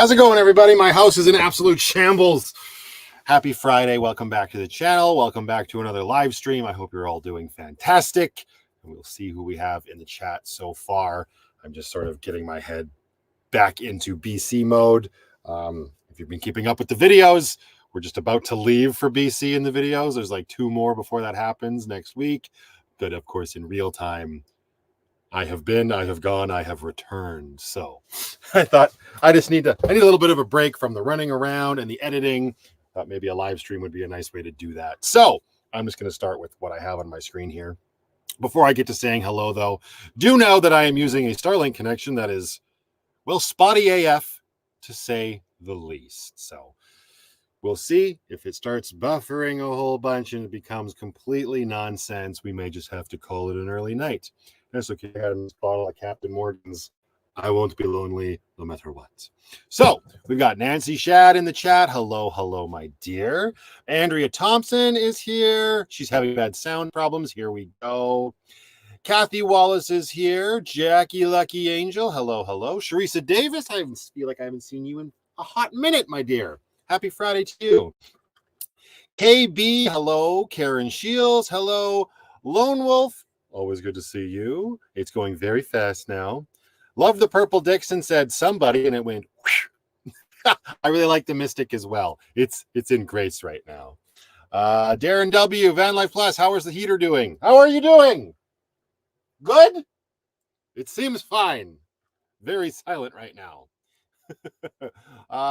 How's it going, everybody? My house is in absolute shambles. Happy Friday. Welcome back to the channel. Welcome back to another live stream. I hope you're all doing fantastic. And we'll see who we have in the chat so far. I'm just sort of getting my head back into BC mode. If you've been keeping up with the videos, we're just about to leave for BC in the videos. There's like 2 more before that happens next week. But of course, in real time, I have been, I have gone, I have returned. So I thought I need a little bit of a break from the running around and the editing. Thought maybe a live stream would be a nice way to do that. So I'm just going to start with what I have on my screen here. Before I get to saying hello, though, do know that I am using a Starlink connection that is, well, spotty AF, to say the least. So we'll see if it starts buffering a whole bunch and it becomes completely nonsense. We may just have to call it an early night. That's okay. I had this bottle of Captain Morgan's. I won't be lonely no matter what. So we've got Nancy Shad in the chat. Hello, hello, my dear. Andrea Thompson is here. She's having bad sound problems. Here we go. Kathy Wallace is here. Jackie Lucky Angel. Hello, hello. Sharissa Davis. I feel like I haven't seen you in a hot minute, my dear. Happy Friday to you. KB. Hello. Karen Shields. Hello. Lone Wolf. Always good to see you. It's going very fast now. Love the Purple Dixon said somebody, and it went. I really like the Mystic as well. It's in grace right now. Darren W. VanlifePLUS. How is the heater doing? How are you doing? Good? It seems fine. Very silent right now.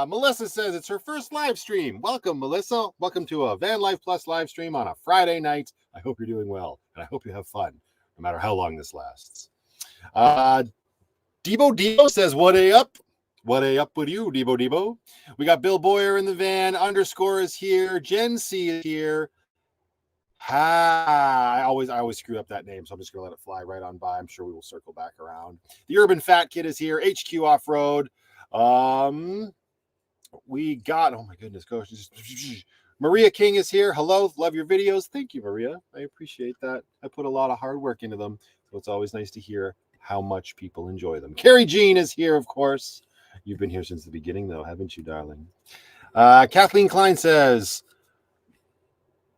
Melissa says it's her first live stream. Welcome, Melissa. Welcome to a VanlifePLUS live stream on a Friday night. I hope you're doing well, and I hope you have fun, no matter how long this lasts. Debo says, what a up? What a up with you, Debo? We got Bill Boyer in the van. Underscore is here. Jen C is here. I always screw up that name, so I'm just going to let it fly right on by. I'm sure we will circle back around. The Urban Fat Kid is here. HQ Off-Road. We got, oh my goodness, gosh, Maria King is here. Hello, love your videos. Thank you, Maria. I appreciate that. I put a lot of hard work into them, so it's always nice to hear how much people enjoy them. Carrie Jean is here, of course. You've been here since the beginning, though, haven't you, darling? Kathleen Klein says,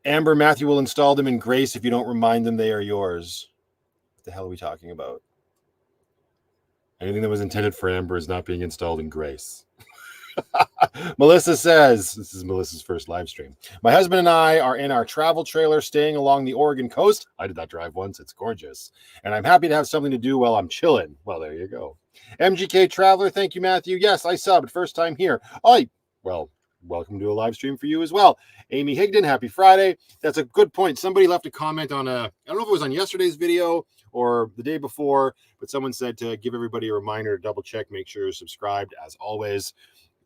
Amber Matthew will install them in grace if you don't remind them they are yours. What the hell are we talking about? Anything that was intended for Amber is not being installed in grace. Melissa says, this is Melissa's first live stream. My husband and I are in our travel trailer staying along the Oregon coast. I did that drive once. It's gorgeous. And I'm happy to have something to do while I'm chilling. Well, there you go. MGK Traveler, thank you, Matthew. Yes, I subbed. First time here. Well, welcome to a live stream for you as well. Amy Higdon, happy Friday. That's a good point. Somebody left a comment on I don't know if it was on yesterday's video or the day before, but someone said to give everybody a reminder to double check, make sure you're subscribed. As always,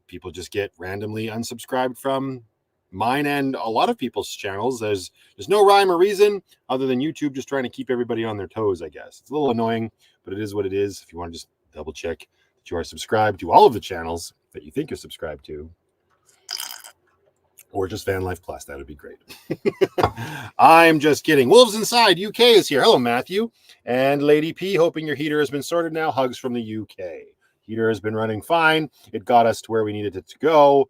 people just get randomly unsubscribed from mine and a lot of people's channels. There's no rhyme or reason other than YouTube just trying to keep everybody on their toes, I guess. It's a little annoying, but it is what it is. If you want to just double check that you are subscribed to all of the channels that you think you're subscribed to, or just VanlifePLUS, that would be great. I'm just kidding. Wolves Inside UK is here. Hello, Matthew. And Lady P, hoping your heater has been sorted now. Hugs from the UK. Heater has been running fine. It got us to where we needed it to go.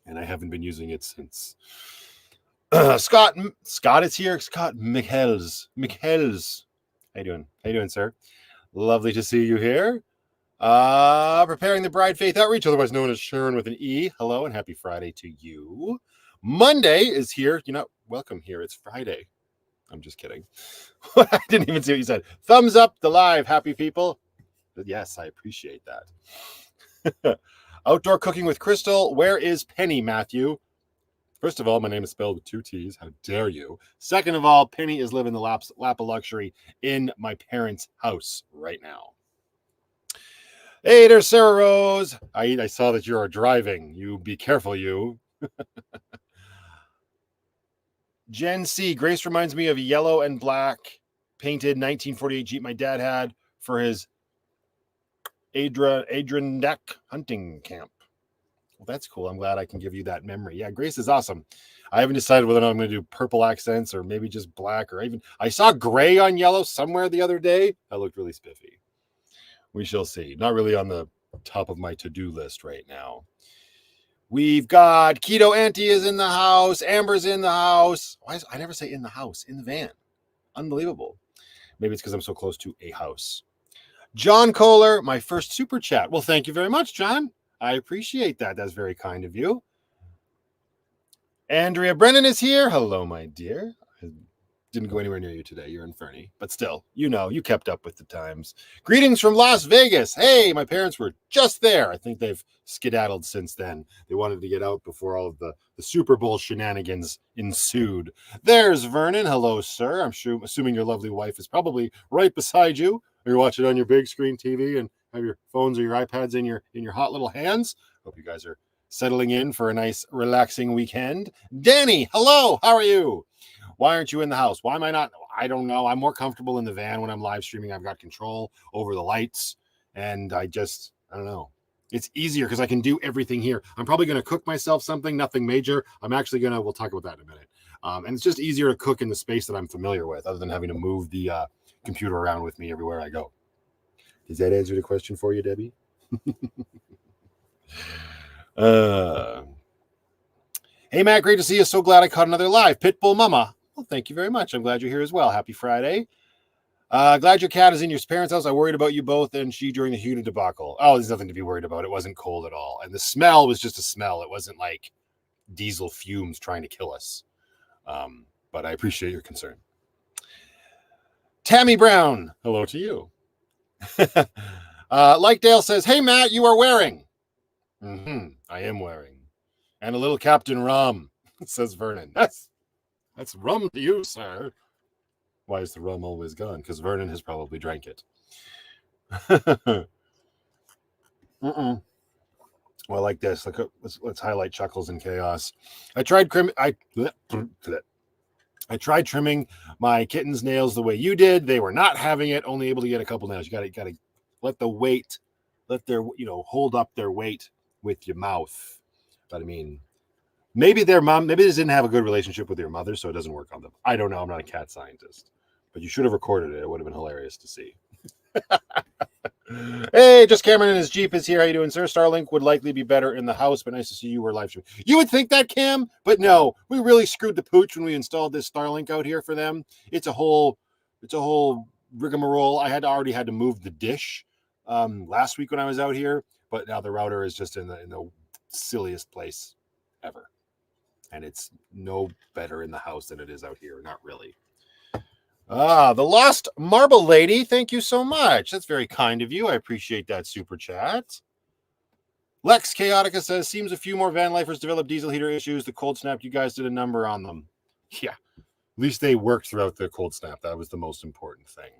And I haven't been using it since. Scott is here. Scott Michels. How you doing? How you doing, sir? Lovely to see you here. Preparing the Bride Faith Outreach, otherwise known as Sharon with an E. Hello and happy Friday to you. Monday is here. You're not welcome here. It's Friday. I'm just kidding. I didn't even see what you said. Thumbs up the live, happy people. But yes, I appreciate that. Outdoor Cooking with Crystal. Where is Penny, Matthew? First of all, my name is spelled with 2 T's. How dare you? Second of all, Penny is living the lap of luxury in my parents' house right now. Hey, there's Sarah Rose. I saw that you are driving. You be careful, you. Jen C. Grace reminds me of a yellow and black painted 1948 Jeep my dad had for his Adirondack hunting camp. Well, that's cool. I'm glad I can give you that memory. Yeah, Grace is awesome. I haven't decided whether or not I'm going to do purple accents or maybe just black or even... I saw gray on yellow somewhere the other day. That looked really spiffy. We shall see. Not really on the top of my to-do list right now. We've got Keto Auntie is in the house. Amber's in the house. I never say in the house, in the van. Unbelievable. Maybe it's because I'm so close to a house. John Kohler, my first super chat. Well, thank you very much, John. I appreciate that. That's very kind of you. Andrea Brennan is here. Hello, my dear. I didn't go anywhere near you today. You're in Fernie. But still, you know, you kept up with the times. Greetings from Las Vegas. Hey, my parents were just there. I think they've skedaddled since then. They wanted to get out before all of the Super Bowl shenanigans ensued. There's Vernon. Hello, sir. Assuming your lovely wife is probably right beside you. You're watching on your big screen TV and have your phones or your iPads in your hot little hands. Hope you guys are settling in for a nice, relaxing weekend. Danny, hello. How are you? Why aren't you in the house? Why am I not? I don't know. I'm more comfortable in the van when I'm live streaming. I've got control over the lights, and I don't know. It's easier because I can do everything here. I'm probably going to cook myself something, nothing major. We'll talk about that in a minute. And it's just easier to cook in the space that I'm familiar with, other than having to move the computer around with me everywhere I go. Does that answer the question for you, Debbie? Hey, Matt, great to see you. So glad I caught another live. Pitbull Mama. Well, thank you very much. I'm glad you're here as well. Happy Friday. Glad your cat is in your parents' house. I worried about you both and she during the Huda debacle. Oh, there's nothing to be worried about. It wasn't cold at all. And the smell was just a smell. It wasn't like diesel fumes trying to kill us. But I appreciate your concern. Tammy Brown. Hello to you. Like Dale says, hey, Matt, you are wearing. I am wearing. And a little Captain Rum, says Vernon. That's rum to you, sir. Why is the rum always gone? Because Vernon has probably drank it. Well, like this. Let's highlight Chuckles and Chaos. I tried trimming my kitten's nails the way you did. They were not having it. Only able to get a couple nails. You got to let the weight, hold up their weight with your mouth. But I mean, maybe they didn't have a good relationship with your mother, so it doesn't work on them. I don't know. I'm not a cat scientist, but you should have recorded it. It would have been hilarious to see. Hey, just Cameron and his Jeep is here. How you doing, sir? Starlink would likely be better in the house, but nice to see you were live streaming. You would think that, Cam, but no, we really screwed the pooch when we installed this Starlink out here for them. It's a whole rigmarole. I already had to move the dish last week when I was out here, but now the router is just in the silliest place ever. And it's no better in the house than it is out here. Not really. The Lost Marble Lady. Thank you so much. That's very kind of you. I appreciate that super chat. Lex Chaotica says, seems a few more van lifers developed diesel heater issues. The cold snap, you guys did a number on them. Yeah. At least they worked throughout the cold snap. That was the most important thing.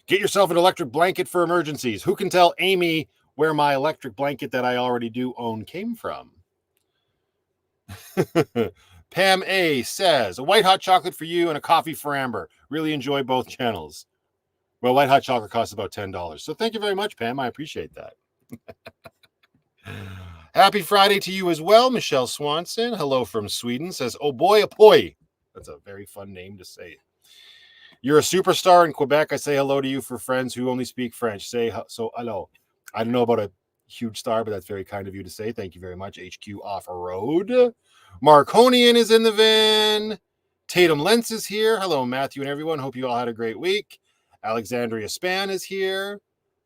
Get yourself an electric blanket for emergencies. Who can tell Amy where my electric blanket that I already do own came from? Pam A says, a white hot chocolate for you and a coffee for Amber. Really enjoy both channels. Well, white hot chocolate costs about $10. So thank you very much, Pam. I appreciate that. Happy Friday to you as well. Michelle Swanson, hello from Sweden, says, oh boy, apoi. That's a very fun name to say. You're a superstar in Quebec. I say hello to you for friends who only speak French. Say so hello. I don't know about a huge star, but that's very kind of you to say. Thank you very much. HQ Off-Road. Marconian is in the van. Tatum Lentz is here. Hello, Matthew and everyone. Hope you all had a great week. Alexandria Span is here.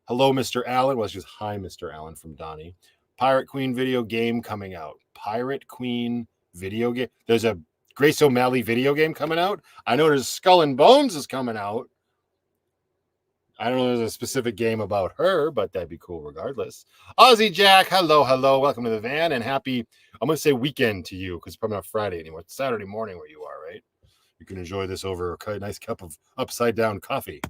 Hello, Mr. Allen. Well, it's just hi, Mr. Allen from Donnie. Pirate Queen video game coming out. Pirate Queen video game. There's a Grace O'Malley video game coming out. I know there's Skull and Bones is coming out. I don't know if there's a specific game about her, but that'd be cool regardless. Aussie Jack, hello. Welcome to the van and happy, I'm going to say weekend to you because it's probably not Friday anymore. It's Saturday morning where you are, right? You can enjoy this over a nice cup of upside down coffee.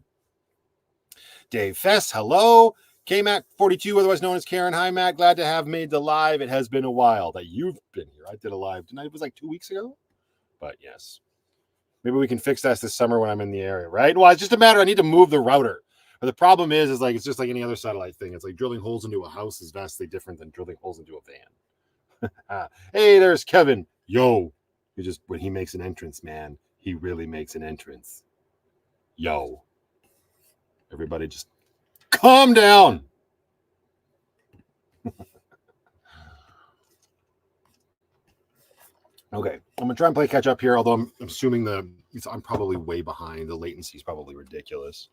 Dave Fest, hello. KMatt42, otherwise known as Karen. Hi, Matt. Glad to have made the live. It has been a while that you've been here. I did a live tonight. It was like 2 weeks ago. But yes, maybe we can fix that this summer when I'm in the area, right? Well, it's just a matter. I need to move the router. But the problem is like it's just like any other satellite thing. It's like drilling holes into a house is vastly different than drilling holes into a van. Hey, there's Kevin. Yo, when he makes an entrance, man, he really makes an entrance. Yo, everybody, just calm down. Okay, I'm gonna try and play catch up here, although I'm assuming I'm probably way behind. The latency is probably ridiculous.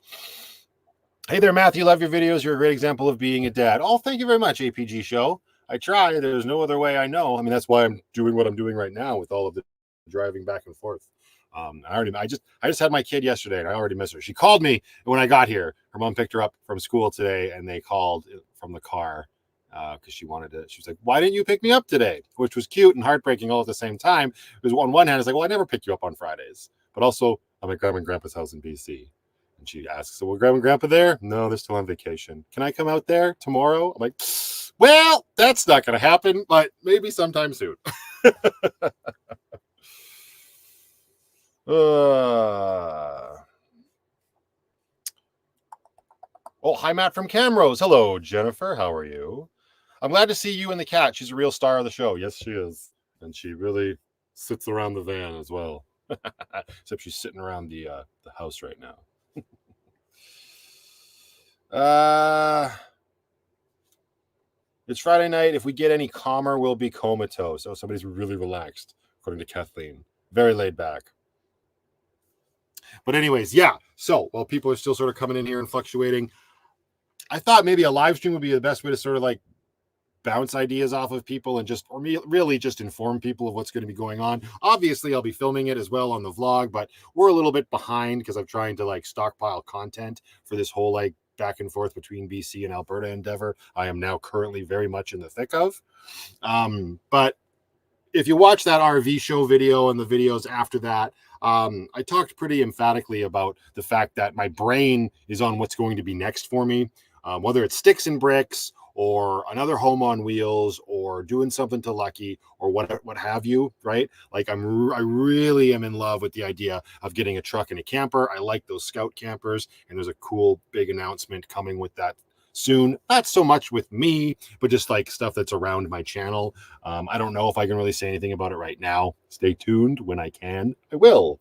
Hey there, Matthew. Love your videos. You're a great example of being a dad. Oh, thank you very much, APG Show. I try. There's no other way I know. I mean, that's why I'm doing what I'm doing right now with all of the driving back and forth. I just had my kid yesterday, and I already miss her. She called me when I got here. Her mom picked her up from school today, and they called from the car because she wanted to. She was like, "Why didn't you pick me up today?" Which was cute and heartbreaking all at the same time. Because on one hand, it's like, "Well, I never pick you up on Fridays," but also I'm at Grandma and Grandpa's house in BC. And she asks, "So, will Grandma and Grandpa there?" "No, they're still on vacation." "Can I come out there tomorrow?" I'm like, "Well, that's not going to happen, but maybe sometime soon." Oh, hi, Matt from Camrose. Hello, Jennifer. How are you? I'm glad to see you and the cat. She's a real star of the show. Yes, she is. And she really sits around the van as well. Except she's sitting around the house right now. It's Friday night. If we get any calmer, we'll be comatose. Oh, somebody's really relaxed, according to Kathleen. Very laid back. But anyways, yeah. So while people are still sort of coming in here and fluctuating, I thought maybe a live stream would be the best way to sort of like bounce ideas off of people and just, or really just inform people of what's going to be going on. Obviously, I'll be filming it as well on the vlog, but we're a little bit behind because I'm trying to like stockpile content for this whole like back and forth between BC and Alberta endeavor. I am now currently very much in the thick of. But if you watch that RV show video and the videos after that, I talked pretty emphatically about the fact that my brain is on what's going to be next for me, whether it's sticks and bricks or another home on wheels or doing something to Lucky or what have you, right? Like I really am in love with the idea of getting a truck and a camper. I like those Scout campers, and there's a cool big announcement coming with that soon. Not so much with me, but just like stuff that's around my channel. I don't know if I can really say anything about it right now. Stay tuned. When I can, I will.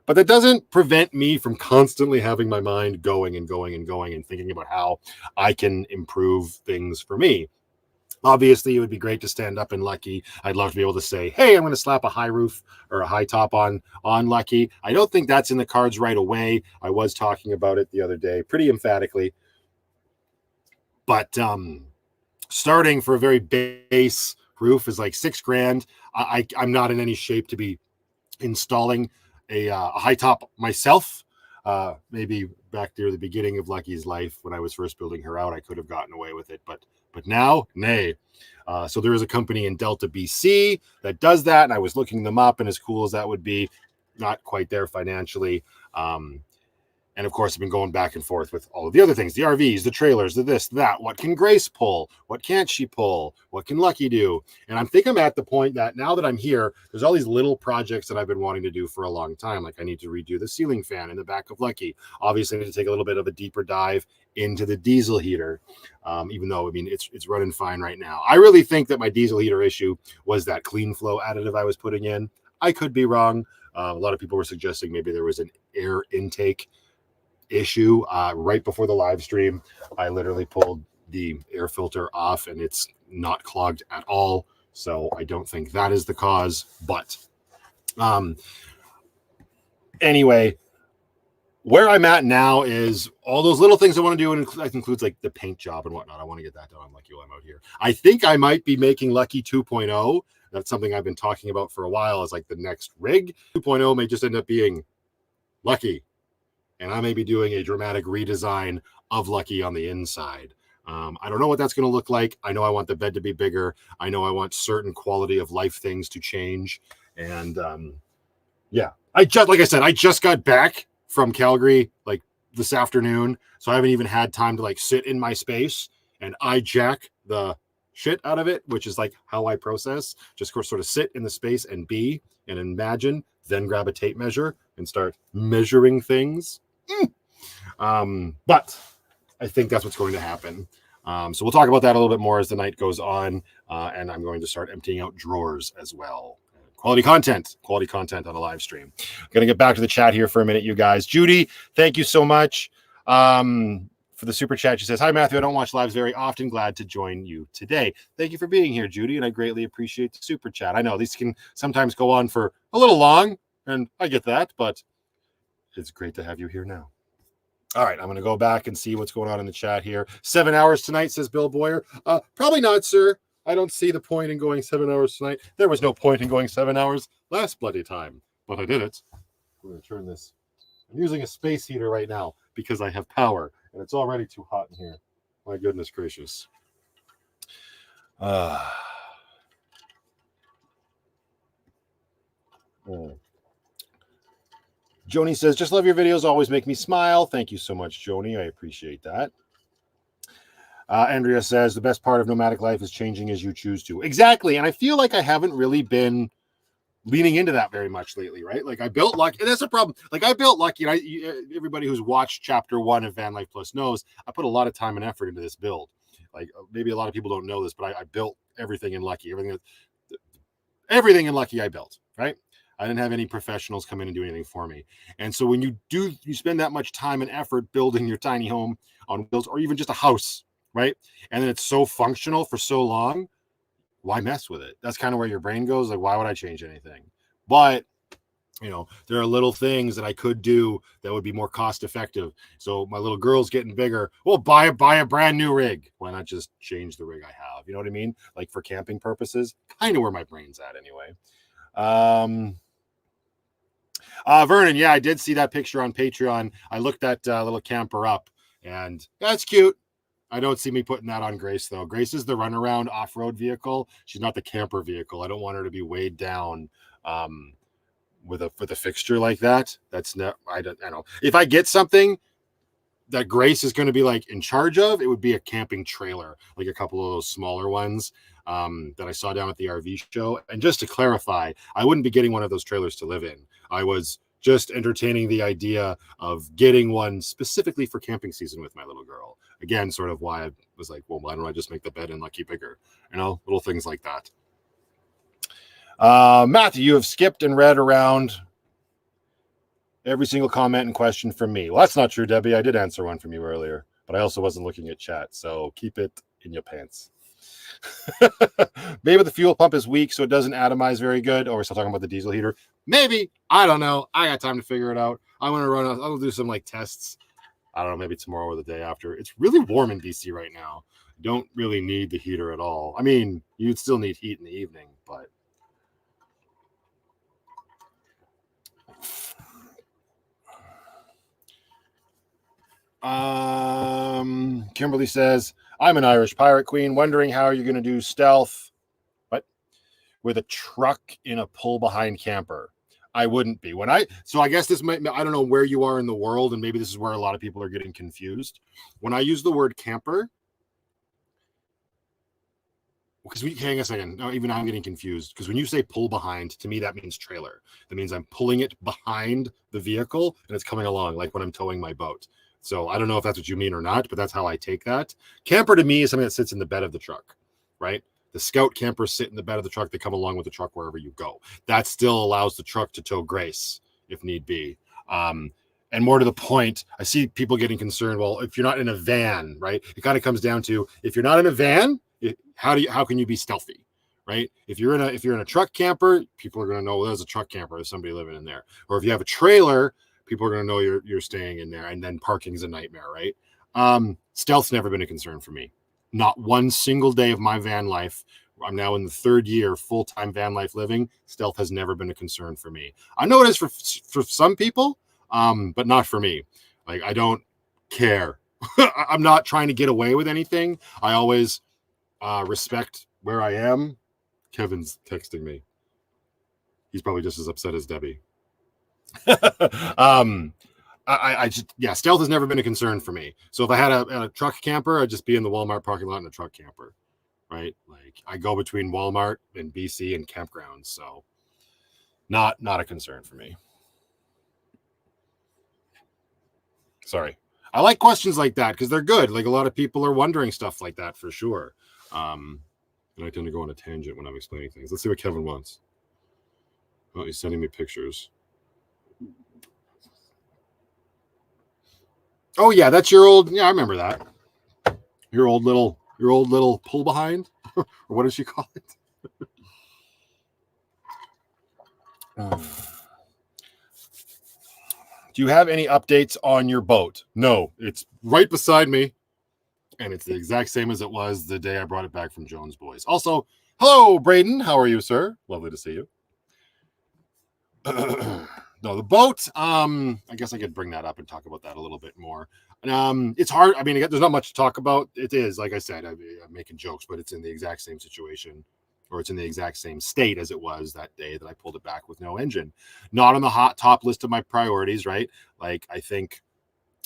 But that doesn't prevent me from constantly having my mind going and going and going and thinking about how I can improve things for me. Obviously, it would be great to stand up in Lucky. I'd love to be able to say, "Hey, I'm going to slap a high roof or a high top on Lucky." I don't think that's in the cards right away. I was talking about it the other day pretty emphatically. But starting for a very base roof is like $6,000. I'm not in any shape to be installing a high top myself. Maybe back near the beginning of Lucky's life when I was first building her out, I could have gotten away with it, but now, nay. So there is a company in Delta, BC that does that, and I was looking them up, and as cool as that would be, not quite there financially. And of course, I've been going back and forth with all of the other things, the RVs, the trailers, the this, that. What can Grace pull? What can't she pull? What can Lucky do? And I think I'm at the point that now that I'm here, there's all these little projects that I've been wanting to do for a long time. Like I need to redo the ceiling fan in the back of Lucky. Obviously, I need to take a little bit of a deeper dive into the diesel heater, even though, I mean, it's running fine right now. I really think that my diesel heater issue was that clean flow additive I was putting in. I could be wrong. A lot of people were suggesting maybe there was an air intake issue. Right before the live stream, I literally pulled the air filter off and it's not clogged at all. So I don't think that is the cause. But anyway, where I'm at now is all those little things I want to do, and that includes like the paint job and whatnot. I want to get that done on Lucky while I'm out here. I think I might be making Lucky 2.0. That's something I've been talking about for a while as like the next rig. 2.0 may just end up being Lucky, and I may be doing a dramatic redesign of Lucky on the inside. I don't know what that's going to look like. I know I want the bed to be bigger. I know I want certain quality of life things to change. And yeah, I just got back from Calgary like this afternoon. So I haven't even had time to like sit in my space and I jack the shit out of it, which is like how I process. Just sort of sit in the space and be and imagine, then grab a tape measure and start measuring things. But I think that's what's going to happen. So we'll talk about that a little bit more as the night goes on. And I'm going to start emptying out drawers as well. Quality content on a live stream. I'm going to get back to the chat here for a minute, you guys. Judy, thank you so much. for the super chat. She says, "Hi, Matthew. I don't watch lives very often. Glad to join you today. Thank you for being here, Judy, and I greatly appreciate the super chat. I know these can sometimes go on for a little long, and I get that, but it's great to have you here now." All right, I'm going to go back and see what's going on in the chat here. 7 hours tonight, says Bill Boyer. Probably not, sir. I don't see the point in going 7 hours tonight. There was no point in going 7 hours last bloody time, but I did it. I'm going to turn this. I'm using a space heater right now because I have power, and it's already too hot in here. My goodness gracious. Oh. Joni says, "Just love your videos. Always make me smile." Thank you so much, Joni. I appreciate that. Andrea says, "The best part of nomadic life is changing as you choose to." Exactly. And I feel like I haven't really been leaning into that very much lately, right? Like I built Lucky, and that's a problem. Like I built Lucky, and everybody who's watched chapter 1 of VanlifePLUS knows I put a lot of time and effort into this build. Like maybe a lot of people don't know this, but I built everything in Lucky. Everything in Lucky I built, right? I didn't have any professionals come in and do anything for me. And so when you spend that much time and effort building your tiny home on wheels, or even just a house, right? And then it's so functional for so long, why mess with it? That's kind of where your brain goes. Like, why would I change anything? But, there are little things that I could do that would be more cost effective. So my little girl's getting bigger. Well, buy a brand new rig. Why not just change the rig I have? You know what I mean? Like for camping purposes, kind of where my brain's at anyway. Vernon, yeah, I did see that picture on Patreon. I looked that little camper up, and that's cute. I don't see me putting that on Grace, though. Grace is the runaround off-road vehicle. She's not the camper vehicle. I don't want her to be weighed down with a fixture like that. That's not. I don't know. If I get something that Grace is going to be like in charge of, it would be a camping trailer, like a couple of those smaller ones that I saw down at the RV show. And just to clarify, I wouldn't be getting one of those trailers to live in. I was just entertaining the idea of getting one specifically for camping season with my little girl. Again, sort of why I was like, well, why don't I just make the bed in Lucky bigger? Little things like that. Matthew, you have skipped and read around every single comment and question from me. Well, that's not true, Debbie. I did answer one from you earlier, but I also wasn't looking at chat, so keep it in your pants. Maybe the fuel pump is weak, so it doesn't atomize very good. Or we're still talking about the diesel heater. Maybe. I don't know. I got time to figure it out. I'll do some tests. I don't know, maybe tomorrow or the day after. It's really warm in BC right now. You don't really need the heater at all. I mean, you'd still need heat in the evening, but Kimberly says, "I'm an Irish pirate queen, wondering how you're going to do stealth, but with a truck in a pull behind camper." I wouldn't be. So I guess I don't know where you are in the world, and maybe this is where a lot of people are getting confused. When I use the word camper, because hang on a second. No, even I'm getting confused, because when you say pull behind, to me that means trailer. That means I'm pulling it behind the vehicle and it's coming along, like when I'm towing my boat. So I don't know if that's what you mean or not, but that's how I take that. Camper to me is something that sits in the bed of the truck, right? The Scout campers sit in the bed of the truck. They come along with the truck wherever you go. That still allows the truck to tow Grace if need be. And more to the point, I see people getting concerned. Well, if you're not in a van, right? It kind of comes down to, if you're not in a van, how can you be stealthy, right? If you're in a truck camper, people are going to know, well, there's a truck camper. There's somebody living in there. Or if you have a trailer, people are going to know you're staying in there. And then parking's a nightmare, right? Stealth's never been a concern for me. Not one single day of my van life. I'm now in the 3rd year full-time van life living. Stealth has never been a concern for me. I know it is for some people, but not for me. Like, I don't care. I'm not trying to get away with anything. I always respect where I am. Kevin's texting me. He's probably just as upset as Debbie. Stealth has never been a concern for me. So if I had a truck camper, I'd just be in the Walmart parking lot in a truck camper, right? Like, I go between Walmart and BC and campgrounds, so not a concern for me. Sorry. I like questions like that because they're good. Like, a lot of people are wondering stuff like that for sure. And I tend to go on a tangent when I'm explaining things. Let's see what Kevin wants. Oh, he's sending me pictures. Oh yeah, that's your old. Yeah, I remember that. Your old little pull behind, or what does she call it? Do you have any updates on your boat? No, it's right beside me, and it's the exact same as it was the day I brought it back from Jones Boys. Also, hello, Braden. How are you, sir? Lovely to see you. No, the boat. I guess I could bring that up and talk about that a little bit more. It's hard. I mean, there's not much to talk about. It is, like I said, I'm making jokes, but it's in the exact same situation, or it's in the exact same state as it was that day that I pulled it back with no engine. Not on the hot top list of my priorities, right? Like, I think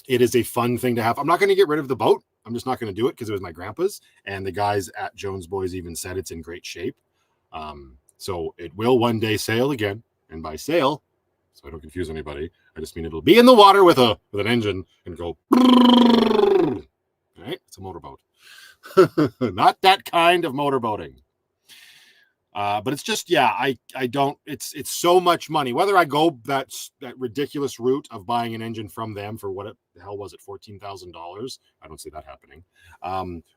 it is a fun thing to have. I'm not going to get rid of the boat. I'm just not going to do it because it was my grandpa's, and the guys at Jones Boys even said it's in great shape. So it will one day sail again, and by sail, so I don't confuse anybody, I just mean it'll be in the water with an engine and go. All right, it's a motorboat, not that kind of motorboating. But it's just, yeah, I don't. It's so much money. Whether I go that ridiculous route of buying an engine from them for what the hell was it, $14,000? I don't see that happening.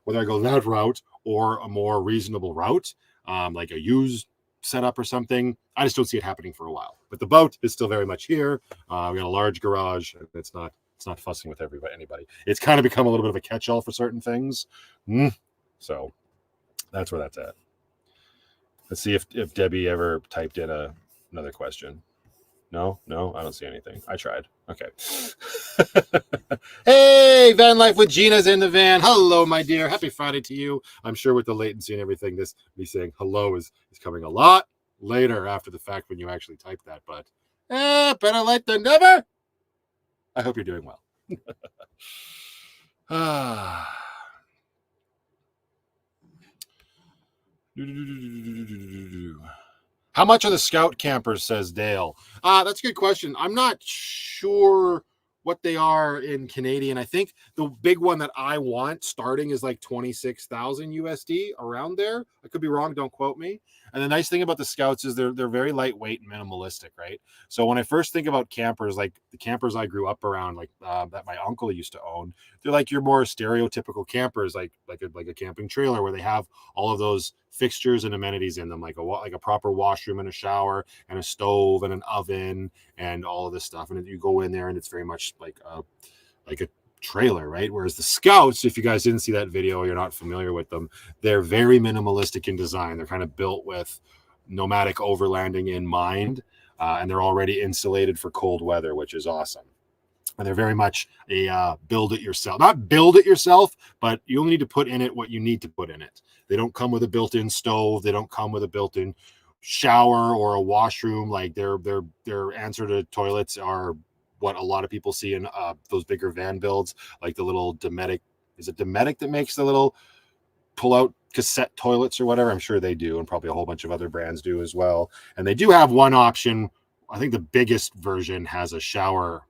Whether I go that route or a more reasonable route, like a used setup or something, I just don't see it happening for a while. But the boat is still very much here. We got a large garage. It's not fussing with anybody. It's kind of become a little bit of a catch-all for certain things. So that's where that's at. Let's see if Debbie ever typed in another question. No, I don't see anything. I tried. Okay. Hey, Van Life with Gina's in the van. Hello, my dear. Happy Friday to you. I'm sure with the latency and everything, me saying hello is coming a lot later after the fact when you actually type that. But better late than never. I hope you're doing well. How much are the Scout campers, says Dale? That's a good question. I'm not sure what they are in Canadian. I think the big one that I want starting is like 26,000 USD, around there. I could be wrong. Don't quote me. And the nice thing about the Scouts is they're very lightweight and minimalistic, right? So when I first think about campers, like the campers I grew up around, like that my uncle used to own, they're like your more stereotypical campers, like a camping trailer where they have all of those fixtures and amenities in them, like a proper washroom and a shower and a stove and an oven and all of this stuff. And you go in there and it's very much like a trailer, right? Whereas the Scouts, if you guys didn't see that video or you're not familiar with them, they're very minimalistic in design. They're kind of built with nomadic overlanding in mind, and they're already insulated for cold weather, which is awesome. And they're very much a build it yourself. Not build it yourself, but you only need to put in it what you need to put in it. They don't come with a built-in stove. They don't come with a built-in shower or a washroom. Like their answer to toilets are what a lot of people see in those bigger van builds, like the little Dometic. Is it Dometic that makes the little pull-out cassette toilets or whatever? I'm sure they do, and probably a whole bunch of other brands do as well. And they do have one option. I think the biggest version has a shower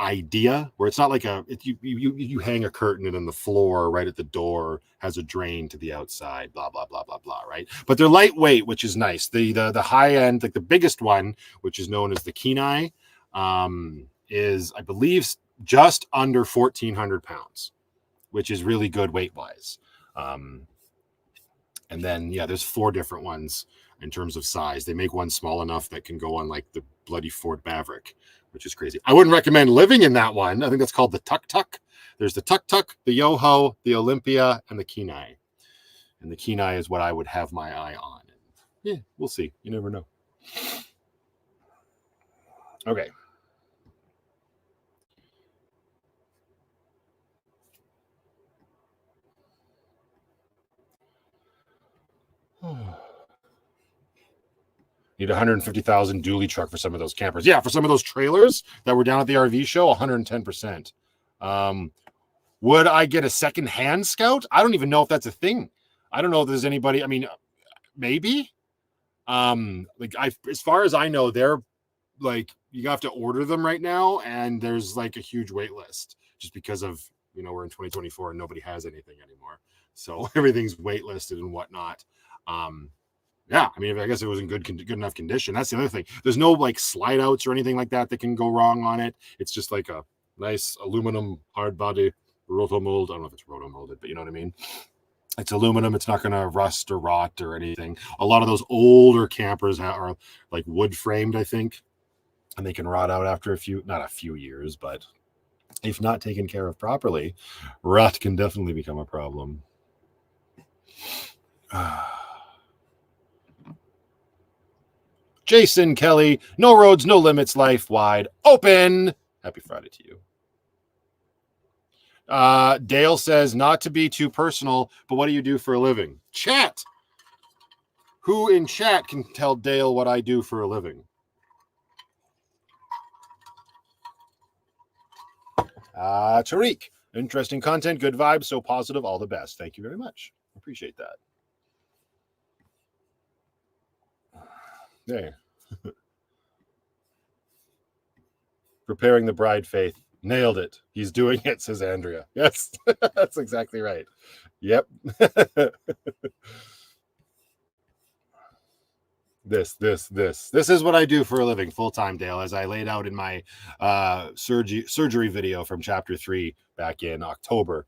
idea where it's not like you hang a curtain and then the floor right at the door has a drain to the outside, blah blah blah blah blah, right? But they're lightweight, which is nice. The high end, like the biggest one, which is known as the Kenai, is, I believe, just under 1,400 pounds, which is really good weight wise. And then there's 4 different ones in terms of size. They make one small enough that can go on like the bloody Ford Maverick, which is crazy. I wouldn't recommend living in that one. I think that's called the Tuk Tuk. There's the Tuk Tuk, the Yoho, the Olympia, and the Kenai. And the Kenai is what I would have my eye on. Yeah, we'll see. You never know. Okay. Need 150,000 dually truck for some of those campers. Yeah, for some of those trailers that were down at the RV show, 110%. Would I get a second-hand Scout? I don't even know if that's a thing. I don't know if there's anybody. I mean, maybe. As far as I know, they're like, you have to order them right now, and there's like a huge wait list just because of, we're in 2024 and nobody has anything anymore. So everything's waitlisted and whatnot. Yeah, I mean, I guess it was in good enough condition. That's the other thing. There's no like slide outs or anything like that can go wrong on it. It's just like a nice aluminum hard body rotomold. I don't know if it's rotomolded, but you know what I mean. It's aluminum. It's not going to rust or rot or anything. A lot of those older campers are like wood framed, I think, and they can rot out after not a few years, but if not taken care of properly, rot can definitely become a problem. Jason Kelly, no roads, no limits, life wide open. Happy Friday to you. Dale says, not to be too personal, but what do you do for a living? Chat. Who in chat can tell Dale what I do for a living? Tariq, interesting content, good vibes, so positive, all the best. Thank you very much. Appreciate that. There. Preparing the bride, Faith. Nailed it. He's doing it, says Andrea. Yes, that's exactly right. Yep. This is what I do for a living full-time, Dale, as I laid out in my surgery video from chapter 3 back in October.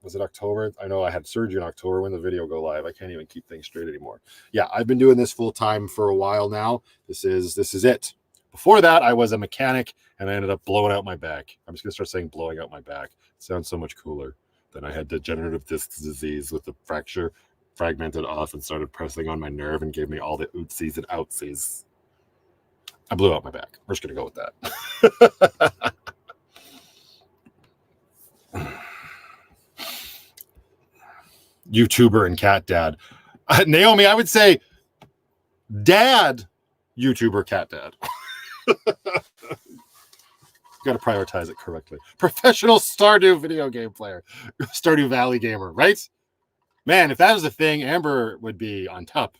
Was it October? I know I had surgery in October. When the video go live, I can't even keep things straight anymore. Yeah, I've been doing this full-time for a while now. This is it. Before that, I was a mechanic, and I ended up blowing out my back. I'm just going to start saying blowing out my back. It sounds so much cooler than I had degenerative disc disease with the fracture fragmented off and started pressing on my nerve and gave me all the ootsies and outsies. I blew out my back. We're just going to go with that. YouTuber and cat dad. Naomi, I would say dad, YouTuber, cat dad. Got to prioritize it correctly. Professional Stardew video game player. Stardew Valley gamer, right? Man, if that was a thing, Amber would be on top.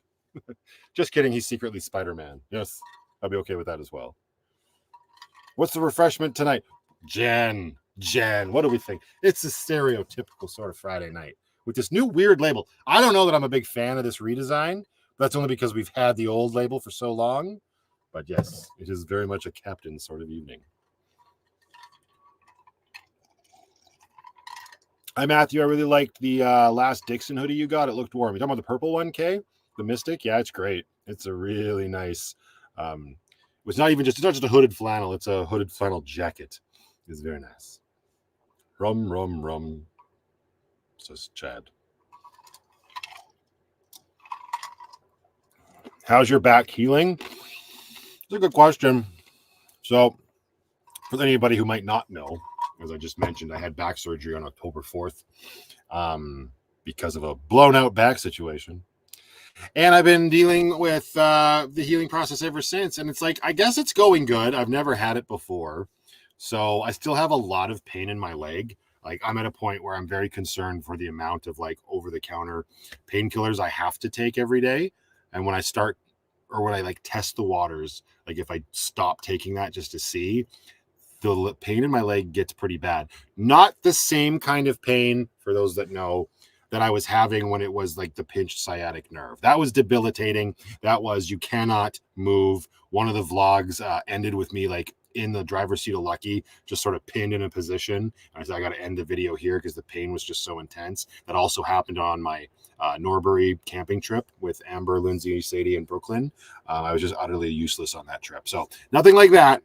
Just kidding. He's secretly Spider-Man. Yes, I'll be okay with that as well. What's the refreshment tonight? Jen. What do we think? It's a stereotypical sort of Friday night with this new weird label. I don't know that I'm a big fan of this redesign. That's only because we've had the old label for so long. But yes, it is very much a captain sort of evening. Hi, Matthew. I really liked the last Dixon hoodie you got. It looked warm. You talking about the purple one, Kay? The Mystic? Yeah, it's great. It's a really nice... it's not just a hooded flannel. It's a hooded flannel jacket. It's very nice. Rum, says Chad. How's your back healing? It's a good question. So, for anybody who might not know, as I just mentioned, I had back surgery on October 4th because of a blown out back situation. And I've been dealing with the healing process ever since. And it's like, I guess it's going good. I've never had it before. So I still have a lot of pain in my leg. Like I'm at a point where I'm very concerned for the amount of like over-the-counter painkillers I have to take every day. And when I start or when I like test the waters, like if I stop taking that just to see, the pain in my leg gets pretty bad. Not the same kind of pain, for those that know, that I was having when it was like the pinched sciatic nerve. That was debilitating. That was, you cannot move. One of the vlogs ended with me like in the driver's seat of Lucky, just sort of pinned in a position. And I said, I got to end the video here because the pain was just so intense. That also happened on my Norbury camping trip with Amber, Lindsay, Sadie, and Brooklyn. I was just utterly useless on that trip. So nothing like that,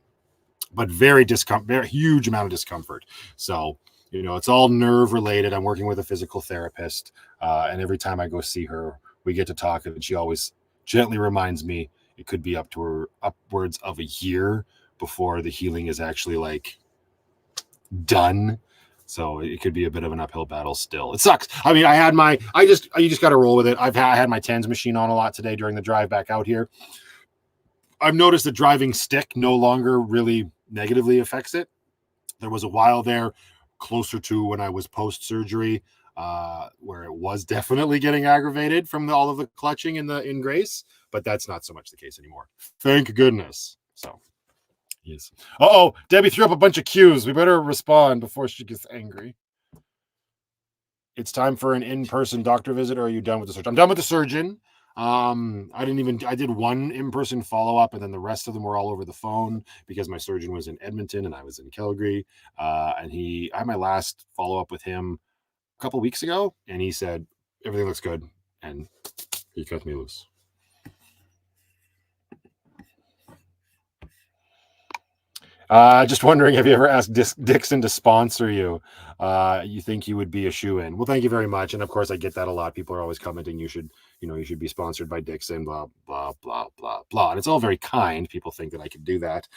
but very huge amount of discomfort. So, you know, it's all nerve related. I'm working with a physical therapist, and every time I go see her, we get to talk, and she always gently reminds me it could be upwards of a year before the healing is actually like done. So it could be a bit of an uphill battle still. It sucks. I mean, you just got to roll with it. I had my TENS machine on a lot today during the drive back out here. I've noticed the driving stick no longer really negatively affects it. There was a while there closer to when I was post-surgery where it was definitely getting aggravated from all of the clutching in Grace, but that's not so much the case anymore. Thank goodness. So, yes. Debbie threw up a bunch of cues. We better respond before she gets angry. It's time for an in-person doctor visit, or are you done with the surgeon? I'm done with the surgeon. I did one in-person follow-up, and then the rest of them were all over the phone because my surgeon was in Edmonton and I was in Calgary. And I had my last follow-up with him a couple weeks ago, and he said everything looks good, and he cut me loose. Just wondering, have you ever asked Dixon to sponsor you? You think he would be a shoe-in? Well, thank you very much. And of course, I get that a lot. People are always commenting, you should be sponsored by Dixon, blah, blah, blah, blah, blah. And it's all very kind. People think that I could do that.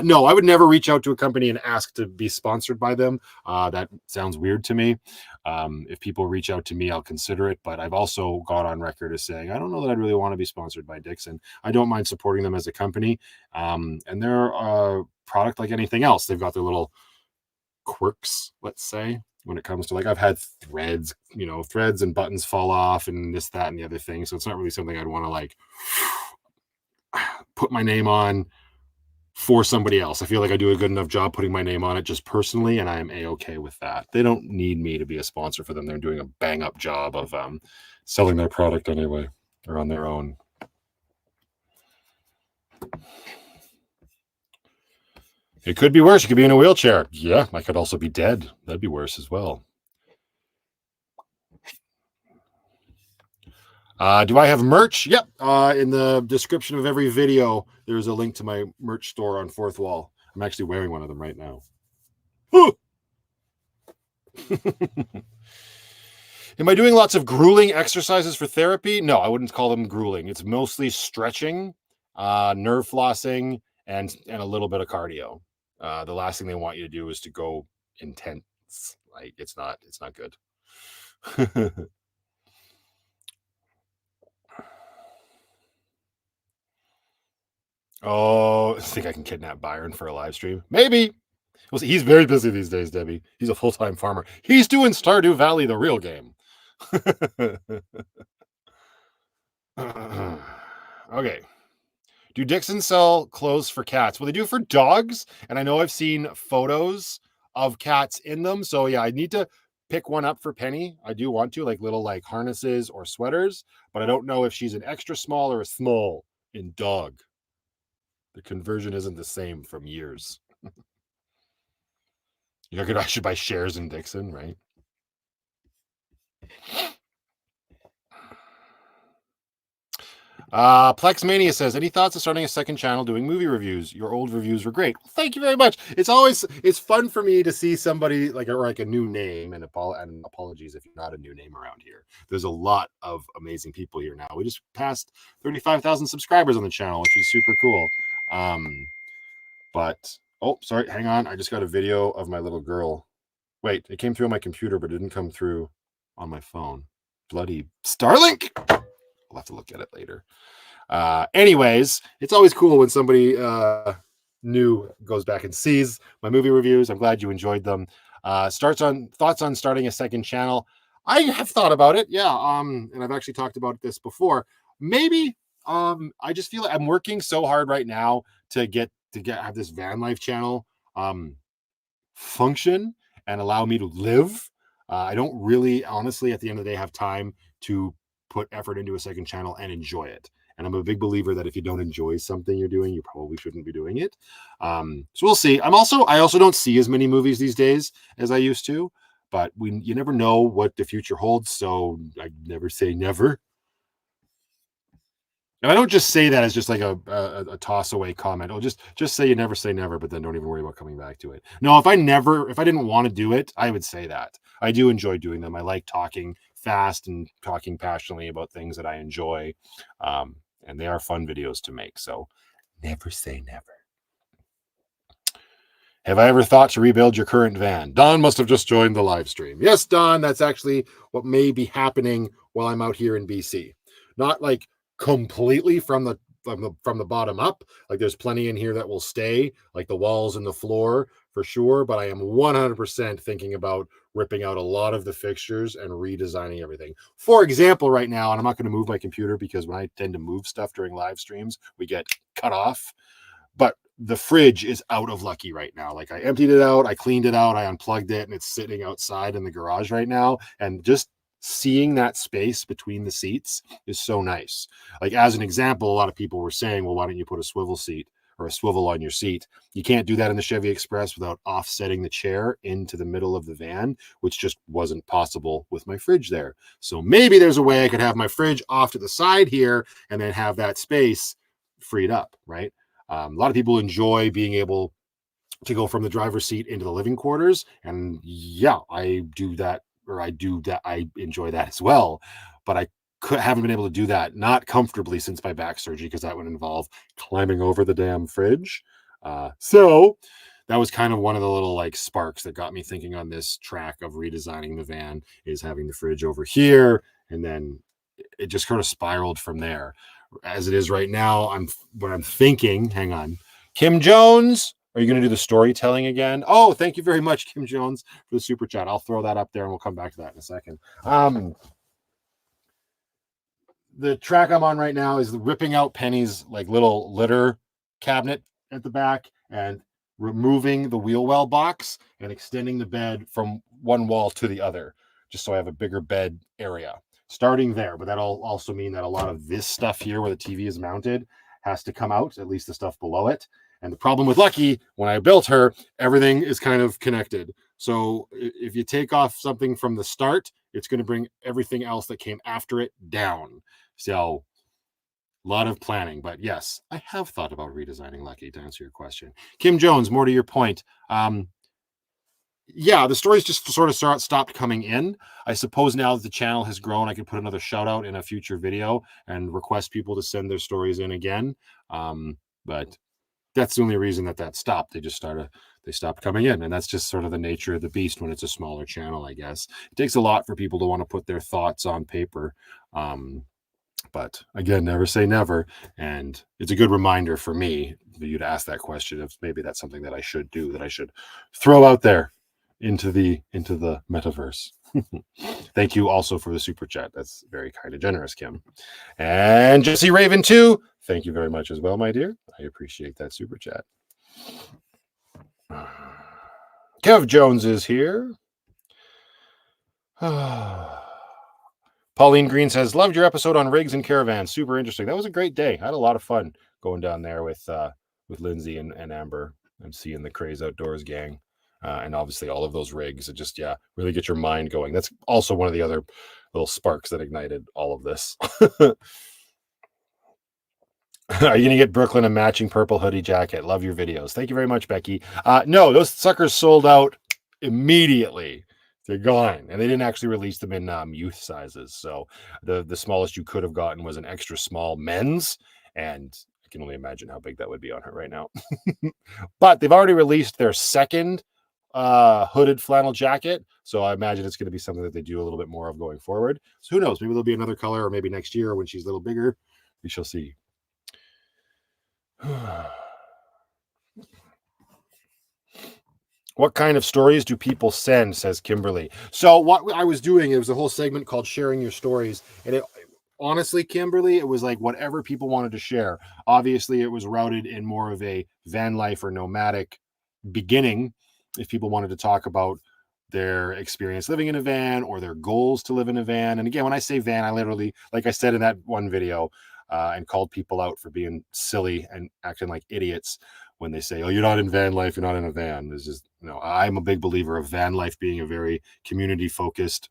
No, I would never reach out to a company and ask to be sponsored by them. That sounds weird to me. If people reach out to me, I'll consider it. But I've also gone on record as saying, I don't know that I'd really want to be sponsored by Dixon. I don't mind supporting them as a company. And they're product like anything else. They've got their little quirks, let's say, when it comes to, like, I've had threads and buttons fall off and this, that, and the other thing. So it's not really something I'd want to like put my name on for somebody else. I feel like I do a good enough job putting my name on it just personally, and I am a-okay with that. They don't need me to be a sponsor for them. They're doing a bang up job of selling their product anyway, or on their own. It could be worse. You could be in a wheelchair. Yeah, I could also be dead. That'd be worse as well. Do I have merch? Yep. In the description of every video, there's a link to my merch store on Fourth Wall. I'm actually wearing one of them right now. Am I doing lots of grueling exercises for therapy? No, I wouldn't call them grueling. It's mostly stretching, nerve flossing, and a little bit of cardio. The last thing they want you to do is to go intense. Like, it's not good. Oh, I think I can kidnap Byron for a live stream. Maybe. Well, see, he's very busy these days, Debbie. He's a full-time farmer. He's doing Stardew Valley, the real game. Okay. Do Dixon sell clothes for cats? Well, they do for dogs, and I know I've seen photos of cats in them. So yeah, I need to pick one up for Penny. I do want to, like little like harnesses or sweaters, but I don't know if she's an extra small or a small in dog. The conversion isn't the same from years. I should buy shares in Dixon, right? Plexmania says, any thoughts of starting a second channel doing movie reviews? Your old reviews were great. Well, thank you very much. It's fun for me to see somebody like a new name, and apologies if you're not a new name around here. There's a lot of amazing people here now. We just passed 35,000 subscribers on the channel, which is super cool. But oh, sorry, hang on. I just got a video of my little girl. Wait, it came through on my computer, but it didn't come through on my phone. Bloody Starlink. I'll have to look at it later. Anyways, it's always cool when somebody new goes back and sees my movie reviews. I'm glad you enjoyed them. Thoughts on starting a second channel. I have thought about it. Yeah. And I've actually talked about this before. Maybe I just feel like I'm working so hard right now to have this van life channel function and allow me to live. I don't really, honestly, at the end of the day, have time to put effort into a second channel and enjoy it. And I'm a big believer that if you don't enjoy something you're doing, you probably shouldn't be doing it. So we'll see. I also don't see as many movies these days as I used to, but you never know what the future holds. So I never say never. And I don't just say that as just like a toss away comment. I'll just say you never say never, but then don't even worry about coming back to it. No, if I didn't want to do it, I would say that. I do enjoy doing them. I like talking fast and talking passionately about things that I enjoy. And they are fun videos to make. So never say never. Have I ever thought to rebuild your current van? Don must have just joined the live stream. Yes, Don, that's actually what may be happening while I'm out here in BC. Not like completely from the bottom up. Like there's plenty in here that will stay, like the walls and the floor for sure. But I am 100% thinking about ripping out a lot of the fixtures and redesigning everything. For example, right now, and I'm not going to move my computer because when I tend to move stuff during live streams, we get cut off. But the fridge is out of lucky right now. Like I emptied it out, I cleaned it out, I unplugged it, and it's sitting outside in the garage right now. And just seeing that space between the seats is so nice. Like, as an example, a lot of people were saying, well, why don't you put a swivel seat or a swivel on your seat? You can't do that in the Chevy Express without offsetting the chair into the middle of the van, which just wasn't possible with my fridge there. So maybe there's a way I could have my fridge off to the side here and then have that space freed up, right? A lot of people enjoy being able to go from the driver's seat into the living quarters. And yeah, I do that, or I do that. I enjoy that as well. But I haven't been able to do that, not comfortably, since my back surgery, because that would involve climbing over the damn fridge. So that was kind of one of the little like sparks that got me thinking on this track of redesigning the van, is having the fridge over here. And then it just kind of spiraled from there. As it is right now, I'm thinking, hang on, Kim Jones, are you going to do the storytelling again? Oh, thank you very much, Kim Jones, for the super chat. I'll throw that up there and we'll come back to that in a second. The track I'm on right now is ripping out Penny's like little litter cabinet at the back and removing the wheel well box and extending the bed from one wall to the other, just so I have a bigger bed area. Starting there, but that'll also mean that a lot of this stuff here where the TV is mounted has to come out, at least the stuff below it. And the problem with Lucky, when I built her, everything is kind of connected. So if you take off something from the start, it's going to bring everything else that came after it down. So a lot of planning, but yes, I have thought about redesigning Lucky, to answer your question. Kim Jones, more to your point. Yeah, the stories just sort of stopped coming in. I suppose now that the channel has grown, I could put another shout out in a future video and request people to send their stories in again. But that's the only reason that stopped. They stopped coming in, and that's just sort of the nature of the beast when it's a smaller channel, I guess. It takes a lot for people to want to put their thoughts on paper. But again, never say never. And it's a good reminder for me, for you to ask that question, if maybe that's something that I should do, that I should throw out there into the metaverse. Thank you also for the super chat. That's very kind and generous, Kim. And Jesse Raven too, thank you very much as well, my dear. I appreciate that super chat. Kev Jones is here. Pauline Green says, loved your episode on rigs and caravans. Super interesting. That was a great day. I had a lot of fun going down there with Lindsay and Amber and seeing the Craze Outdoors gang. And obviously all of those rigs. It just, really get your mind going. That's also one of the other little sparks that ignited all of this. Are you going to get Brooklyn a matching purple hoodie jacket? Love your videos. Thank you very much, Becky. No, those suckers sold out immediately. They're gone. And they didn't actually release them in youth sizes. So the smallest you could have gotten was an extra small men's. And I can only imagine how big that would be on her right now. But they've already released their second hooded flannel jacket, so I imagine it's going to be something that they do a little bit more of going forward. So who knows, maybe there'll be another color, or maybe next year when she's a little bigger, we shall see. What kind of stories do people send, says Kimberly. So what I was doing, it was a whole segment called sharing your stories, and it honestly, Kimberly, it was like whatever people wanted to share. Obviously it was routed in more of a van life or nomadic beginning. If people wanted to talk about their experience living in a van or their goals to live in a van. And again, when I say van, I literally, like I said in that one video, and called people out for being silly and acting like idiots when they say, oh, you're not in van life, you're not in a van. There's just, I'm a big believer of van life being a very community focused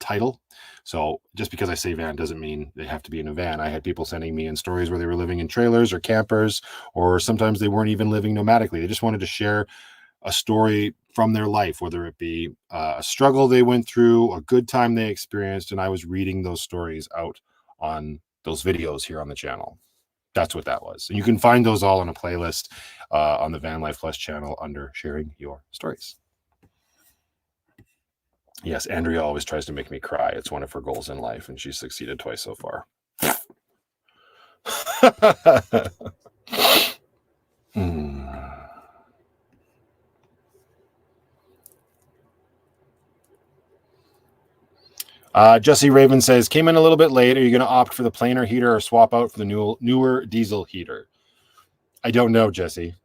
title. So just because I say van doesn't mean they have to be in a van. I had people sending me in stories where they were living in trailers or campers, or sometimes they weren't even living nomadically. They just wanted to share a story from their life, whether it be a struggle they went through, a good time they experienced, and I was reading those stories out on those videos here on the channel. That's what that was. And you can find those all in a playlist on the VanlifePLUS channel under sharing your stories. Yes, Andrea always tries to make me cry. It's one of her goals in life, and she's succeeded twice so far. Jesse Raven says, came in a little bit late. Are you going to opt for the planer heater or swap out for the newer diesel heater? I don't know, Jesse.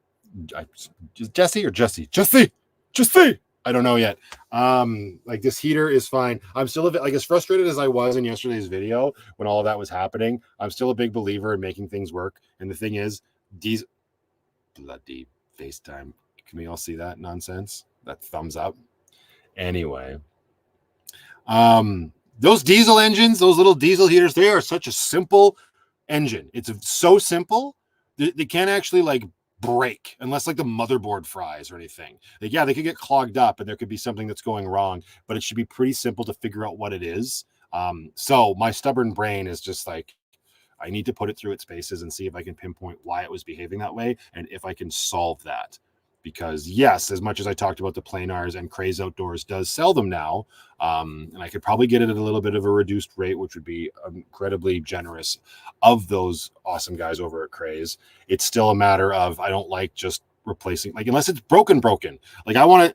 Jesse or Jesse? Jesse! Jesse! I don't know yet. Like this heater is fine. I'm still like as frustrated as I was in yesterday's video when all of that was happening. I'm still a big believer in making things work. And the thing is, these bloody FaceTime. Can we all see that nonsense? That thumbs up. Anyway, those diesel engines, those little diesel heaters, they are such a simple engine. It's so simple. They can't actually like break unless like the motherboard fries or anything. Like, yeah, they could get clogged up and there could be something that's going wrong, but it should be pretty simple to figure out what it is. So my stubborn brain is just like, I need to put it through its paces and see if I can pinpoint why it was behaving that way and if I can solve that. Because yes, as much as I talked about the planars, and Craze Outdoors does sell them now, and I could probably get it at a little bit of a reduced rate, which would be incredibly generous of those awesome guys over at Craze. It's still a matter of I don't like just replacing, like unless it's broken. Like I want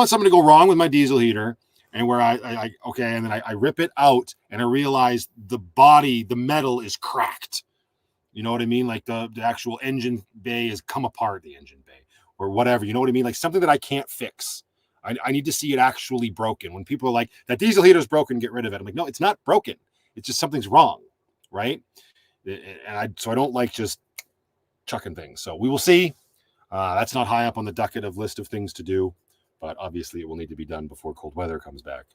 something to go wrong with my diesel heater, and where I okay, and then I rip it out and I realize the metal is cracked. You know what I mean? Like the actual engine bay has come apart, the engine bay or whatever. You know what I mean? Like something that I can't fix. I need to see it actually broken. When people are like, that diesel heater is broken, get rid of it. I'm like, no, it's not broken. It's just something's wrong, right? And so I don't like just chucking things. So we will see. That's not high up on the docket of list of things to do, but obviously it will need to be done before cold weather comes back.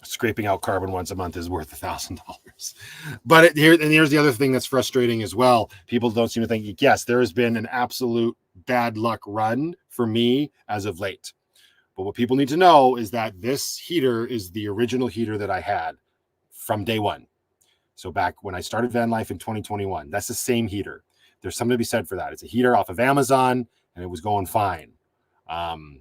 Scraping out carbon once a month is worth $1,000. But here's the other thing that's frustrating as well. People don't seem to think, yes, there has been an absolute bad luck run for me as of late. But what people need to know is that this heater is the original heater that I had from day one. So back when I started Van Life in 2021, that's the same heater. There's something to be said for that. It's a heater off of Amazon and it was going fine.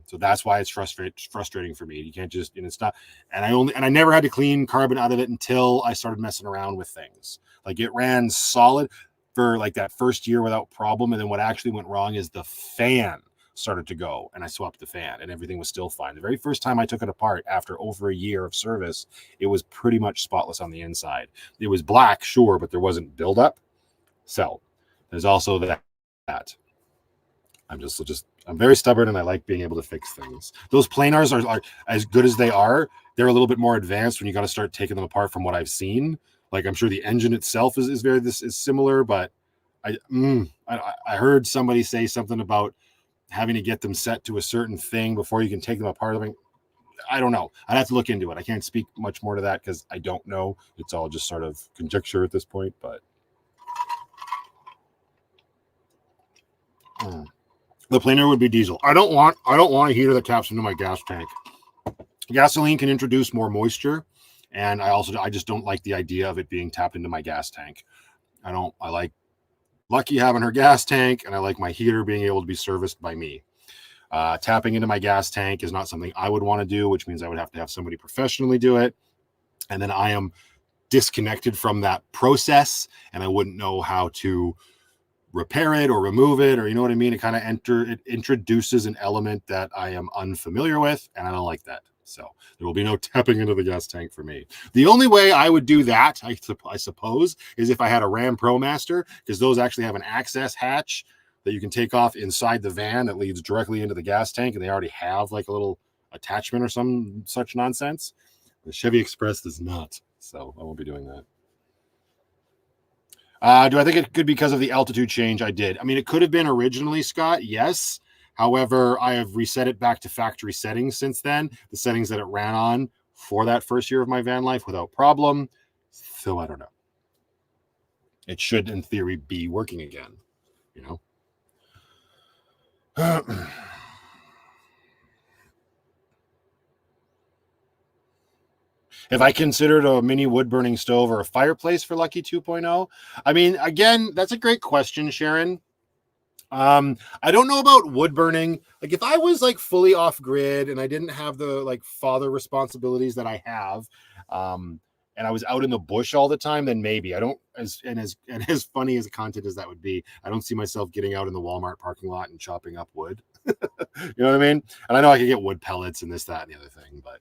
So that's why it's frustrating for me. You can't just, it's not, and I never had to clean carbon out of it until I started messing around with things. Like it ran solid for like that first year without problem. And then what actually went wrong is the fan started to go and I swapped the fan and everything was still fine. The very first time I took it apart after over a year of service, it was pretty much spotless on the inside. It was black, sure, but there wasn't buildup. So there's also that. I'm very stubborn and I like being able to fix things. Those planars are as good as they are. They're a little bit more advanced when you got to start taking them apart from what I've seen. Like I'm sure the engine itself is similar, but I heard somebody say something about having to get them set to a certain thing before you can take them apart. I don't know. I'd have to look into it. I can't speak much more to that because I don't know. It's all just sort of conjecture at this point, but the planer would be diesel. I don't want a heater that taps into my gas tank. Gasoline can introduce more moisture, and I just don't like the idea of it being tapped into my gas tank. I like Lucky having her gas tank, and I like my heater being able to be serviced by me. Tapping into my gas tank is not something I would want to do, which means I would have to have somebody professionally do it. And then I am disconnected from that process, and I wouldn't know how to repair it or remove it, or you know what I mean? It kind of introduces an element that I am unfamiliar with, and I don't like that. So there will be no tapping into the gas tank for me. The only way I would do that, I suppose, is if I had a Ram ProMaster, because those actually have an access hatch that you can take off inside the van that leads directly into the gas tank, and they already have like a little attachment or some such nonsense. The Chevy Express does not, so I won't be doing that. Do I think it could be because of the altitude change? I did. I mean, it could have been originally, Scott. Yes. However, I have reset it back to factory settings since then, the settings that it ran on for that first year of my van life without problem. So I don't know. It should, in theory, be working again, you know? If I considered a mini wood burning stove or a fireplace for Lucky 2.0, I mean, again, that's a great question, Sharon. I don't know about wood burning. Like if I was like fully off grid and I didn't have the like father responsibilities that I have, and I was out in the bush all the time, then maybe I don't as funny as a content as that would be, I don't see myself getting out in the Walmart parking lot and chopping up wood. You know what I mean? And I know I could get wood pellets and this, that, and the other thing, but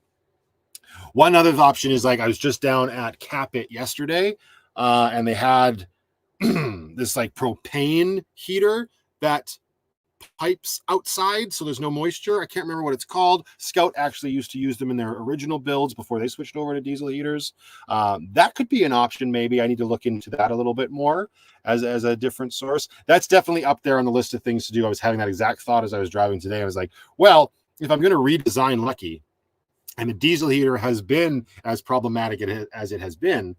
One other option is like I was just down at Capit yesterday, and they had this like propane heater that pipes outside so there's no moisture. I can't remember what it's called. Scout actually used to use them in their original builds before they switched over to diesel heaters. That could be an option. Maybe I need to look into that a little bit more as a different source. That's definitely up there on the list of things to do. I was having that exact thought as I was driving today. I was like, well, if I'm going to redesign Lucky and the diesel heater has been as problematic as it has been,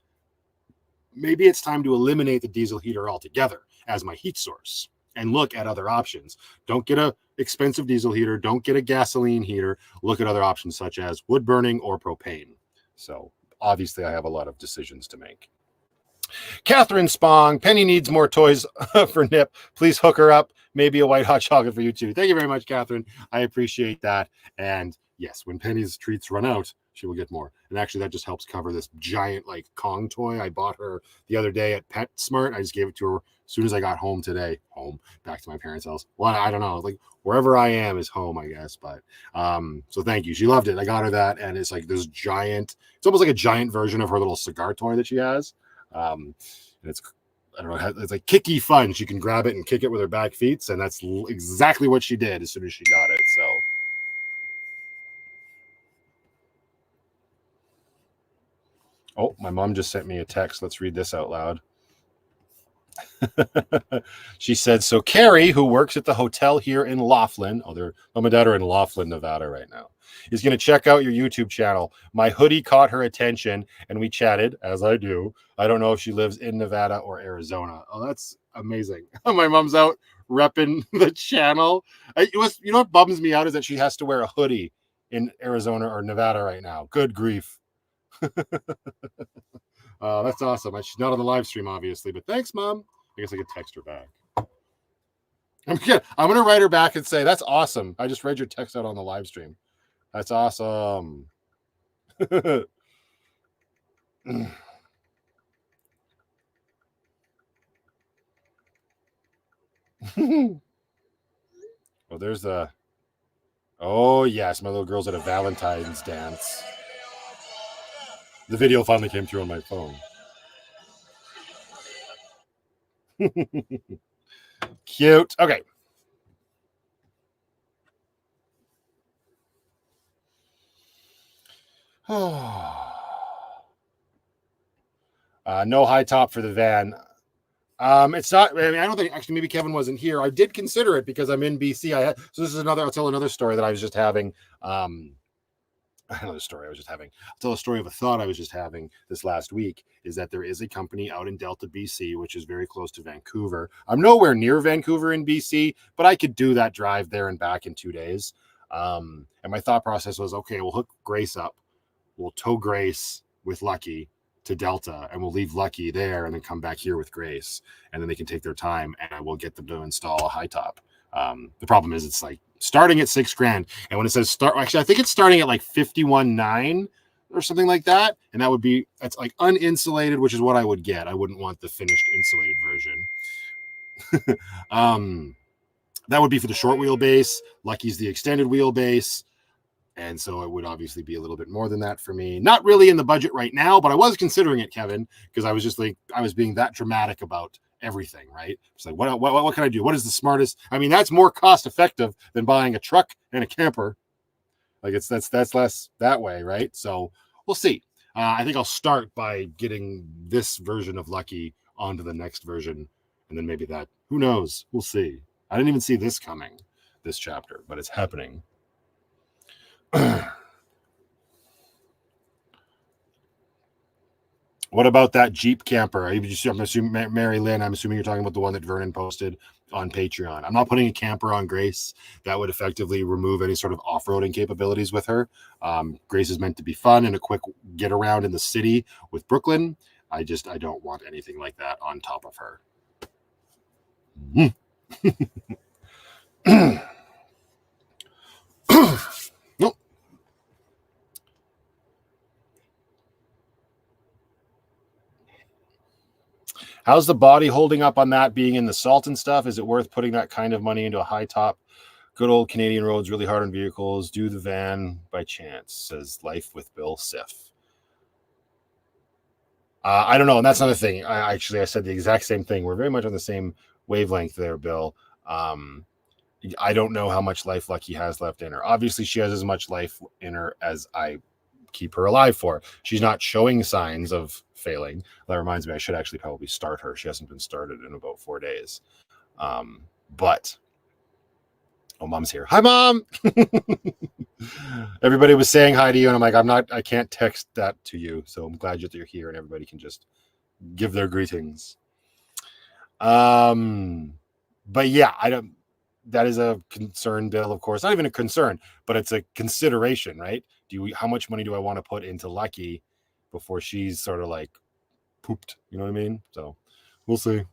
maybe it's time to eliminate the diesel heater altogether as my heat source and look at other options. Don't get a expensive diesel heater. Don't get a gasoline heater. Look at other options such as wood burning or propane. So obviously I have a lot of decisions to make. Catherine Spong, Penny needs more toys for Nip. Please hook her up. Maybe a white hot chocolate for you too. Thank you very much, Catherine. I appreciate that. And yes, when Penny's treats run out, she will get more. And actually, that just helps cover this giant like Kong toy I bought her the other day at PetSmart. I just gave it to her as soon as I got home today. Home, back to my parents' house. Well, I don't know. Like wherever I am is home, I guess. But so thank you. She loved it. I got her that, and it's like this giant. It's almost like a giant version of her little cigar toy that she has. And it's, I don't know, it's like kicky fun. She can grab it and kick it with her back feet, and that's exactly what she did as soon as she got it. So. Oh, my mom just sent me a text. Let's read this out loud. She said, so Carrie, who works at the hotel here in Laughlin, mom and dad are in Laughlin, Nevada right now, is going to check out your YouTube channel. My hoodie caught her attention and we chatted, as I do. I don't know if she lives in Nevada or Arizona. Oh, that's amazing. My mom's out repping the channel. You know what bums me out is that she has to wear a hoodie in Arizona or Nevada right now. Good grief. That's awesome. She's not on the live stream, obviously, but thanks, Mom. I guess I could text her back. I'm going to write her back and say, that's awesome. I just read your text out on the live stream. That's awesome. Oh, there's the... Oh, yes, my little girl's at a Valentine's dance. The video finally came through on my phone. Cute. Okay. No high top for the van. It's not. I mean, I don't think actually. Maybe Kevin wasn't here. I did consider it because I'm in BC. So this is another. I'll tell another story that I was just having. Another story I was just having. I'll tell a story of a thought I was just having this last week. Is that there is a company out in Delta, BC, which is very close to Vancouver. I'm nowhere near Vancouver in BC, but I could do that drive there and back in 2 days. And my thought process was, okay, we'll hook Grace up. We'll tow Grace with Lucky to Delta, and we'll leave Lucky there and then come back here with Grace, and then they can take their time, and I will get them to install a high top. The problem is it's like starting at $6,000, and when it says start, actually I think it's starting at like 51,900 or something like that, and that's like uninsulated, which is what I would get. I wouldn't want the finished insulated version. That would be for the short wheelbase. Lucky's the extended wheelbase. And so it would obviously be a little bit more than that for me. Not really in the budget right now, but I was considering it, Kevin, because I was just like, I was being that dramatic about everything, right? It's like, what can I do? What is the smartest? I mean, that's more cost effective than buying a truck and a camper. Like that's less that way, right? So we'll see. I think I'll start by getting this version of Lucky onto the next version. And then maybe that, who knows? We'll see. I didn't even see this coming, this chapter, but it's happening. What about that Jeep camper? I'm assuming Mary Lynn. I'm assuming you're talking about the one that Vernon posted on Patreon. I'm not putting a camper on Grace. That would effectively remove any sort of off-roading capabilities with her. Grace is meant to be fun and a quick get around in the city with Brooklyn. I don't want anything like that on top of her. Nope. How's the body holding up on that being in the salt and stuff? Is it worth putting that kind of money into a high top? Good old Canadian roads, really hard on vehicles. Do the van by chance, says Life with Bill Siff. I don't know, and that's another thing. I said the exact same thing. We're very much on the same wavelength there, Bill. I don't know how much life Lucky has left in her. Obviously, she has as much life in her as I keep her alive for. She's not showing signs of failing. That reminds me, I should actually probably start her. She hasn't been started in about 4 days. But oh, Mom's here. Hi, Mom. Everybody was saying hi to you, and I'm like, I can't text that to you. So I'm glad that you're here, and everybody can just give their greetings. But yeah, that is a concern, Bill, of course. Not even a concern, but it's a consideration, right? How much money do I want to put into Lucky before she's sort of like pooped? You know what I mean? So we'll see.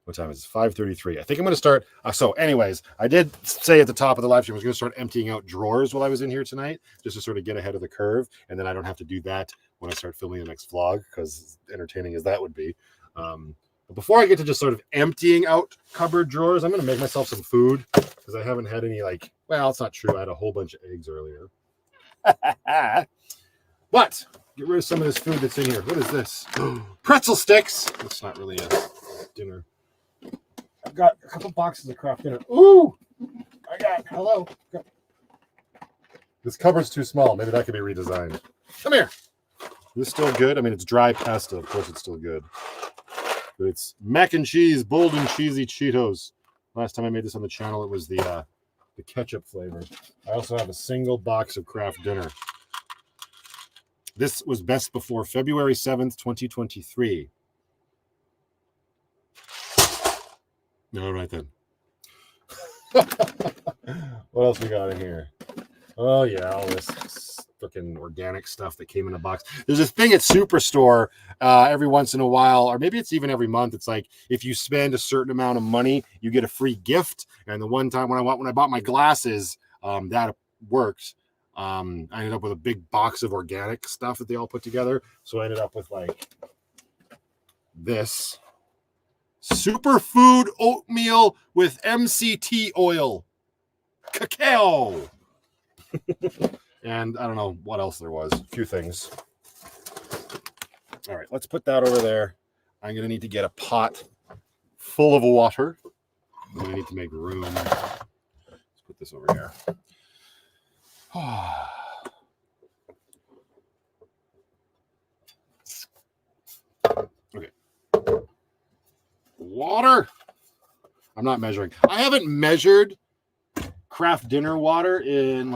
What time is it? 5:33. I think I'm going to start. So anyways, I did say at the top of the live stream, I was going to start emptying out drawers while I was in here tonight, just to sort of get ahead of the curve. And then I don't have to do that when I start filming the next vlog, because entertaining as that would be. But before I get to just sort of emptying out cupboard drawers, I'm going to make myself some food, because I haven't had any, well, it's not true. I had a whole bunch of eggs earlier. But get rid of some of this food that's in here. What is this? Pretzel sticks. That's not really a dinner. I've got a couple boxes of craft dinner. Ooh! Hello. This cupboard's too small. Maybe that could be redesigned. Come here. Is this still good? I mean, it's dry pasta. Of course it's still good. But it's mac and cheese, bold and cheesy Cheetos. Last time I made this on the channel, it was the ketchup flavor. I also have a single box of craft dinner. This was best before February 7th, 2023. All right, then. What else we got in here? Oh, yeah, all this freaking organic stuff that came in a box. There's this thing at Superstore every once in a while, or maybe it's even every month. It's like if you spend a certain amount of money, you get a free gift. And the one time when I bought my glasses, that worked. I ended up with a big box of organic stuff that they all put together. So I ended up with this superfood oatmeal with MCT oil, cacao. And I don't know what else there was. A few things. All right, let's put that over there. I'm going to need to get a pot full of water. I'm going to need to make room. Let's put this over here. Okay. Water. I'm not measuring. I haven't measured craft dinner water in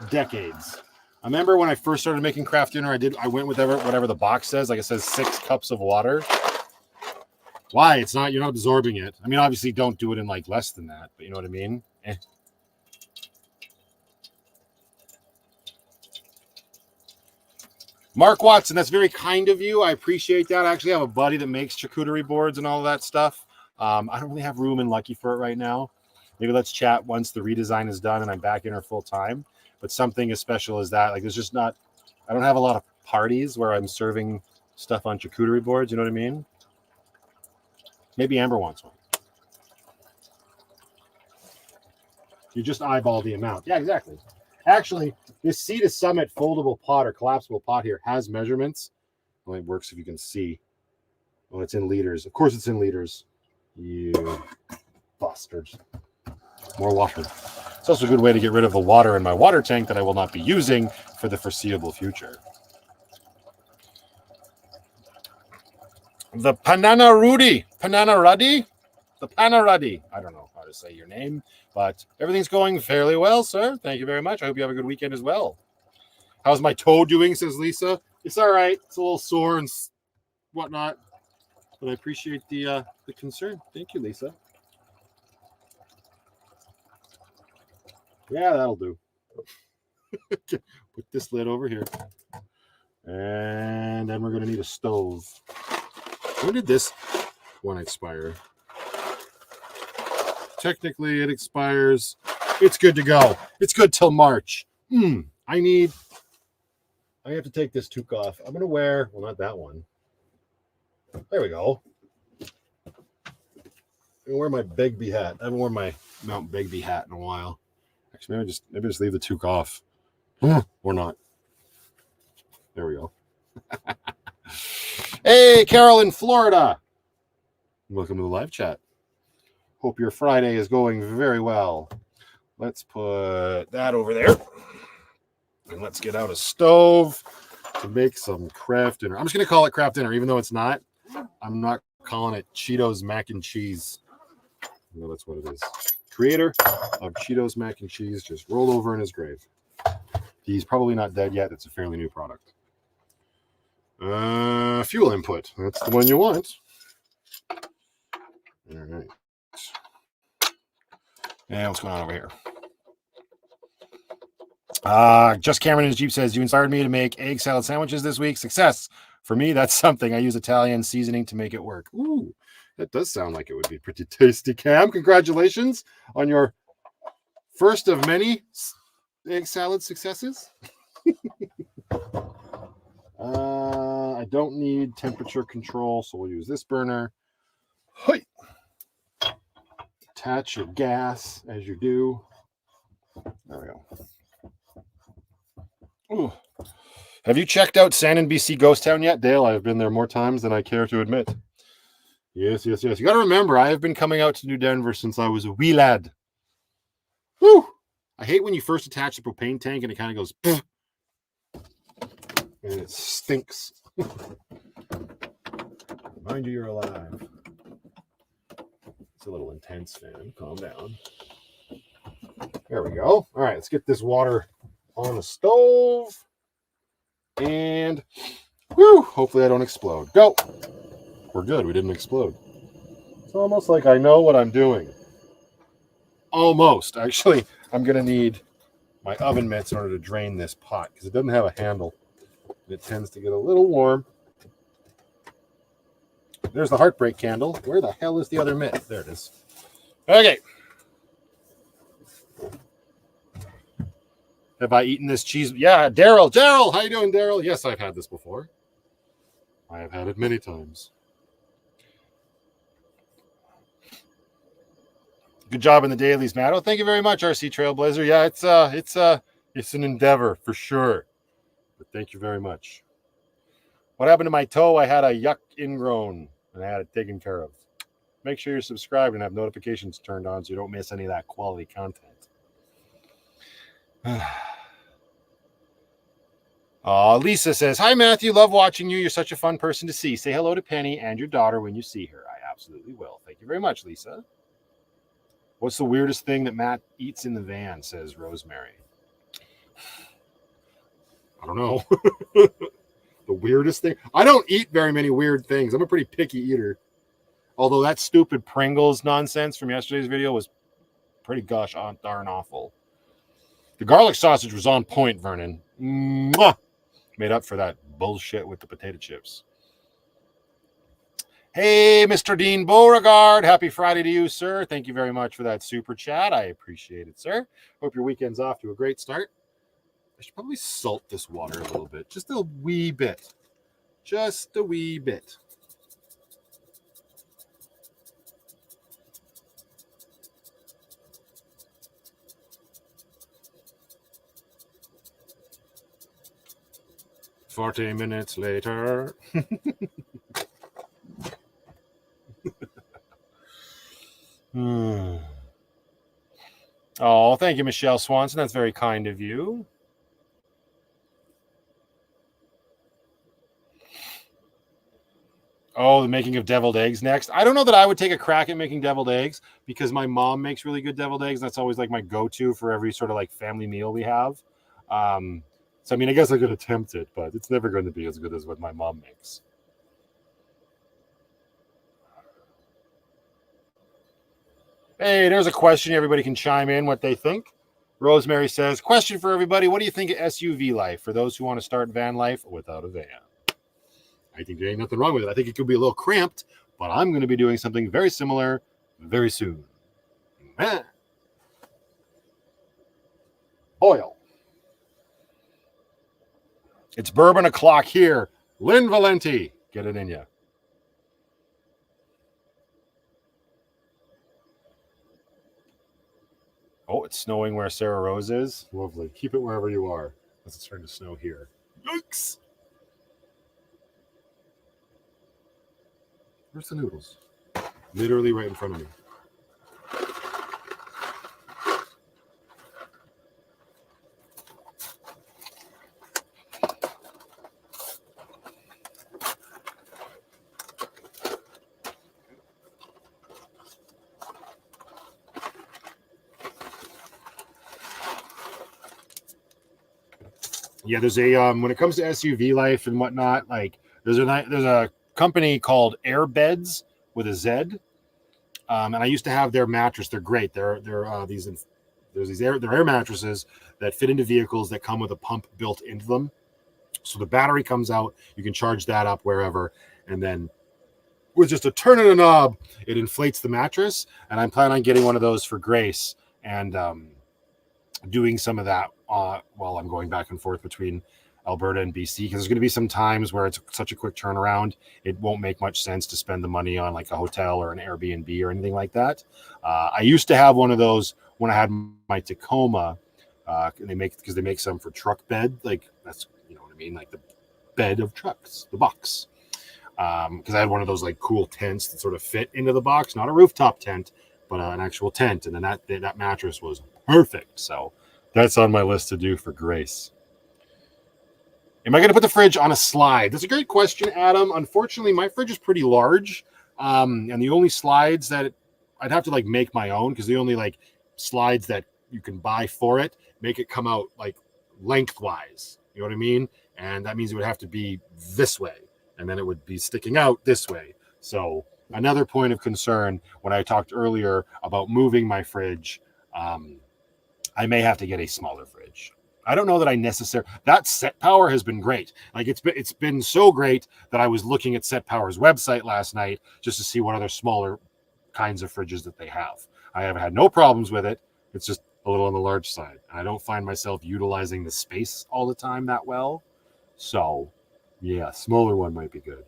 decades. I remember when I first started making craft dinner, I went with whatever the box says. It says 6 cups of water. Why? You're not absorbing it. I mean, obviously don't do it in less than that, but you know what I mean? Mark Watson, that's very kind of you. I appreciate that. I actually have a buddy that makes charcuterie boards and all that stuff. I don't really have room in Lucky for it right now. Maybe let's chat once the redesign is done and I'm back in her full time. But something as special as that, there's just not, I don't have a lot of parties where I'm serving stuff on charcuterie boards. You know what I mean? Maybe Amber wants one. You just eyeball the amount. Yeah, exactly. Actually, this Sea to Summit foldable pot or collapsible pot here has measurements. Well, it works if you can see. Well, it's in liters. Of course it's in liters. You bastards. More water. It's also a good way to get rid of the water in my water tank that I will not be using for the foreseeable future. The Pananarudi. Pananarudi? The Panarudi. I don't know how to say your name, but everything's going fairly well, sir. Thank you very much. I hope you have a good weekend as well. How's my toe doing, says Lisa. It's all right. It's a little sore and whatnot, but I appreciate the concern. Thank you, Lisa. Yeah, that'll do. Put this lid over here. And then we're going to need a stove. When did this one expire? Technically, it expires. It's good to go. It's good till March. I have to take this toque off. I'm going to wear, well, not that one. There we go. I'm going to wear my Begbie hat. I haven't worn my Mount Begbie hat in a while. Actually, maybe just leave the toque off. Or not. There we go. Hey, Carol in Florida. Welcome to the live chat. Hope your Friday is going very well. Let's put that over there. And let's get out a stove to make some craft dinner. I'm just going to call it craft dinner, even though it's not. I'm not calling it Cheetos mac and cheese. No, that's what it is. Creator of Cheetos mac and cheese just rolled over in his grave. He's probably not dead yet. It's a fairly new product. Fuel input. That's the one you want. All right. And what's going on over here? Just Cameron in his Jeep says, you inspired me to make egg salad sandwiches this week. Success. For me, that's something. I use Italian seasoning to make it work. Ooh, that does sound like it would be pretty tasty, Cam. Congratulations on your first of many egg salad successes. I don't need temperature control, so we'll use this burner. Hey. Attach your gas as you do. There we go. Ooh. Have you checked out San NBC Ghost Town yet, Dale? I've been there more times than I care to admit. Yes. You got to remember, I have been coming out to New Denver since I was a wee lad. Woo! I hate when you first attach the propane tank and it kind of goes, and it stinks. Mind you, you're alive. It's a little intense, man. Calm down. There we go. All right, let's get this water on the stove. And whew, hopefully I don't explode. Go. We're good. We didn't explode. It's almost like I know what I'm doing. Almost. Actually, I'm going to need my oven mitts in order to drain this pot because it doesn't have a handle. It tends to get a little warm. There's the heartbreak candle. Where the hell is the other mitt? There it is. Okay. Have I eaten this cheese? Yeah, Daryl, how you doing, Daryl? Yes, I've had this before. I have had it many times. Good job in the dailies, Matt. Oh, thank you very much, RC Trailblazer. Yeah, it's an endeavor for sure. But thank you very much. What happened to my toe? I had a yuck ingrown, and I had it taken care of. Make sure you're subscribed and have notifications turned on so you don't miss any of that quality content. Lisa says, hi, Matthew. Love watching you. You're such a fun person to see. Say hello to Penny and your daughter when you see her. I absolutely will. Thank you very much, Lisa. What's the weirdest thing that Matt eats in the van, says Rosemary. I don't know. The weirdest thing? I don't eat very many weird things. I'm a pretty picky eater. Although that stupid Pringles nonsense from yesterday's video was pretty gosh darn awful. The garlic sausage was on point, Vernon. Mwah! Made up for that bullshit with the potato chips. Hey, Mr. Dean Beauregard. Happy Friday to you, sir. Thank you very much for that super chat. I appreciate it, sir. Hope your weekend's off to a great start. I should probably salt this water a little bit. Just a wee bit. Just a wee bit. "40 minutes later." Oh, thank you, Michelle Swanson. That's very kind of you. Oh, the making of deviled eggs next. I don't know that I would take a crack at making deviled eggs because my mom makes really good deviled eggs. That's always like my go-to for every sort of like family meal we have. So, I mean, I guess I could attempt it, but it's never going to be as good as what my mom makes. Hey, there's a question. Everybody can chime in what they think. Rosemary says, question for everybody. What do you think of SUV life for those who want to start van life without a van? I think there ain't nothing wrong with it. I think it could be a little cramped, but I'm going to be doing something very similar very soon. Oil. It's bourbon o'clock here. Lynn Valenti. Get it in ya. Oh, it's snowing where Sarah Rose is. Lovely. Keep it wherever you are. It's starting to snow here. Yikes. Where's the noodles? Literally right in front of me. Yeah, there's a when it comes to SUV life and whatnot, like there's a company called Airbeds with a Z, and I used to have their mattress. They're great. They're they're air mattresses that fit into vehicles that come with a pump built into them. So the battery comes out, you can charge that up wherever, and then with just a turn of a knob, it inflates the mattress. And I'm planning on getting one of those for Grace and doing some of that while I'm going back and forth between Alberta and BC, because there's going to be some times where it's such a quick turnaround, it won't make much sense to spend the money on like a hotel or an Airbnb or anything like that. I used to have one of those when I had my Tacoma, and they make some for truck bed, like that's, you know what I mean, like the bed of trucks, the box. Because I had one of those like cool tents that sort of fit into the box, not a rooftop tent, but an actual tent, and then that mattress was perfect. So that's on my list to do for Grace. Am I going to put the fridge on a slide? That's a great question, Adam. Unfortunately, my fridge is pretty large, and the only slides that I'd have to like make my own, because the only like slides that you can buy for it make it come out like lengthwise. You know what I mean? And that means it would have to be this way, and then it would be sticking out this way. So another point of concern when I talked earlier about moving my fridge, I may have to get a smaller fridge. I don't know that I necessarily, that Set Power has been great. Like it's been so great that I was looking at Set Power's website last night just to see what other smaller kinds of fridges that they have. I have had no problems with it. It's just a little on the large side. And I don't find myself utilizing the space all the time that well. So yeah, smaller one might be good.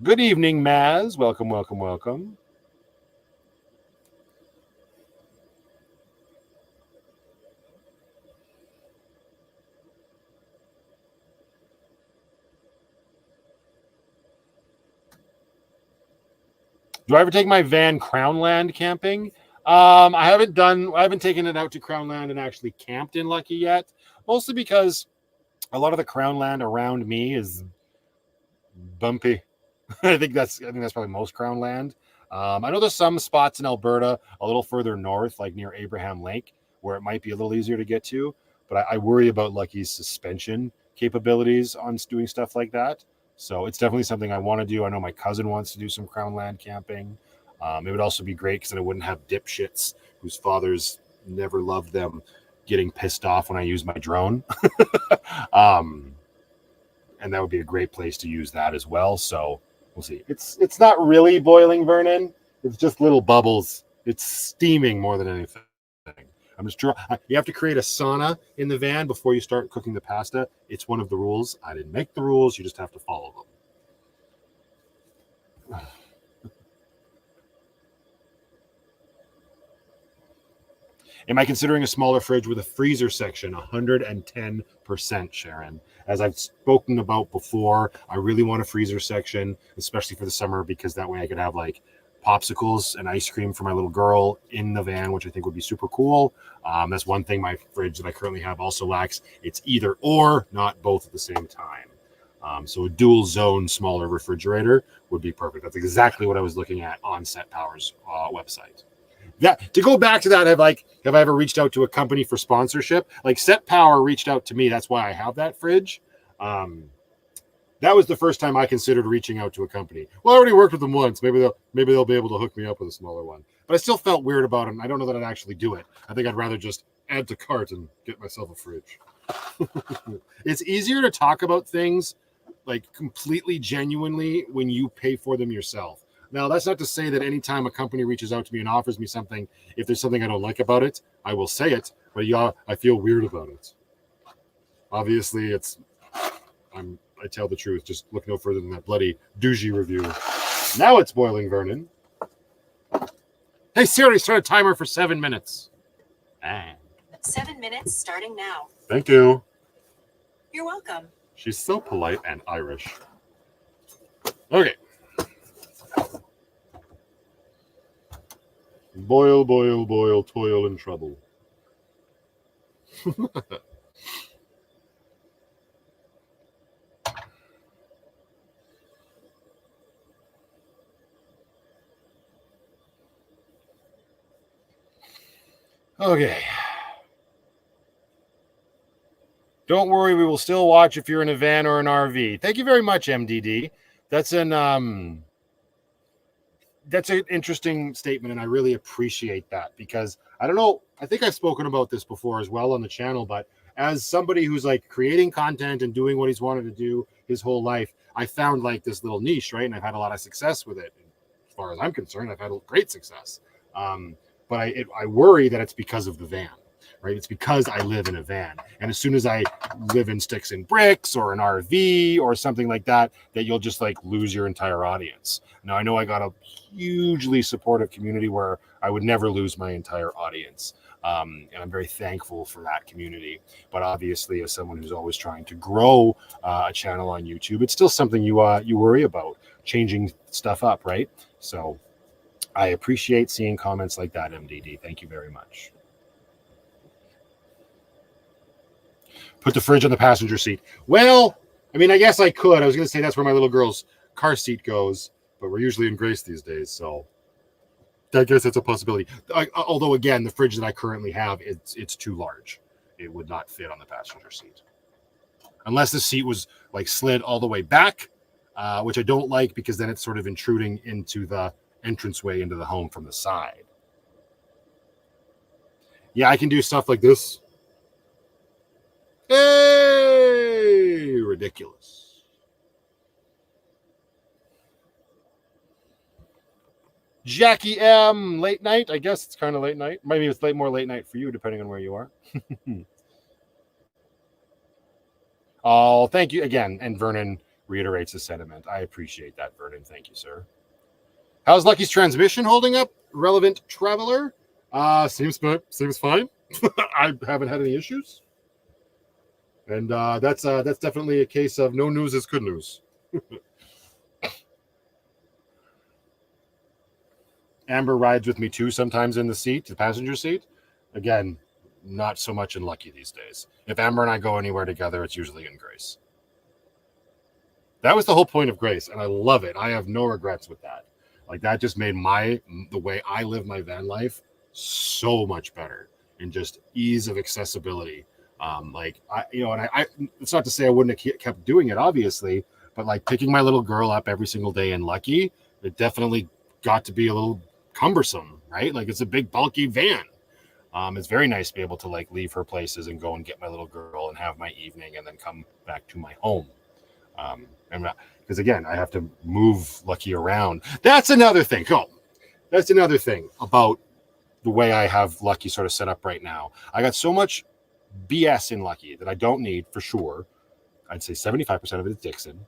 Good evening, Maz. Welcome, welcome, welcome. Do I ever take my van Crownland camping? I haven't taken it out to Crownland and actually camped in Lucky yet, mostly because a lot of the Crownland around me is bumpy. I think that's probably most Crownland. I know there's some spots in Alberta a little further north, like near Abraham Lake, where it might be a little easier to get to. But I worry about Lucky's suspension capabilities on doing stuff like that. So it's definitely something I want to do. I know my cousin wants to do some Crownland camping. It would also be great because then I wouldn't have dipshits whose fathers never loved them getting pissed off when I use my drone. And that would be a great place to use that as well. So we'll see. It's not really boiling, Vernon. It's just little bubbles. It's steaming more than anything. I'm just you have to create a sauna in the van before you start cooking the pasta. It's one of the rules. I didn't make the rules. You just have to follow them. Am I considering a smaller fridge with a freezer section? 110%, Sharon. As I've spoken about before, I really want a freezer section, especially for the summer, because that way I could have like popsicles and ice cream for my little girl in the van, which I think would be super cool. That's one thing my fridge that I currently have also lacks. It's either or, not both at the same time. So a dual zone smaller refrigerator would be perfect. That's exactly what I was looking at on Set Power's website. That, to go back to that, have I ever reached out to a company for sponsorship? Like Set Power reached out to me. That's why I have that fridge. That was the first time I considered reaching out to a company. Well, I already worked with them once. Maybe they'll be able to hook me up with a smaller one. But I still felt weird about it. And I don't know that I'd actually do it. I think I'd rather just add to cart and get myself a fridge. It's easier to talk about things like completely genuinely when you pay for them yourself. Now, that's not to say that anytime a company reaches out to me and offers me something, if there's something I don't like about it, I will say it. But yeah, I feel weird about it. Obviously, I tell the truth. Just look no further than that bloody Doogie review. Now it's boiling, Vernon. Hey, Siri, start a timer for 7 minutes. Ah. 7 minutes starting now. Thank you. You're welcome. She's so polite and Irish. Okay. Boil, boil, boil, toil and trouble. Okay. Don't worry, we will still watch if you're in a van or an RV. Thank you very much, MDD. That's an interesting statement, and I really appreciate that, because I don't know, I think I've spoken about this before as well on the channel, but as somebody who's like creating content and doing what he's wanted to do his whole life, I found like this little niche, right? And I've had a lot of success with it. As far as I'm concerned, I've had great success. But I worry that it's because of the van, right? It's because I live in a van. And as soon as I live in sticks and bricks or an RV or something like that, that you'll just like lose your entire audience. Now, I know I got a hugely supportive community where I would never lose my entire audience. And I'm very thankful for that community. But obviously, as someone who's always trying to grow a channel on YouTube, it's still something you worry about, changing stuff up, right? So I appreciate seeing comments like that, MDD. Thank you very much. Put the fridge on the passenger seat. Well, I mean, I guess I could. I was going to say that's where my little girl's car seat goes, but we're usually in Grace these days, so I guess it's a possibility. Although, again, the fridge that I currently have, it's too large. It would not fit on the passenger seat. Unless the seat was like slid all the way back, which I don't like, because then it's sort of intruding into the entranceway into the home from the side. Yeah, I can do stuff like this. Hey, ridiculous. Jackie M, late night. I guess it's kind of late night. Maybe it's more late night for you, depending on where you are. Oh, thank you again. And Vernon reiterates the sentiment. I appreciate that, Vernon. Thank you, sir. How's Lucky's transmission holding up? Relevant traveler. Seems fine. I haven't had any issues. And that's definitely a case of no news is good news. Amber rides with me too sometimes in the seat, the passenger seat. Again, not so much in Lucky these days. If Amber and I go anywhere together, it's usually in Grace. That was the whole point of Grace, and I love it. I have no regrets with that. Like, that just made the way I live my van life so much better, and just ease of accessibility. It's not to say I wouldn't have kept doing it, obviously, but like picking my little girl up every single day in Lucky, it definitely got to be a little cumbersome, right? Like, it's a big bulky van. It's very nice to be able to like leave her places and go and get my little girl and have my evening and then come back to my home. Because again, I have to move Lucky around. That's another thing. That's another thing about the way I have Lucky sort of set up right now. I got so much BS in Lucky that I don't need, for sure. I'd say 75% of it is Dixon.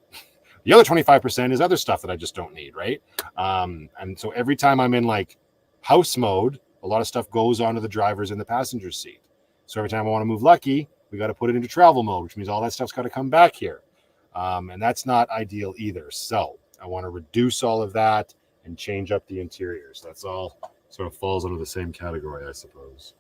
The other 25% is other stuff that I just don't need, right? And so every time I'm in like house mode, a lot of stuff goes onto the driver's in the passenger seat. So every time I want to move Lucky, we got to put it into travel mode, which means all that stuff's got to come back here. And that's not ideal either. So I want to reduce all of that and change up the interiors. That's all sort of falls under the same category, I suppose.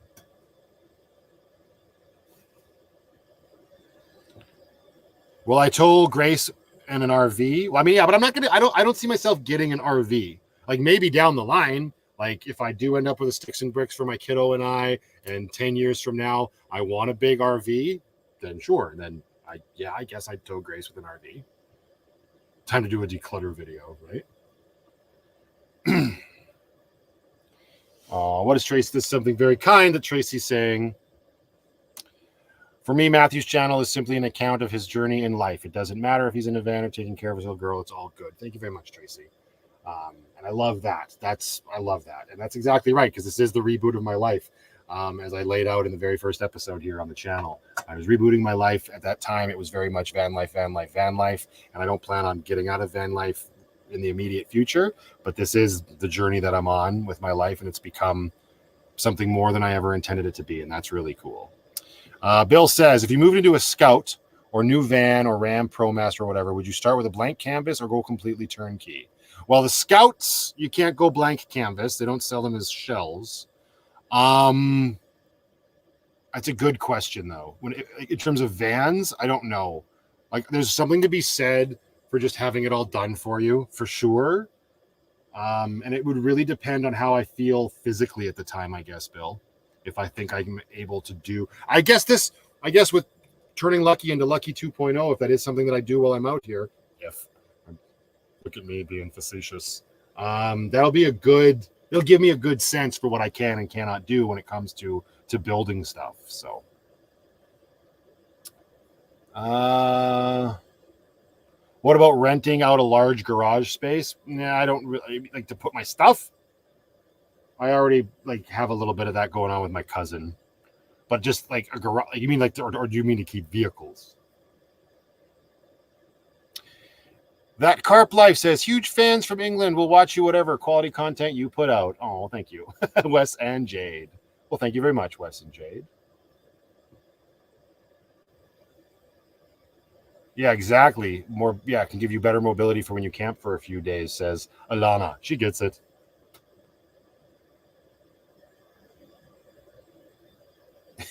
Well, I told Grace and an RV. Well, I mean, yeah, but I'm not gonna. I don't see myself getting an RV. Like, maybe down the line, like if I do end up with a sticks and bricks for my kiddo and I, and 10 years from now I want a big RV, then sure. Then I guess I'd tow Grace with an RV. Time to do a declutter video, right? What is Tracy? This is something very kind that Tracy's saying. For me, Matthew's channel is simply an account of his journey in life. It doesn't matter if he's in a van or taking care of his little girl. It's all good. Thank you very much, Tracy. And I love that. I love that. And that's exactly right, because this is the reboot of my life. As I laid out in the very first episode here on the channel, I was rebooting my life. At that time, it was very much van life. And I don't plan on getting out of van life in the immediate future. But this is the journey that I'm on with my life. And it's become something more than I ever intended it to be, and that's really cool. Bill says, if you moved into a Scout or new van or Ram ProMaster or whatever, would you start with a blank canvas or go completely turnkey? Well, the Scouts, you can't go blank canvas. They don't sell them as shells. That's a good question, though. In terms of vans, I don't know. Like, there's something to be said for just having it all done for you, for sure. And it would really depend on how I feel physically at the time, I guess, Bill. If I think I'm able to do, I guess with turning Lucky into Lucky 2.0, if that is something that I do while I'm out here, look at me being facetious, it'll give me a good sense for what I can and cannot do when it comes to building stuff. So, what about renting out a large garage space? Nah, I don't really like to put my stuff. I already have a little bit of that going on with my cousin, but just like a garage. You mean or do you mean to keep vehicles? That Carp Life says, huge fans from England will watch you whatever quality content you put out. Oh, thank you, Wes and Jade. Well, thank you very much, Wes and Jade. Yeah, exactly. Can give you better mobility for when you camp for a few days, says Alana. She gets it.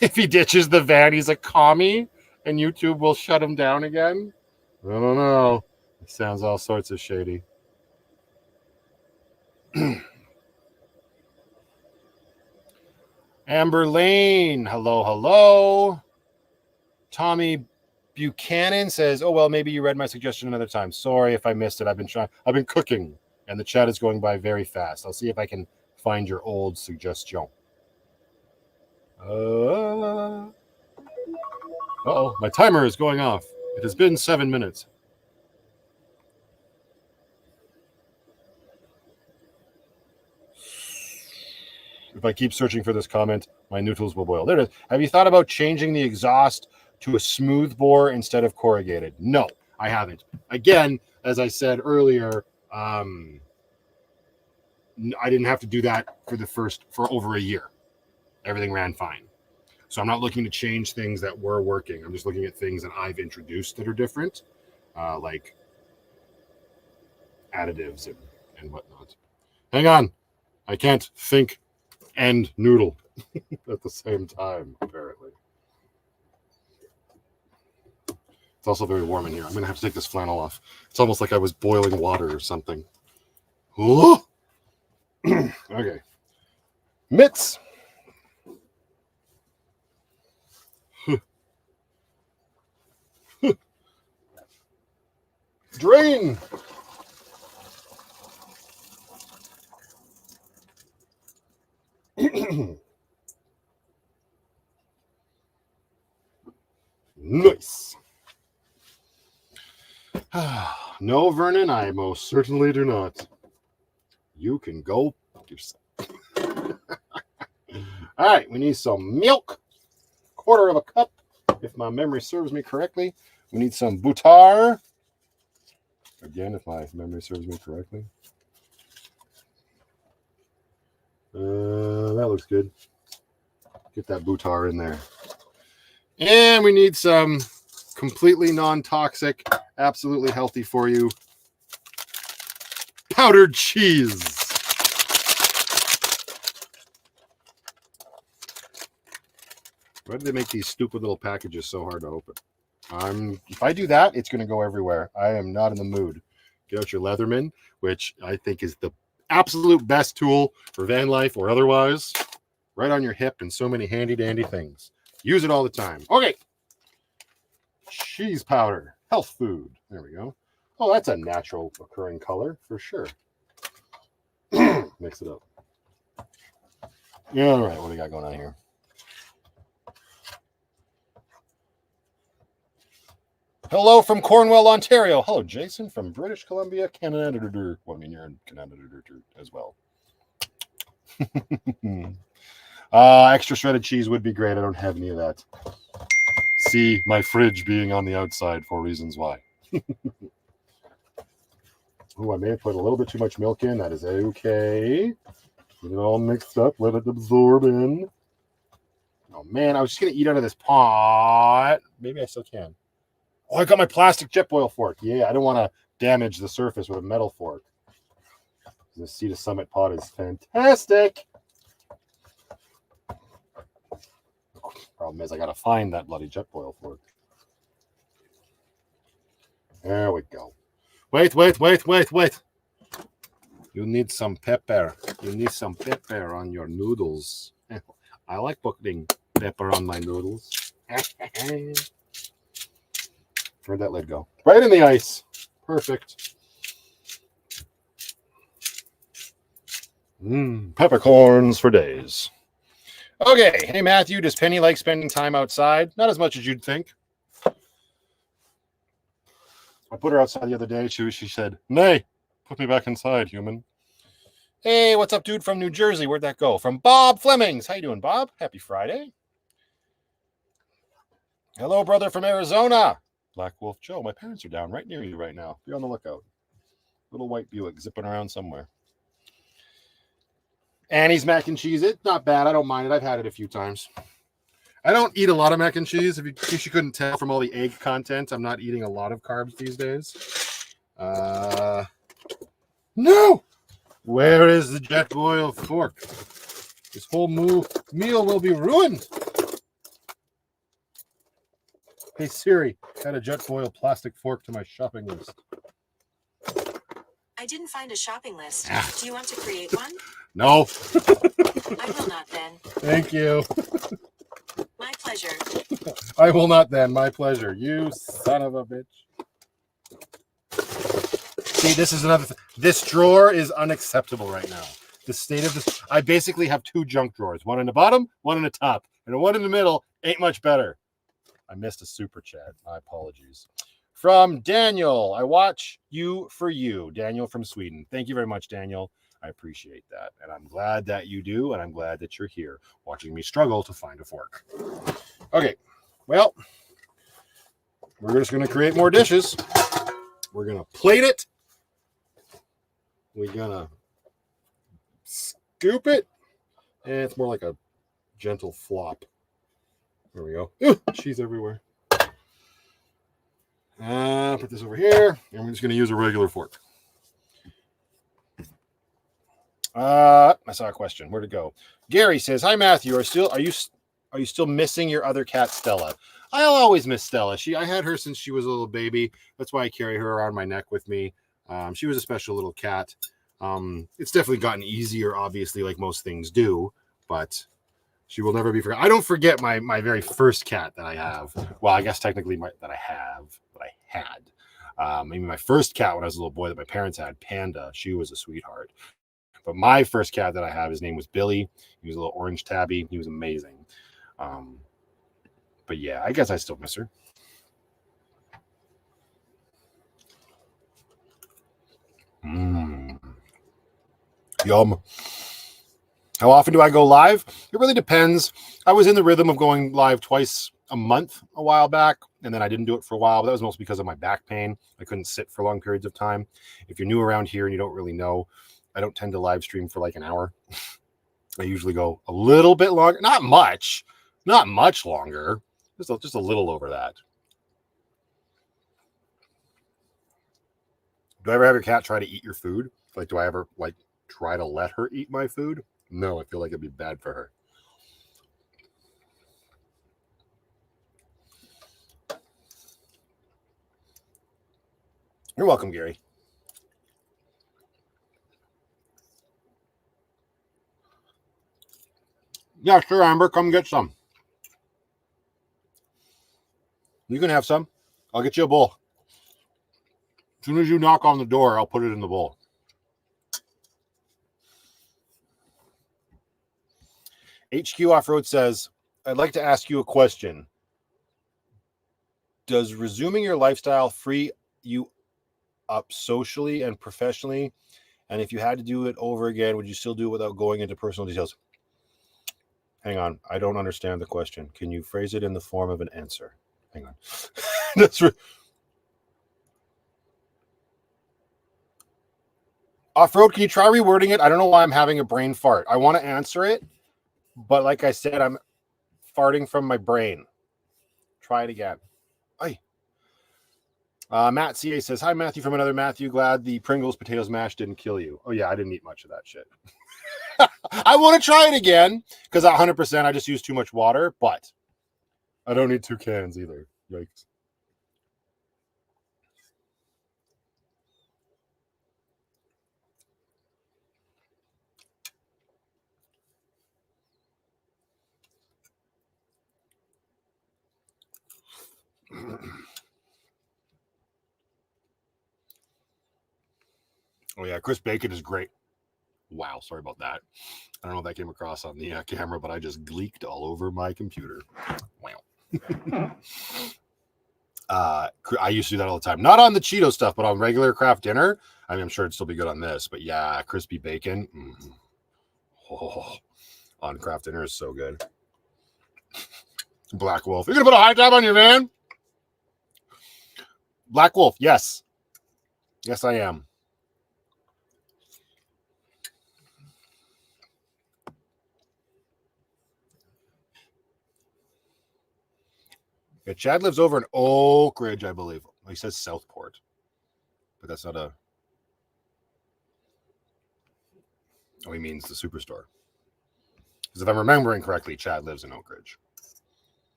If he ditches the van, he's a commie, and YouTube will shut him down again. I don't know. It sounds all sorts of shady. Amber Lane, hello. Tommy Buchanan says, oh, well, maybe you read my suggestion another time. Sorry if I missed it. I've been cooking, and the chat is going by very fast. I'll see if I can find your old suggestion. Uh-oh, my timer is going off. It has been 7 minutes. If I keep searching for this comment, my noodles will boil. There it is. Have you thought about changing the exhaust to a smooth bore instead of corrugated? No, I haven't. Again, as I said earlier, I didn't have to do that for over a year. Everything ran fine. So I'm not looking to change things that were working. I'm just looking at things that I've introduced that are different, like additives and whatnot. Hang on. I can't think and noodle at the same time, apparently. It's also very warm in here. I'm going to have to take this flannel off. It's almost like I was boiling water or something. Okay. Mitts. Drain. Nice. No, Vernon, I most certainly do not. You can go yourself. All right, we need some milk. 1/4 of a cup, if my memory serves me correctly. We need some butter. Again, if my memory serves me correctly. That looks good. Get that butter in there. And we need some completely non-toxic, absolutely healthy for you powdered cheese. Why do they make these stupid little packages so hard to open? If I do that, it's going to go everywhere. I am not in the mood. Get out your Leatherman, which I think is the absolute best tool for van life or otherwise. Right on your hip and so many handy dandy things. Use it all the time. Okay. Cheese powder. Health food. There we go. Oh, that's a natural occurring color for sure. Mix it up. Yeah, all right. What do we got going on here? Hello from Cornwall, Ontario. Hello, Jason from British Columbia, Canada. Well, I mean, you're in Canada as well. Extra shredded cheese would be great. I don't have any of that. See my fridge being on the outside for reasons why. Oh, I may have put a little bit too much milk in. That is okay. Get it all mixed up. Let it absorb in. Oh, man. I was just going to eat out of this pot. Maybe I still can. Oh, I got my plastic jet boil fork. Yeah, I don't want to damage the surface with a metal fork. The Sea to Summit pot is fantastic. Problem is, I got to find that bloody jet boil fork. There we go. Wait. You need some pepper. You need some pepper on your noodles. I like putting pepper on my noodles. Where'd that lid go? Right in the ice. Perfect. Peppercorns for days. Okay. Hey, Matthew, does Penny like spending time outside? Not as much as you'd think. I put her outside the other day. She said, "Nay, put me back inside, human." Hey, what's up, dude from New Jersey? Where'd that go? From Bob Flemings. How you doing, Bob? Happy Friday. Hello, brother from Arizona. Black Wolf Joe. My parents are down right near you right now. Be on the lookout. Little white Buick zipping around somewhere. Annie's mac and cheese. It's not bad. I don't mind it. I've had it a few times. I don't eat a lot of mac and cheese. In case you couldn't tell from all the egg content, I'm not eating a lot of carbs these days. No! Where is the jet boil fork? This whole meal will be ruined. Hey Siri, add a jet boil plastic fork to my shopping list. I didn't find a shopping list. Do you want to create one? No. I will not then. Thank you. My pleasure. I will not then. My pleasure. You son of a bitch. See, this is another thing. This drawer is unacceptable right now. The state of this. I basically have two junk drawers. One in the bottom, one in the top. And the one in the middle ain't much better. I missed a super chat. My apologies. From Daniel. I watch you for you. Daniel from Sweden. Thank you very much, Daniel. I appreciate that. And I'm glad that you do. And I'm glad that you're here watching me struggle to find a fork. Okay. Well, we're just going to create more dishes. We're going to plate it. We're going to scoop it. And it's more like a gentle flop. There we go. Ooh, cheese everywhere. Put this over here. And we're just going to use a regular fork. I saw a question. Where'd it go? Gary says, "Hi Matthew, are you still missing your other cat Stella?" I'll always miss Stella. I had her since she was a little baby. That's why I carry her around my neck with me. She was a special little cat. It's definitely gotten easier, obviously, like most things do, but she will never be forgotten. I don't forget my very first cat that I have. Well, I guess technically that I had. Maybe my first cat when I was a little boy that my parents had, Panda. She was a sweetheart. But my first cat that I have, his name was Billy. He was a little orange tabby. He was amazing. But yeah, I guess I still miss her. Yum. How often do I go live? It really depends. I was in the rhythm of going live twice a month a while back, and then I didn't do it for a while. But that was mostly because of my back pain. I couldn't sit for long periods of time. If you're new around here and you don't really know, I don't tend to live stream for like an hour. I usually go a little bit longer. Not much longer. Just a little over that. Do I ever have your cat try to eat your food? Like, do I ever try to let her eat my food? No, I feel like it'd be bad for her. You're welcome, Gary. Yeah, sure, Amber. Come get some. You can have some. I'll get you a bowl. As soon as you knock on the door, I'll put it in the bowl. HQ Off-Road says, "I'd like to ask you a question. Does resuming your lifestyle free you up socially and professionally? And if you had to do it over again, would you still do it without going into personal details?" Hang on. I don't understand the question. Can you phrase it in the form of an answer? Hang on. That's Off-road, can you try rewording it? I don't know why I'm having a brain fart. I want to answer it, but like I said, I'm farting from my brain. Try it again. Aye. Matt CA says, hi, Matthew from another Matthew. Glad the Pringles potato mash didn't kill you. Oh, yeah, I didn't eat much of that shit. I want to try it again because 100% I just used too much water, but I don't need 2 cans either. Yikes. Oh, yeah, crisp bacon is great. Wow, sorry about that. I don't know if that came across on the camera, but I just gleeked all over my computer. Wow. I used to do that all the time. Not on the Cheeto stuff, but on regular craft dinner. I mean, I'm sure it'd still be good on this, but yeah, crispy bacon. On craft dinner is so good. Black Wolf. You're going to put a high tab on your van? Black Wolf, yes. Yes, I am. Yeah, Chad lives over in Oak Ridge, I believe. He says Southport, but that's not a... Oh, he means the superstore. Because if I'm remembering correctly, Chad lives in Oak Ridge.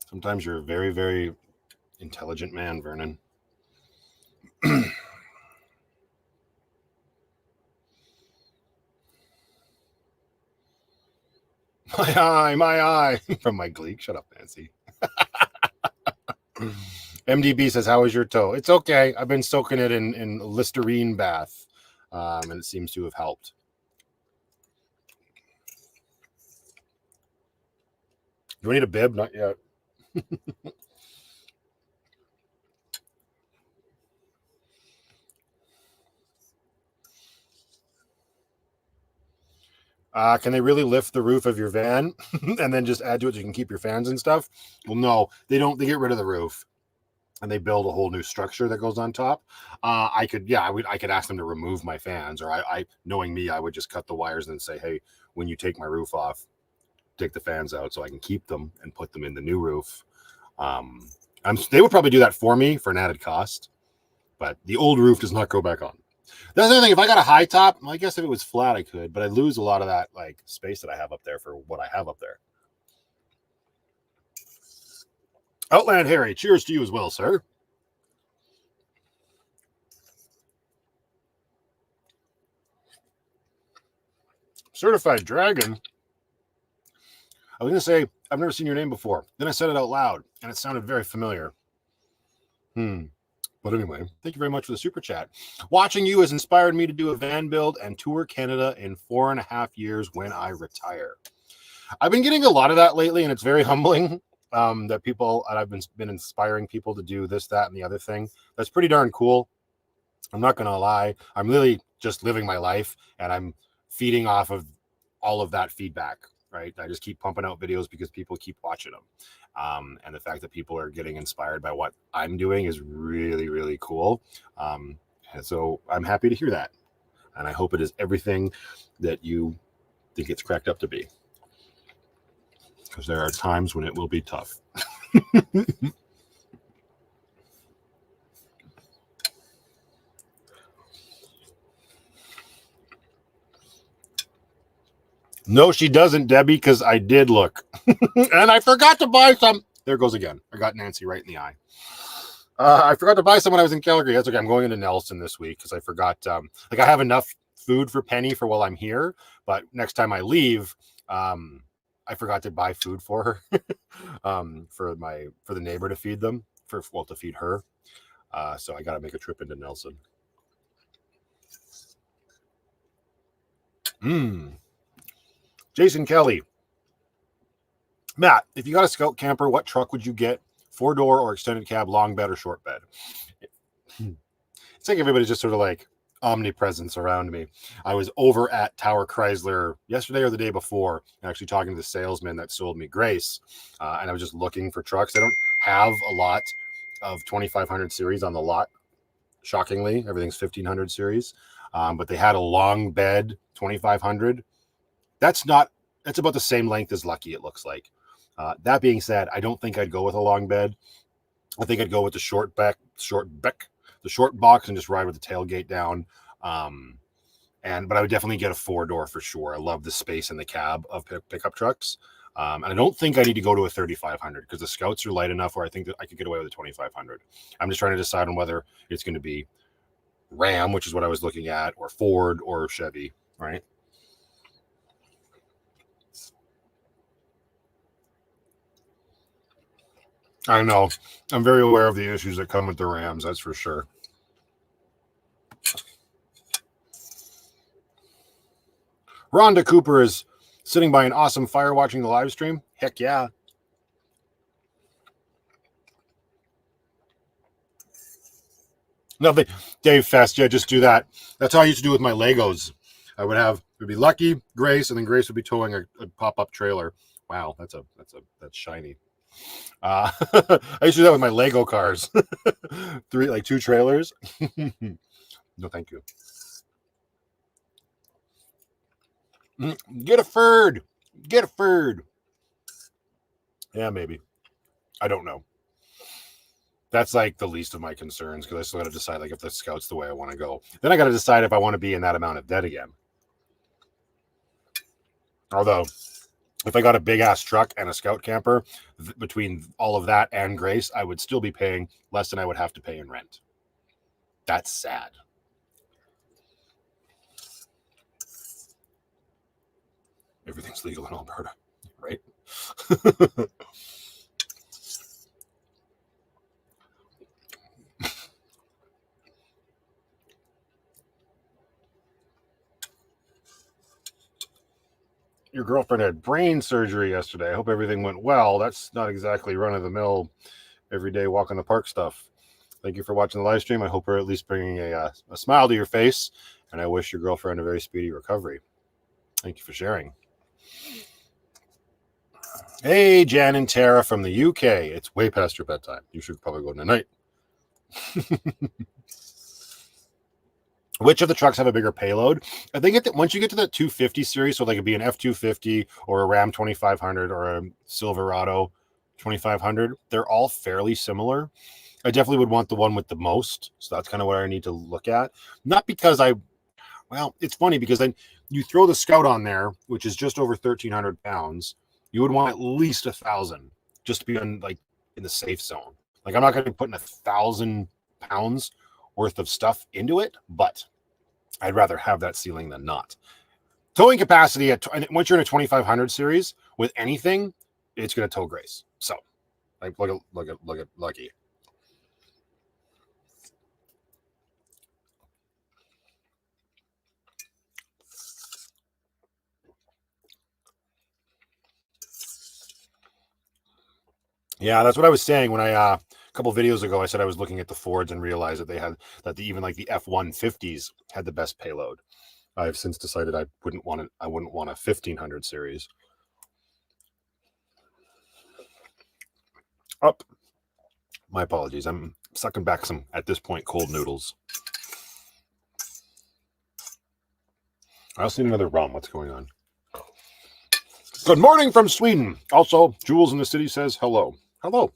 Sometimes you're a very, very intelligent man, Vernon. My eye. From my Gleek. Shut up, Nancy. MDB says, how is your toe? It's okay. I've been soaking it in Listerine bath, and it seems to have helped. Do we need a bib? Not yet. Can they really lift the roof of your van and then just add to it so you can keep your fans and stuff? Well, no, they don't. They get rid of the roof and they build a whole new structure that goes on top. I could ask them to remove my fans, or I knowing me, I would just cut the wires and say, hey, when you take my roof off, take the fans out so I can keep them and put them in the new roof. They would probably do that for me for an added cost, but the old roof does not go back on. That's the other thing. If I got a high top, well, I guess if it was flat, I could, but I'd lose a lot of that like space that I have up there for what I have up there. Outland Harry, cheers to you as well, sir. Certified Dragon. I was going to say, I've never seen your name before. Then I said it out loud, and it sounded very familiar. But anyway, thank you very much for the super chat. Watching you has inspired me to do a van build and tour Canada in 4.5 years when I retire. I've been getting a lot of that lately, and it's very humbling that people, and I've been inspiring people to do this, that, and the other thing. That's pretty darn cool. I'm not going to lie. I'm really just living my life, and I'm feeding off of all of that feedback, right? I just keep pumping out videos because people keep watching them. And the fact that people are getting inspired by what I'm doing is really, really cool. And so I'm happy to hear that. And I hope it is everything that you think it's cracked up to be. Because there are times when it will be tough. No, she doesn't, Debbie, because I did look. And I forgot to buy some. There goes again. I got Nancy right in the eye. I forgot to buy some when I was in Calgary. That's okay. I'm going into Nelson this week because I forgot. I have enough food for Penny for while I'm here. But next time I leave, I forgot to buy food for her for the neighbor to feed them, to feed her. So I got to make a trip into Nelson. Jason Kelly. Matt, if you got a Scout camper, what truck would you get? 4-door or extended cab, long bed or short bed? It's like everybody's just sort of like omnipresence around me. I was over at Tower Chrysler yesterday or the day before, actually talking to the salesman that sold me Grace. And I was just looking for trucks. I don't have a lot of 2500 series on the lot. Shockingly, everything's 1500 series. But they had a long bed 2500. That's about the same length as Lucky, it looks like. That being said, I don't think I'd go with a long bed. I think I'd go with the short box and just ride with the tailgate down. But I would definitely get a 4-door for sure. I love the space in the cab of pickup trucks. And I don't think I need to go to a 3500 because the Scouts are light enough where I think that I could get away with a 2500. I'm just trying to decide on whether it's going to be Ram, which is what I was looking at, or Ford or Chevy, right? I know. I'm very aware of the issues that come with the Rams, that's for sure. Rhonda Cooper is sitting by an awesome fire watching the live stream. Heck yeah. Nothing. Dave Fest, yeah, just do that. That's how I used to do with my Legos. It would be Lucky, Grace, and then Grace would be towing a pop-up trailer. Wow, that's shiny. I used to do that with my Lego cars. 2 trailers. No, thank you. Get a Ford. Get a Ford. Yeah, maybe. I don't know. That's like the least of my concerns because I still got to decide if the Scout's the way I want to go. Then I got to decide if I want to be in that amount of debt again. Although, if I got a big ass truck and a Scout camper, between all of that and Grace, I would still be paying less than I would have to pay in rent. That's sad. Everything's legal in Alberta, right? Your girlfriend had brain surgery yesterday. I hope everything went well. That's not exactly run-of-the-mill, everyday walk in the park stuff. Thank you for watching the live stream. I hope we're at least bringing a smile to your face, and I wish your girlfriend a very speedy recovery. Thank you for sharing. Hey, Jan and Tara from the UK. It's way past your bedtime. You should probably go tonight. Which of the trucks have a bigger payload? I think once you get to the 250 series, so it be an F250 or a Ram 2500 or a Silverado 2500, they're all fairly similar. I definitely would want the one with the most. So that's kind of what I need to look at. Not because it's funny because then you throw the Scout on there, which is just over 1,300 pounds. You would want at least 1,000 just to be in the safe zone. I'm not going to be putting 1,000 pounds worth of stuff into it, but I'd rather have that ceiling than not. Towing capacity once you're in a 2500 series with anything, it's going to tow Grace. So, look at Lucky. Yeah, that's what I was saying when a couple videos ago I said I was looking at the Fords and realized that they had even the F-150s had the best payload. I've since decided I wouldn't want a 1500 series. Up. My apologies. I'm sucking back some, at this point, cold noodles. I also need another rum. What's going on? Good morning from Sweden. Also, Jules in the city says hello. Hello.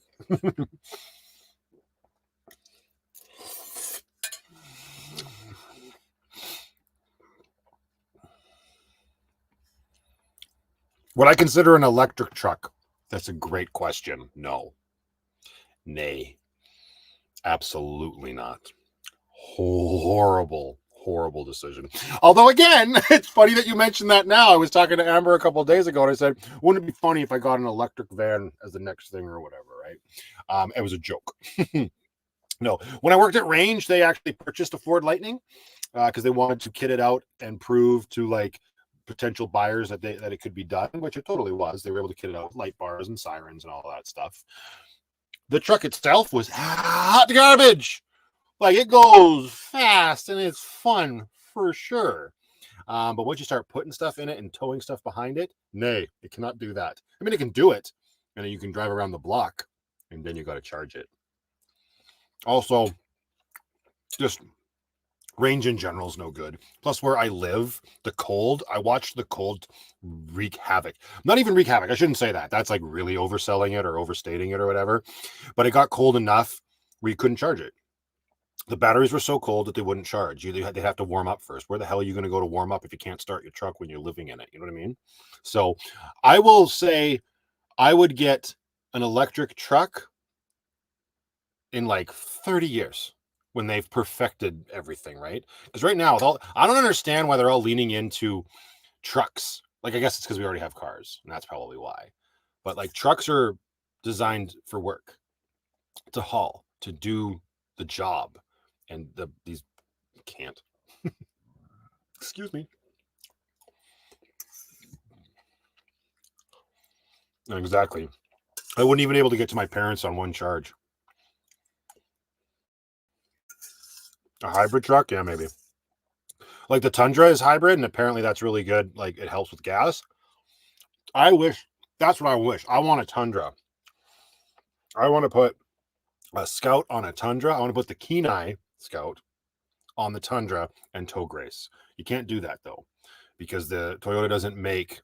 Would I consider an electric truck? That's a great question. No. Nay. Absolutely not. Horrible decision. Although, again, it's funny that you mentioned that now. I was talking to Amber a couple of days ago, and I said, wouldn't it be funny if I got an electric van as the next thing or whatever, right? It was a joke. No. When I worked at Range, they actually purchased a Ford Lightning because they wanted to kit it out and prove to potential buyers that it could be done, which it totally was. They were able to kit it out with light bars and sirens and all that stuff. The truck itself was hot garbage. It goes fast and it's fun for sure. But once you start putting stuff in it and towing stuff behind it, nay, it cannot do that. I mean, it can do it, and then you can drive around the block, and then you got to charge it. Also, just range in general is no good. Plus, where I live, the cold, I watched the cold wreak havoc. Not even wreak havoc. I shouldn't say that. That's like really overselling it or overstating it or whatever. But it got cold enough where you couldn't charge it. The batteries were so cold that they wouldn't charge. They'd have to warm up first. Where the hell are you going to go to warm up if you can't start your truck when you're living in it? You know what I mean? So I will say I would get an electric truck in like 30 years when they've perfected everything, right? Because right now, I don't understand why they're all leaning into trucks. Like, I guess it's because we already have cars, and that's probably why. But like, trucks are designed for work, to haul, to do the job, and these can't. Excuse me. Exactly. I wouldn't even be able to get to my parents on one charge. A hybrid truck? Yeah, maybe. Like the Tundra is hybrid, and apparently that's really good. Like, it helps with gas. That's what I wish. I want a Tundra. I want to put a Scout on a Tundra. I want to put the Kenai Scout on the Tundra and tow grace. You can't do that though, because the Toyota doesn't make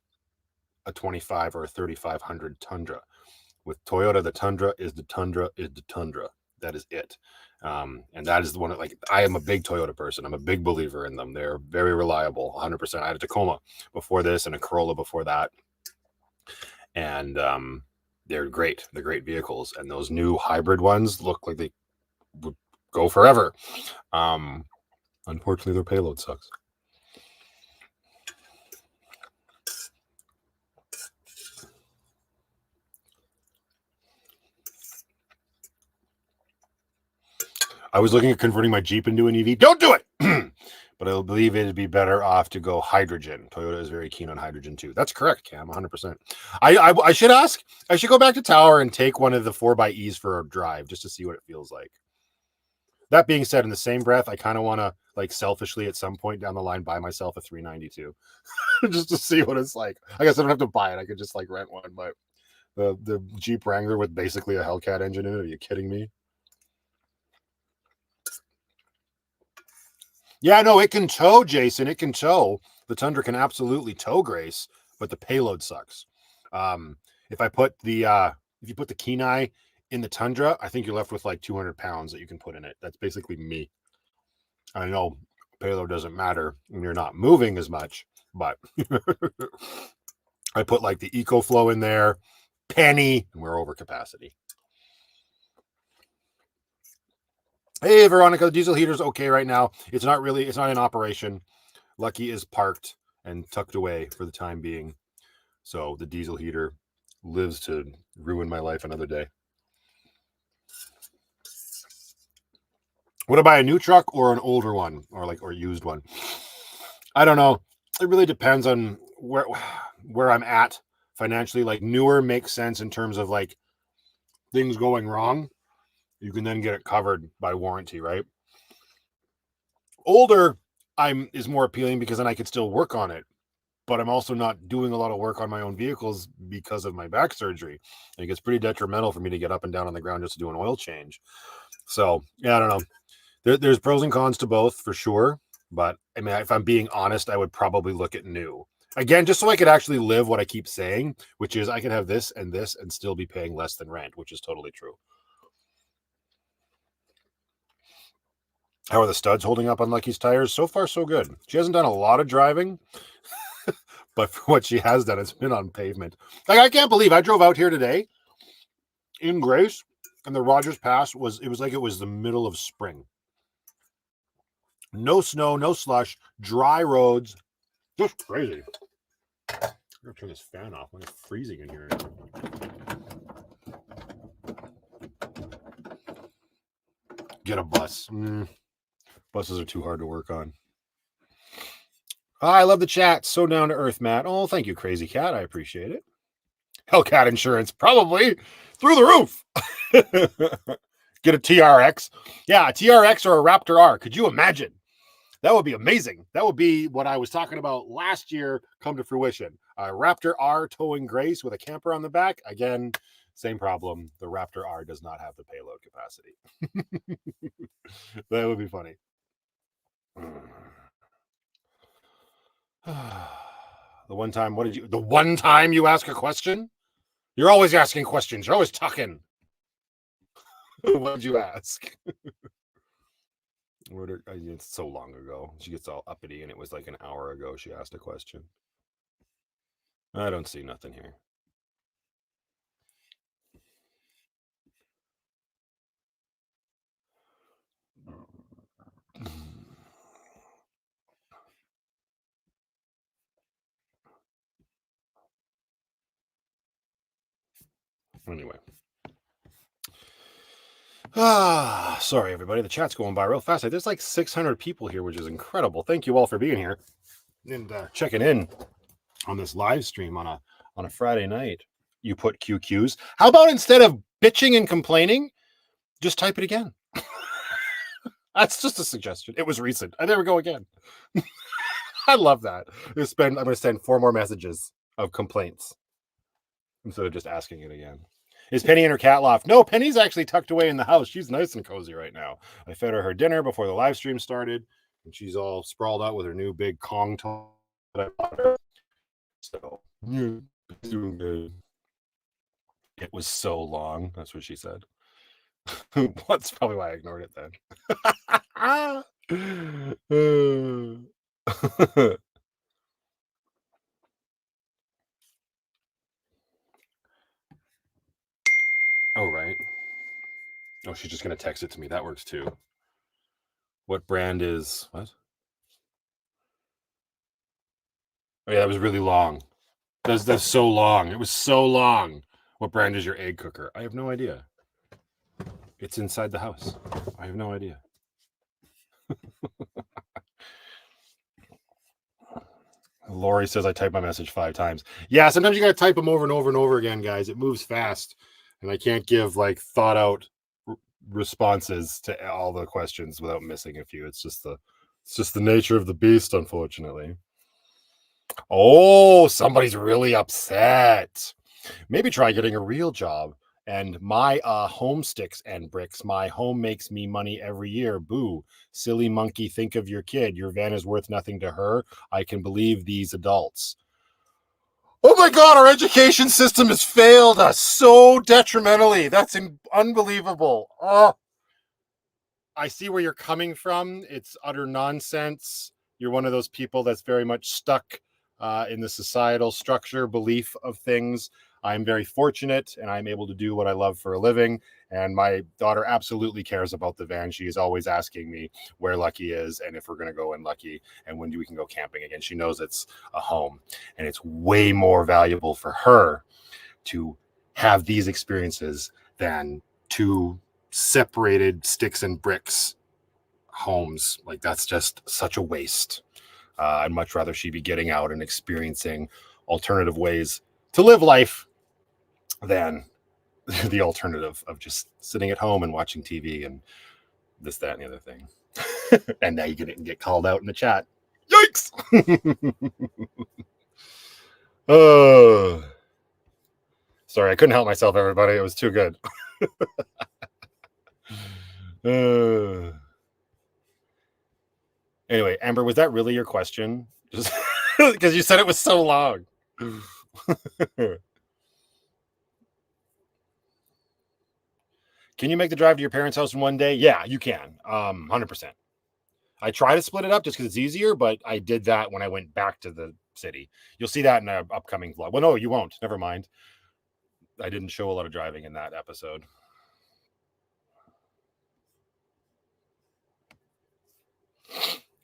a 25 or a 3500 Tundra. With Toyota, the Tundra is the Tundra is the Tundra. That is it. And that is the one that, like, I am a big Toyota person. I'm a big believer in them. They're very reliable, 100%. I had a Tacoma before this and a Corolla before that. And they're great. They're great vehicles. And those new hybrid ones look like they would go forever. Unfortunately, their payload sucks. I was looking at converting my Jeep into an EV. Don't do it! But I believe it'd be better off to go hydrogen. Toyota is very keen on hydrogen too. That's correct, Cam, 100%. I should ask. I should go back to Tower and take one of the 4xEs for a drive just to see what it feels like. That being said, in the same breath, I kind of want to, like, selfishly at some point down the line buy myself a 392 just to see what it's like. I guess I don't have to buy it. I could just like rent one, but the Jeep Wrangler with basically a Hellcat engine in it. Are you kidding me? Yeah, no, it can tow, Jason. It can tow. The Tundra can absolutely tow grace, but the payload sucks. If you put the Kenai in the Tundra, I think you're left with like 200 pounds that you can put in it. That's basically me. I know payload doesn't matter when you're not moving as much, but I put like the EcoFlow in there, Penny, and we're over capacity. Hey, Veronica, the diesel heater's okay right now. It's not in operation. Lucky is parked and tucked away for the time being. So the diesel heater lives to ruin my life another day. Would I buy a new truck or an older one or used one? I don't know. It really depends on where I'm at financially. Like, newer makes sense in terms of like things going wrong. You can then get it covered by warranty, right? Older is more appealing because then I could still work on it, but I'm also not doing a lot of work on my own vehicles because of my back surgery. And it gets pretty detrimental for me to get up and down on the ground just to do an oil change. So yeah, I don't know. There's pros and cons to both for sure. But I mean, if I'm being honest, I would probably look at new. Again, just so I could actually live what I keep saying, which is I could have this and still be paying less than rent, which is totally true. How are the studs holding up on Lucky's tires? So far, so good. She hasn't done a lot of driving, but for what she has done, it's been on pavement. Like, I can't believe I drove out here today in Grace, and the Rogers Pass was the middle of spring. No snow, no slush, dry roads, just crazy. I'm gonna turn this fan off. It's freezing in here. Get a bus. Buses are too hard to work on. I love the chat. So down to earth, Matt. Oh, thank you, Crazy Cat. I appreciate it. Hellcat insurance, probably through the roof. Get a TRX. Yeah, a TRX or a Raptor R. Could you imagine? That would be amazing. That would be what I was talking about last year come to fruition. A Raptor R towing Grace with a camper on the back. Again, Same problem. The Raptor R does not have the payload capacity. That would be funny. The one time you ask a question? You're always asking questions. You're always talking. What did you ask? It's so long ago. She gets all uppity, and it was like an hour ago she asked a question. I don't see nothing here. Anyway. Sorry, everybody. The chat's going by real fast. There's like 600 people here, which is incredible. Thank you all for being here and checking in on this live stream on a Friday night. You put QQs. How about instead of bitching and complaining, just type it again? That's just a suggestion. It was recent. There we go again. I love that. I'm going to send 4 more messages of complaints instead of just asking it again. Is Penny in her cat loft? No, Penny's actually tucked away in the house. She's nice and cozy right now. I fed her dinner before the live stream started, and she's all sprawled out with her new big Kong toy that I bought her. So, yeah, doing good. It was so long. That's what she said. That's probably why I ignored it then. Oh, right. Oh, she's just going to text it to me. That works too. What brand is... What? Oh, yeah, that was really long. That's so long. It was so long. What brand is your egg cooker? I have no idea. It's inside the house. I have no idea. Lori says I type my message 5 times. Yeah, sometimes you got to type them over and over and over again, guys. It moves fast, and I can't give like thought out responses to all the questions without missing a few. It's just the nature of the beast, unfortunately. Oh, somebody's really upset. Maybe try getting a real job. And my home sticks and bricks. My home makes me money every year. Boo. Silly monkey, think of your kid. Your van is worth nothing to her. I can believe these adults. Oh my God, our education system has failed us so detrimentally. That's unbelievable. Oh, I see where you're coming from. It's utter nonsense. You're one of those people that's very much stuck in the societal structure, belief of things. I'm very fortunate, and I'm able to do what I love for a living. And my daughter absolutely cares about the van. She is always asking me where Lucky is and if we're going to go in Lucky and when we can go camping again. She knows it's a home, and it's way more valuable for her to have these experiences than 2 separated sticks and bricks homes. Like, that's just such a waste. I'd much rather she be getting out and experiencing alternative ways to live life than the alternative of just sitting at home and watching TV and this, that, and the other thing. And now you get called out in the chat. Yikes! Sorry, I couldn't help myself, everybody. It was too good. Anyway, Amber, was that really your question? Just because you said it was so long. Can you make the drive to your parents' house in one day? Yeah, you can. 100%. I try to split it up just because it's easier, but I did that when I went back to the city. You'll see that in an upcoming vlog. Well, no, you won't. Never mind. I didn't show a lot of driving in that episode.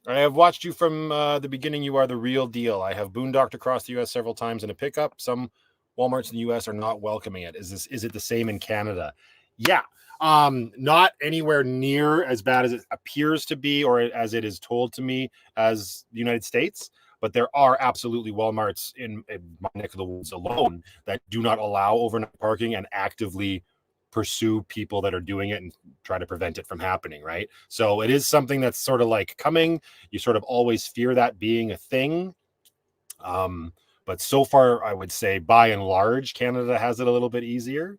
I have watched you from the beginning. You are the real deal. I have boondocked across the U.S. several times in a pickup. Some Walmarts in the U.S. are not welcoming it. Is it the same in Canada? Yeah. Not anywhere near as bad as it appears to be or as it is told to me as the United States. But there are absolutely Walmarts in my neck of the woods alone that do not allow overnight parking and actively pursue people that are doing it and try to prevent it from happening, right? So it is something that's sort of like coming. You sort of always fear that being a thing. But so far, I would say by and large, Canada has it a little bit easier.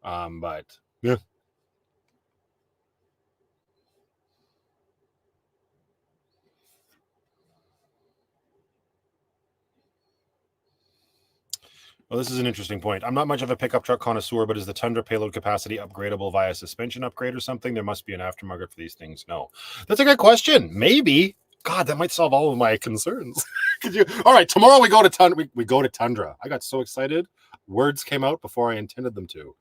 But yeah. Well, this is an interesting point. I'm not much of a pickup truck connoisseur, but is the Tundra payload capacity upgradable via suspension upgrade or something? There must be an aftermarket for these things. No, that's a good question. Maybe. God, that might solve all of my concerns. Could you? All right, tomorrow we go to we go to Tundra. I got so excited. Words came out before I intended them to.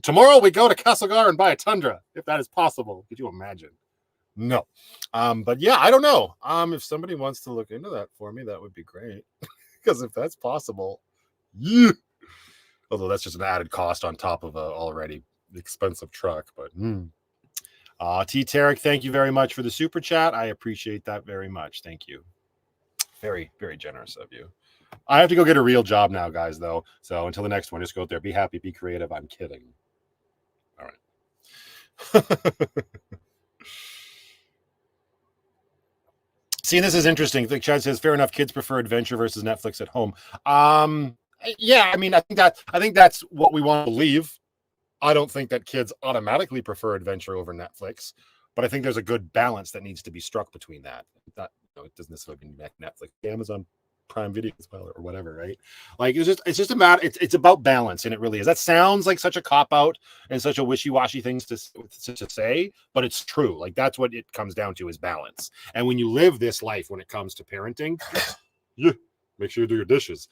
Tomorrow we go to Castlegar and buy a Tundra, if that is possible. Could you imagine? No. But yeah, I don't know. If somebody wants to look into that for me, that would be great. Because if that's possible, yeah. Although that's just an added cost on top of a already expensive truck. But T. Tarek, thank you very much for the super chat. I appreciate that very much. Thank you. Very, very generous of you. I have to go get a real job now, guys, though. So until the next one, just go out there. Be happy, be creative. I'm kidding. All right. See, this is interesting. The Chad says, fair enough, kids prefer adventure versus Netflix at home. Yeah, I mean, I think that's what we want to believe. I don't think that kids automatically prefer adventure over Netflix, but I think there's a good balance that needs to be struck between that. That it doesn't necessarily mean Netflix, Amazon Prime Video as well, or whatever, right? Like it's just a matter. It's about balance, and it really is. That sounds like such a cop out and such a wishy-washy thing to say, but it's true. Like that's what it comes down to is balance. And when you live this life, when it comes to parenting, yeah, make sure you do your dishes.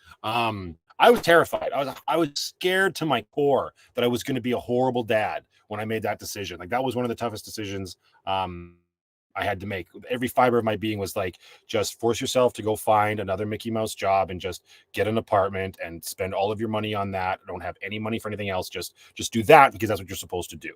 I was terrified. I was scared to my core that I was going to be a horrible dad when I made that decision. Like that was one of the toughest decisions I had to make. Every fiber of my being was like, just force yourself to go find another Mickey Mouse job and just get an apartment and spend all of your money on that. Don't have any money for anything else. Just do that because that's what you're supposed to do.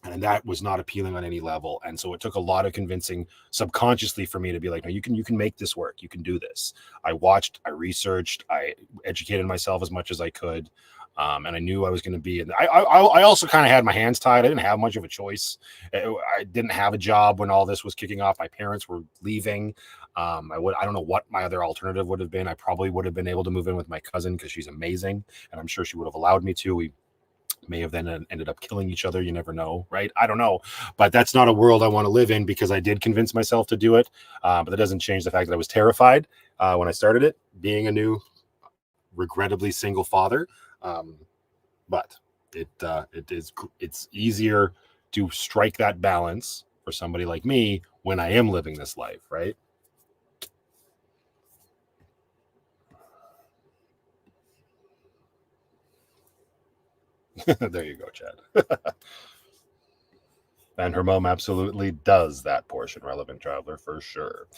And that was not appealing on any level. And so it took a lot of convincing subconsciously for me to be like, no, you can make this work. You can do this. I watched, I researched, I educated myself as much as I could. And I knew I was going to be, I also kind of had my hands tied. I didn't have much of a choice. I didn't have a job when all this was kicking off. My parents were leaving. I don't know what my other alternative would have been. I probably would have been able to move in with my cousin because she's amazing. And I'm sure she would have allowed me to. We may have then ended up killing each other. You never know, right? I don't know, but that's not a world I want to live in because I did convince myself to do it. But that doesn't change the fact that I was terrified when I started it, being a new, regrettably single father. But it's easier to strike that balance for somebody like me when I am living this life, right? There you go, Chad. And her mom absolutely does that portion, relevant traveler, for sure.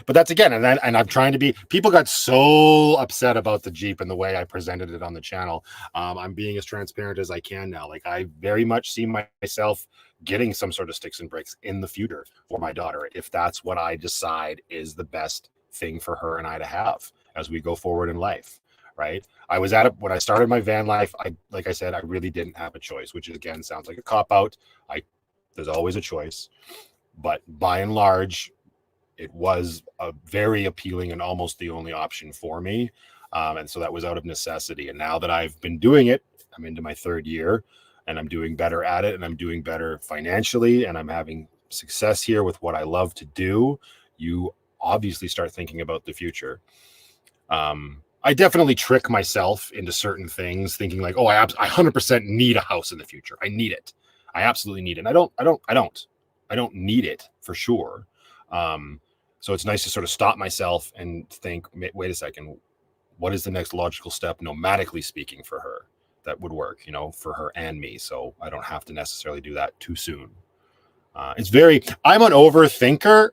But that's again, and I'm trying to be. People got so upset about the Jeep and the way I presented it on the channel. I'm being as transparent as I can now. Like I very much see myself getting some sort of sticks and bricks in the future for my daughter, if that's what I decide is the best thing for her and I to have as we go forward in life. Right. I was at it when I started my van life. Like I said, I really didn't have a choice, which again sounds like a cop out. There's always a choice, but by and large, it was a very appealing and almost the only option for me. And so that was out of necessity. And now that I've been doing it, I'm into my third year and I'm doing better at it and I'm doing better financially and I'm having success here with what I love to do. You obviously start thinking about the future. I definitely trick myself into certain things thinking like, oh, I 100% need a house in the future. I need it. I absolutely need it. And I don't need it for sure. So it's nice to sort of stop myself and think, wait a second, what is the next logical step, nomadically speaking, for her that would work, for her and me. So I don't have to necessarily do that too soon. I'm an overthinker.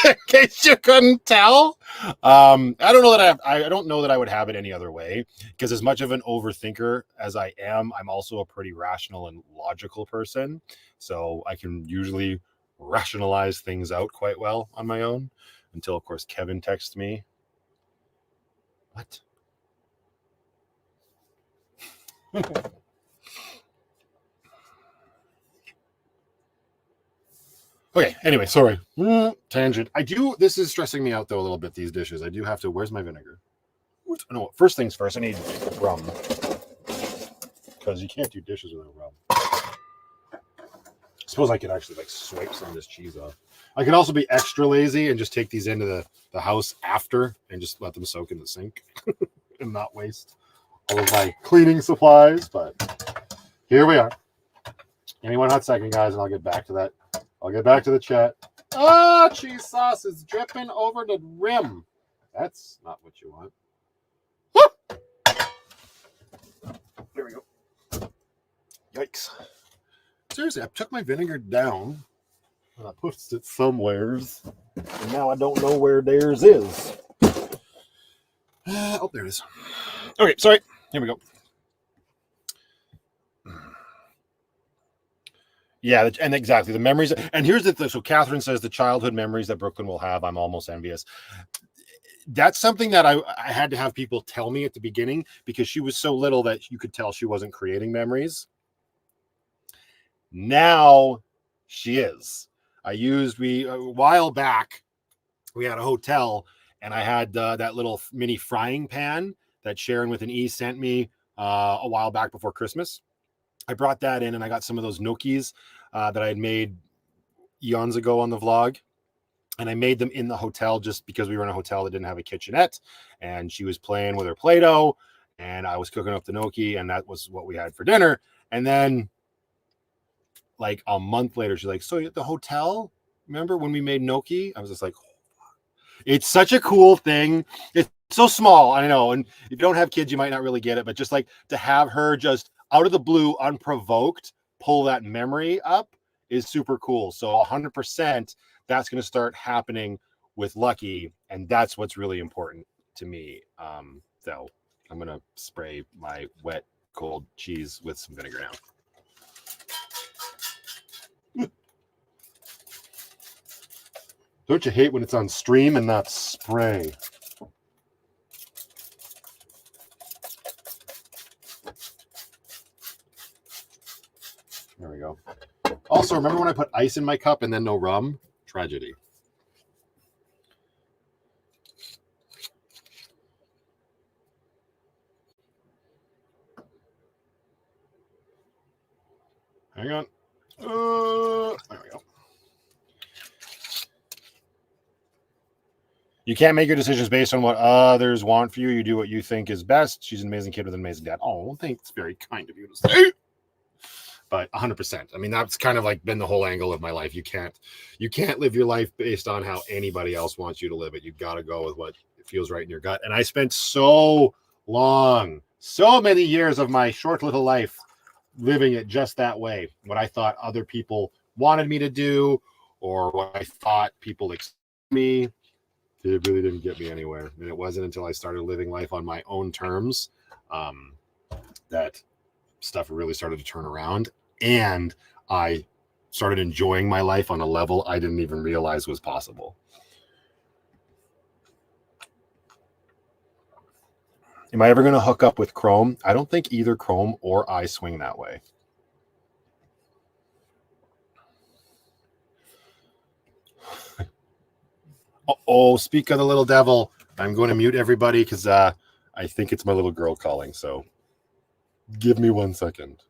In case you couldn't tell. I don't know that I would have it any other way, because as much of an overthinker as I am, I'm also a pretty rational and logical person. So I can usually rationalize things out quite well on my own until, of course, Kevin texts me. What? Okay, anyway, sorry. Tangent. This is stressing me out, though, a little bit, these dishes. I do have to, where's my vinegar? No, first things first, I need rum. because you can't do dishes without rub. I suppose I could actually like swipe some of this cheese off. I could also be extra lazy and just take these into the house after and just let them soak in the sink and not waste all of my cleaning supplies. But here we are. Give me 1 hot second, guys, and I'll get back to that. I'll get back to the chat. Ah, cheese sauce is dripping over the rim. That's not what you want. There we go. Yikes. Seriously, I took my vinegar down and I put it somewheres, and now I don't know where theirs is. Oh, there it is. Okay, sorry. Here we go. Yeah, and exactly the memories. And here's the thing. So Catherine says the childhood memories that Brooklyn will have, I'm almost envious. That's something that I had to have people tell me at the beginning because she was so little that you could tell she wasn't creating memories. Now she is. A while back, we had a hotel and I had that little mini frying pan that Sharon with an E sent me a while back before Christmas. I brought that in and I got some of those gnocchis that I had made eons ago on the vlog. And I made them in the hotel just because we were in a hotel that didn't have a kitchenette. And she was playing with her Play-Doh and I was cooking up the gnocchi and that was what we had for dinner. And then like a month later, she's like, so at the hotel, remember when we made gnocchi? I was just like, it's such a cool thing. It's so small, I know. And if you don't have kids, you might not really get it. But just like to have her just out of the blue, unprovoked, pull that memory up is super cool. So 100%, that's going to start happening with Lucky. And that's what's really important to me. So I'm going to spray my wet, cold cheese with some vinegar now. Don't you hate when it's on stream and not spray? There we go. Also, remember when I put ice in my cup and then no rum? Tragedy. Hang on. There we go. You can't make your decisions based on what others want for you. You do what you think is best. She's an amazing kid with an amazing dad. Oh, thanks. Very kind of you to say. But 100%. I mean, that's kind of like been the whole angle of my life. You can't live your life based on how anybody else wants you to live it. You've got to go with what feels right in your gut. And I spent so many years of my short little life living it just that way. What I thought other people wanted me to do, or what I thought people expected me. It really didn't get me anywhere. And it wasn't until I started living life on my own terms that stuff really started to turn around. And I started enjoying my life on a level I didn't even realize was possible. Am I ever going to hook up with Chrome? I don't think either Chrome or I swing that way. Oh, speak of the little devil. I'm going to mute everybody because I think it's my little girl calling. So give me 1 second.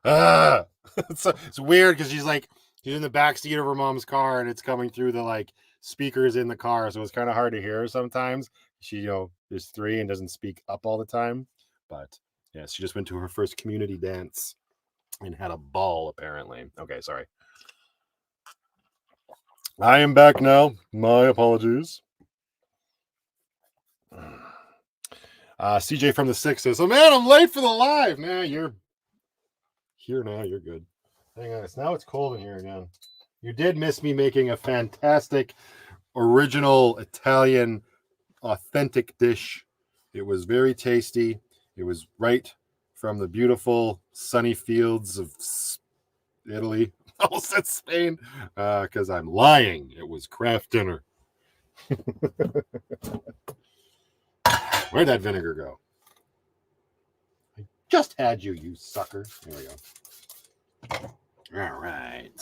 It's weird because she's in the back seat of her mom's car and it's coming through the like speakers in the car, so it's kind of hard to hear her sometimes. She is 3 and doesn't speak up all the time, but yeah, she just went to her first community dance and had a ball apparently. Okay, sorry. I am back now. My apologies. CJ from the 6 says, "Oh man, I'm late for the live." Nah, you're here now. You're good. Hang on. Now it's cold in here again. You did miss me making a fantastic, original Italian, authentic dish. It was very tasty. It was right from the beautiful sunny fields of Italy. I almost said Spain because I'm lying. It was craft dinner. Where'd that vinegar go? I just had you, you sucker. There we go. All right.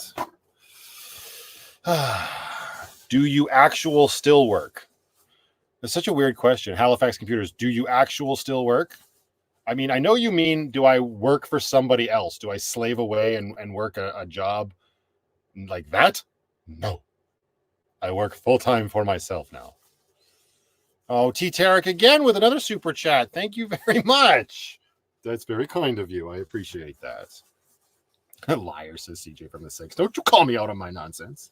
Do you actual still work? It's such a weird question. Halifax Computers, do you actual still work? I mean, I know you mean, do I work for somebody else? Do I slave away and work a job like that? No. I work full-time for myself now. Oh, T. Tarek again with another super chat. Thank you very much. That's very kind of you. I appreciate that. Liar, says CJ from the 6. Don't you call me out on my nonsense.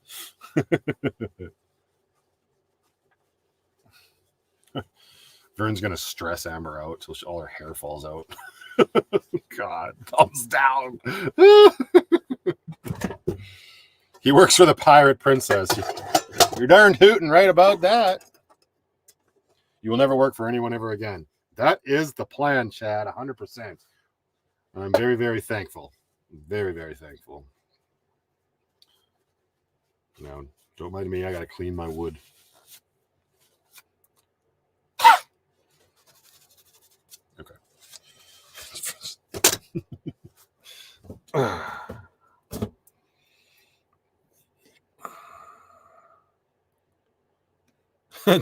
Vern's going to stress Amber out till all her hair falls out. God, thumbs down. He works for the pirate princess. You're darn hooting right about that. You will never work for anyone ever again. That is the plan, Chad, 100%. I'm very, very thankful. Very, very thankful. No, don't mind me. I got to clean my wood. Okay.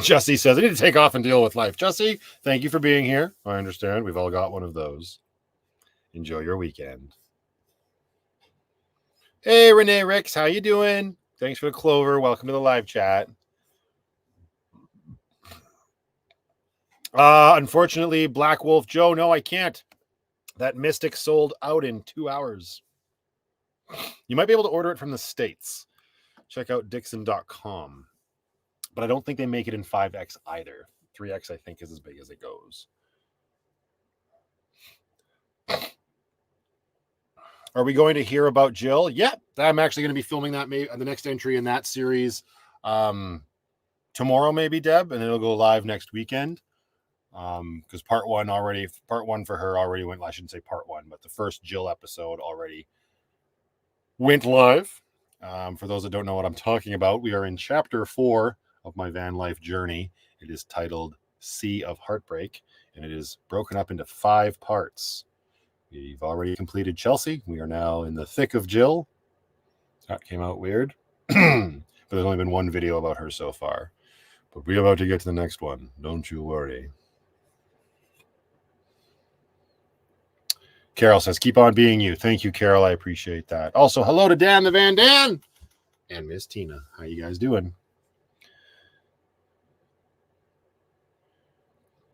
Jesse says, I need to take off and deal with life. Jesse, thank you for being here. I understand. We've all got one of those. Enjoy your weekend. Hey, Renee Ricks, how you doing? Thanks for the clover. Welcome to the live chat. Unfortunately, Black Wolf Joe, no, I can't. That Mystic sold out in 2 hours. You might be able to order it from the States. Check out Dixon.com. But I don't think they make it in 5X either. 3X, I think, is as big as it goes. Are we going to hear about Jill? Yep. I'm actually going to be filming that the next entry in that series tomorrow, maybe, Deb, and it'll go live next weekend. Because part one for her already went, I shouldn't say part one, but the first Jill episode already went live. For those that don't know what I'm talking about, we are in chapter 4 of my van life journey. It is titled Sea of Heartbreak, and it is broken up into 5 parts. We've already completed Chelsea. We are now in the thick of Jill. That came out weird. But there's only been one video about her so far. But we're about to get to the next one. Don't you worry. Carol says, keep on being you. Thank you, Carol. I appreciate that. Also, hello to Dan the Van Dan and Miss Tina. How you guys doing?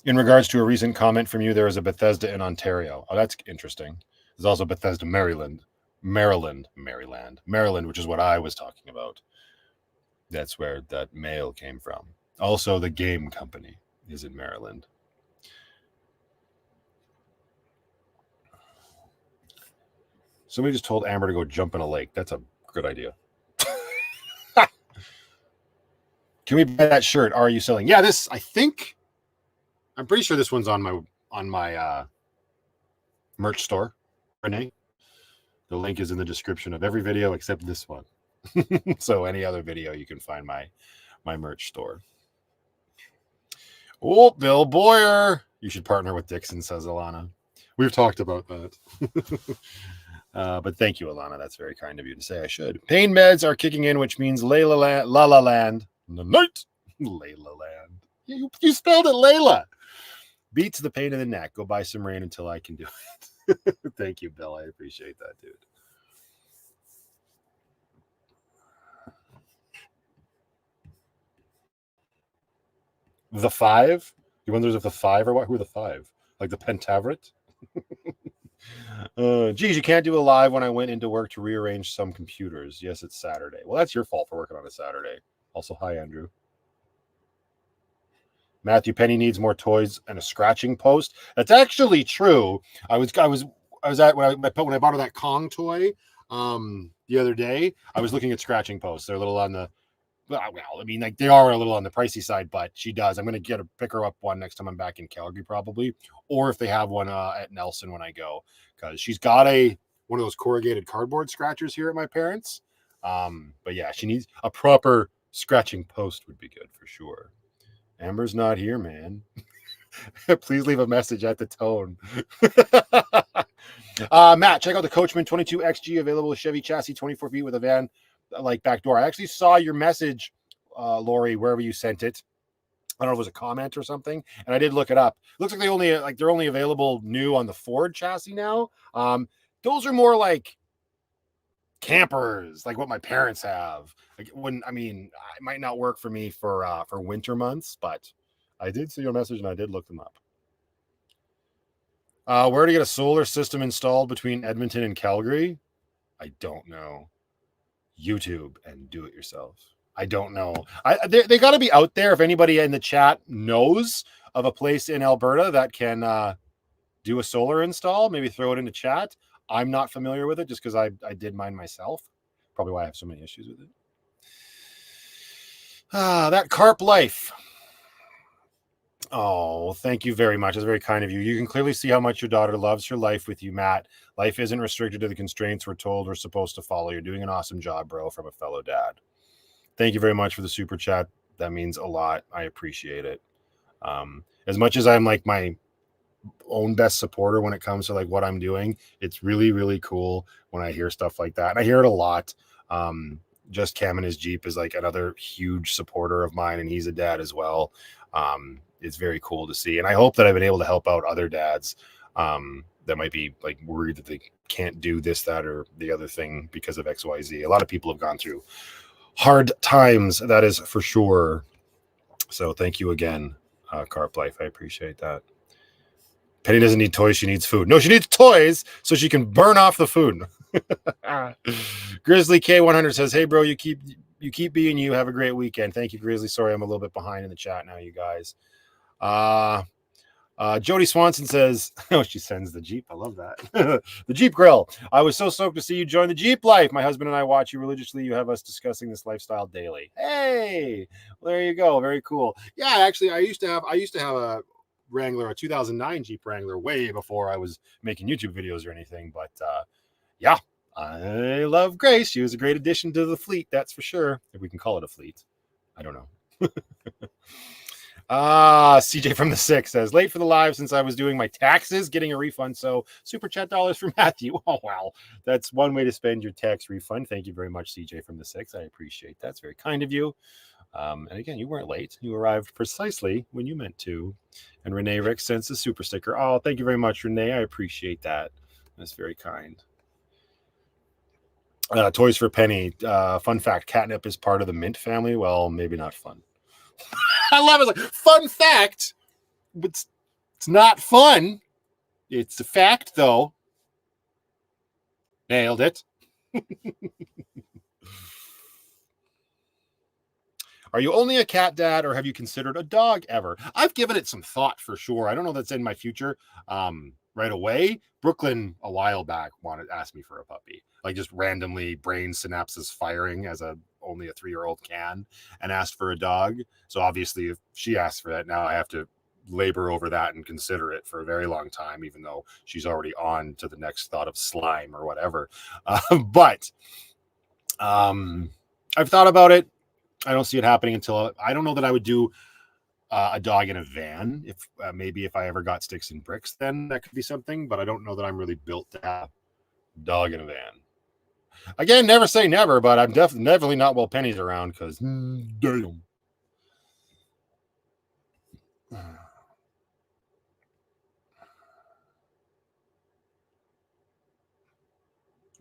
In regards to a recent comment from you, there is a Bethesda in Ontario. Oh, that's interesting. There's also Bethesda, Maryland, which is what I was talking about. That's where that mail came from. Also, the game company is in Maryland. Somebody just told Amber to go jump in a lake. That's a good idea. Can we buy that shirt? Are you selling? Yeah, this, I'm pretty sure this one's on my merch store, Renee. The link is in the description of every video except this one. So any other video, you can find my merch store. Oh, Bill Boyer. You should partner with Dixon, says Alana. We've talked about that. But thank you, Alana. That's very kind of you to say I should. Pain meds are kicking in, which means La La Land. The night. Layla Land. You spelled it Layla. Beats the pain in the neck. Go buy some rain until I can do it. Thank you, Bill. I appreciate that, dude. The five? He wonders if the five or what? Who are the five? Like the Pentaveret? Geez, you can't do a live when I went into work to rearrange some computers. Yes, it's Saturday. Well, that's your fault for working on a Saturday. Also, hi, Andrew. Matthew Penny needs more toys and a scratching post. That's actually true. I was at when I bought her that Kong toy the other day. I was looking at scratching posts. They're a little on the well, I mean, like they are a little on the pricey side, but she does. I'm gonna pick her up one next time I'm back in Calgary, probably, or if they have one at Nelson when I go, because she's got one of those corrugated cardboard scratchers here at my parents'. But yeah, she needs a proper scratching post would be good for sure. Amber's not here, man. Please leave a message at the tone. Matt, check out the Coachman 22XG available with Chevy chassis, 24 feet with a van like back door. I actually saw your message, Lori, wherever you sent it. I don't know if it was a comment or something, and I did look it up. It looks like they're only available new on the Ford chassis now. Those are more like campers, like what my parents have. Like it might not work for me for winter months, but I did see your message and I did look them up. Where to get a solar system installed between Edmonton and Calgary? I don't know. YouTube and do it yourself. I don't know. They got to be out there. If anybody in the chat knows of a place in Alberta that can do a solar install, maybe throw it into chat. I'm not familiar with it just because I did mine myself. Probably why I have so many issues with it. That carp life. Oh, thank you very much. That's very kind of you. You can clearly see how much your daughter loves her life with you, Matt. Life isn't restricted to the constraints we're told we're supposed to follow. You're doing an awesome job, bro, from a fellow dad. Thank you very much for the super chat. That means a lot. I appreciate it. As much as I'm like my own best supporter when it comes to like what I'm doing, it's really, really cool when I hear stuff like that. And I hear it a lot. Just Cam and his Jeep is like another huge supporter of mine, and he's a dad as well. It's very cool to see. And I hope that I've been able to help out other dads that might be like worried that they can't do this, that, or the other thing because of XYZ. A lot of people have gone through hard times, that is for sure. So thank you again, Carp Life. I appreciate that. Penny doesn't need toys, she needs food. No, she needs toys so she can burn off the food. Grizzly K100 says, hey bro, you keep being you. Have a great weekend. Thank you, Grizzly. Sorry, I'm a little bit behind in the chat now, you guys. Jody Swanson says, oh, she sends the Jeep. I love that. The Jeep Grill. I was so stoked to see you join the Jeep life. My husband and I watch you religiously. You have us discussing this lifestyle daily. Hey, well, there you go. Very cool. Yeah, actually, I used to have a Wrangler, a 2009 Jeep Wrangler, way before I was making YouTube videos or anything. But yeah, I love Grace. She was a great addition to the fleet, that's for sure. If we can call it a fleet. I don't know. CJ from the 6 says, late for the live since I was doing my taxes, getting a refund. So super chat dollars for Matthew. Oh, wow. That's one way to spend your tax refund. Thank you very much, CJ from the 6. I appreciate that. It's very kind of you. And again, you weren't late. You arrived precisely when you meant to. And Renee Rick sends a super sticker. Oh, thank you very much, Renee. I appreciate that. That's very kind. Toys for Penny. Fun fact, catnip is part of the mint family. Well, maybe not fun. I love it. Like, fun fact, but it's not fun. It's a fact, though. Nailed it. Are you only a cat dad, or have you considered a dog ever? I've given it some thought for sure. I don't know if that's in my future right away. Brooklyn, a while back, asked me for a puppy. Like just randomly brain synapses firing as only a 3-year-old can, and asked for a dog. So obviously if she asked for that, now I have to labor over that and consider it for a very long time, even though she's already on to the next thought of slime or whatever. But I've thought about it. I don't see it happening until I don't know that I would do a dog in a van. If maybe if I ever got sticks and bricks, then that could be something. But I don't know that I'm really built to have a dog in a van. Again, never say never, but I'm definitely not while Penny's around because damn.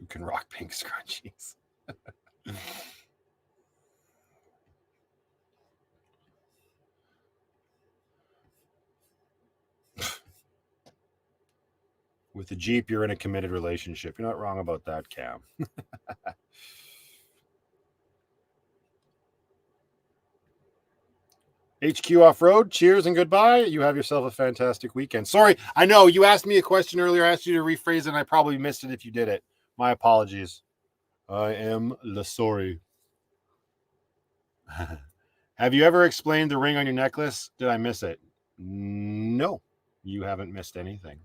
You can rock pink scrunchies. With the Jeep, you're in a committed relationship. You're not wrong about that, Cam. HQ Off-Road, cheers and goodbye. You have yourself a fantastic weekend. Sorry, I know you asked me a question earlier. I asked you to rephrase it, and I probably missed it if you did it. My apologies. I am sorry. Have you ever explained the ring on your necklace? Did I miss it? No, you haven't missed anything.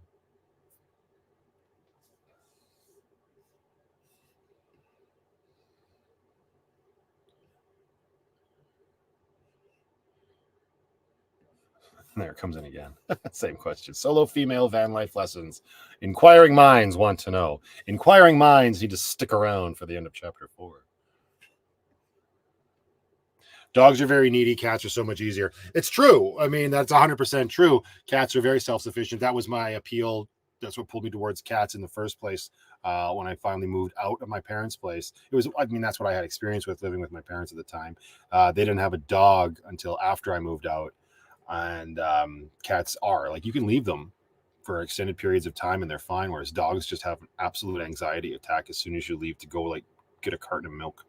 There it comes in again. Same question. Solo female van life lessons. Inquiring minds want to know. Inquiring minds need to stick around for the end of chapter 4. Dogs are very needy. Cats are so much easier. It's true. I mean, that's 100% true. Cats are very self-sufficient. That was my appeal. That's what pulled me towards cats in the first place. When I finally moved out of my parents' place, that's what I had experience with living with my parents at the time. They didn't have a dog until after I moved out. And cats are like, you can leave them for extended periods of time and they're fine, whereas dogs just have an absolute anxiety attack as soon as you leave to go like get a carton of milk.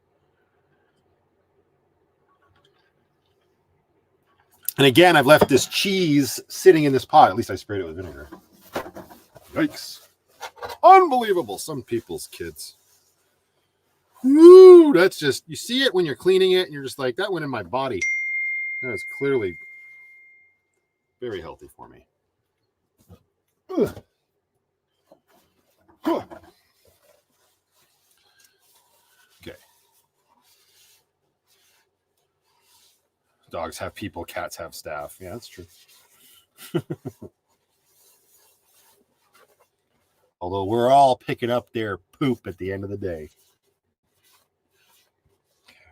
And again, I've left this cheese sitting in this pot. At least I sprayed it with vinegar. Yikes. Unbelievable. Some people's kids. Woo, that's just, you see it when you're cleaning it and you're just like, that went in my body. That is clearly very healthy for me. Okay. Dogs have people, cats have staff. Yeah, that's true. Although we're all picking up their poop at the end of the day.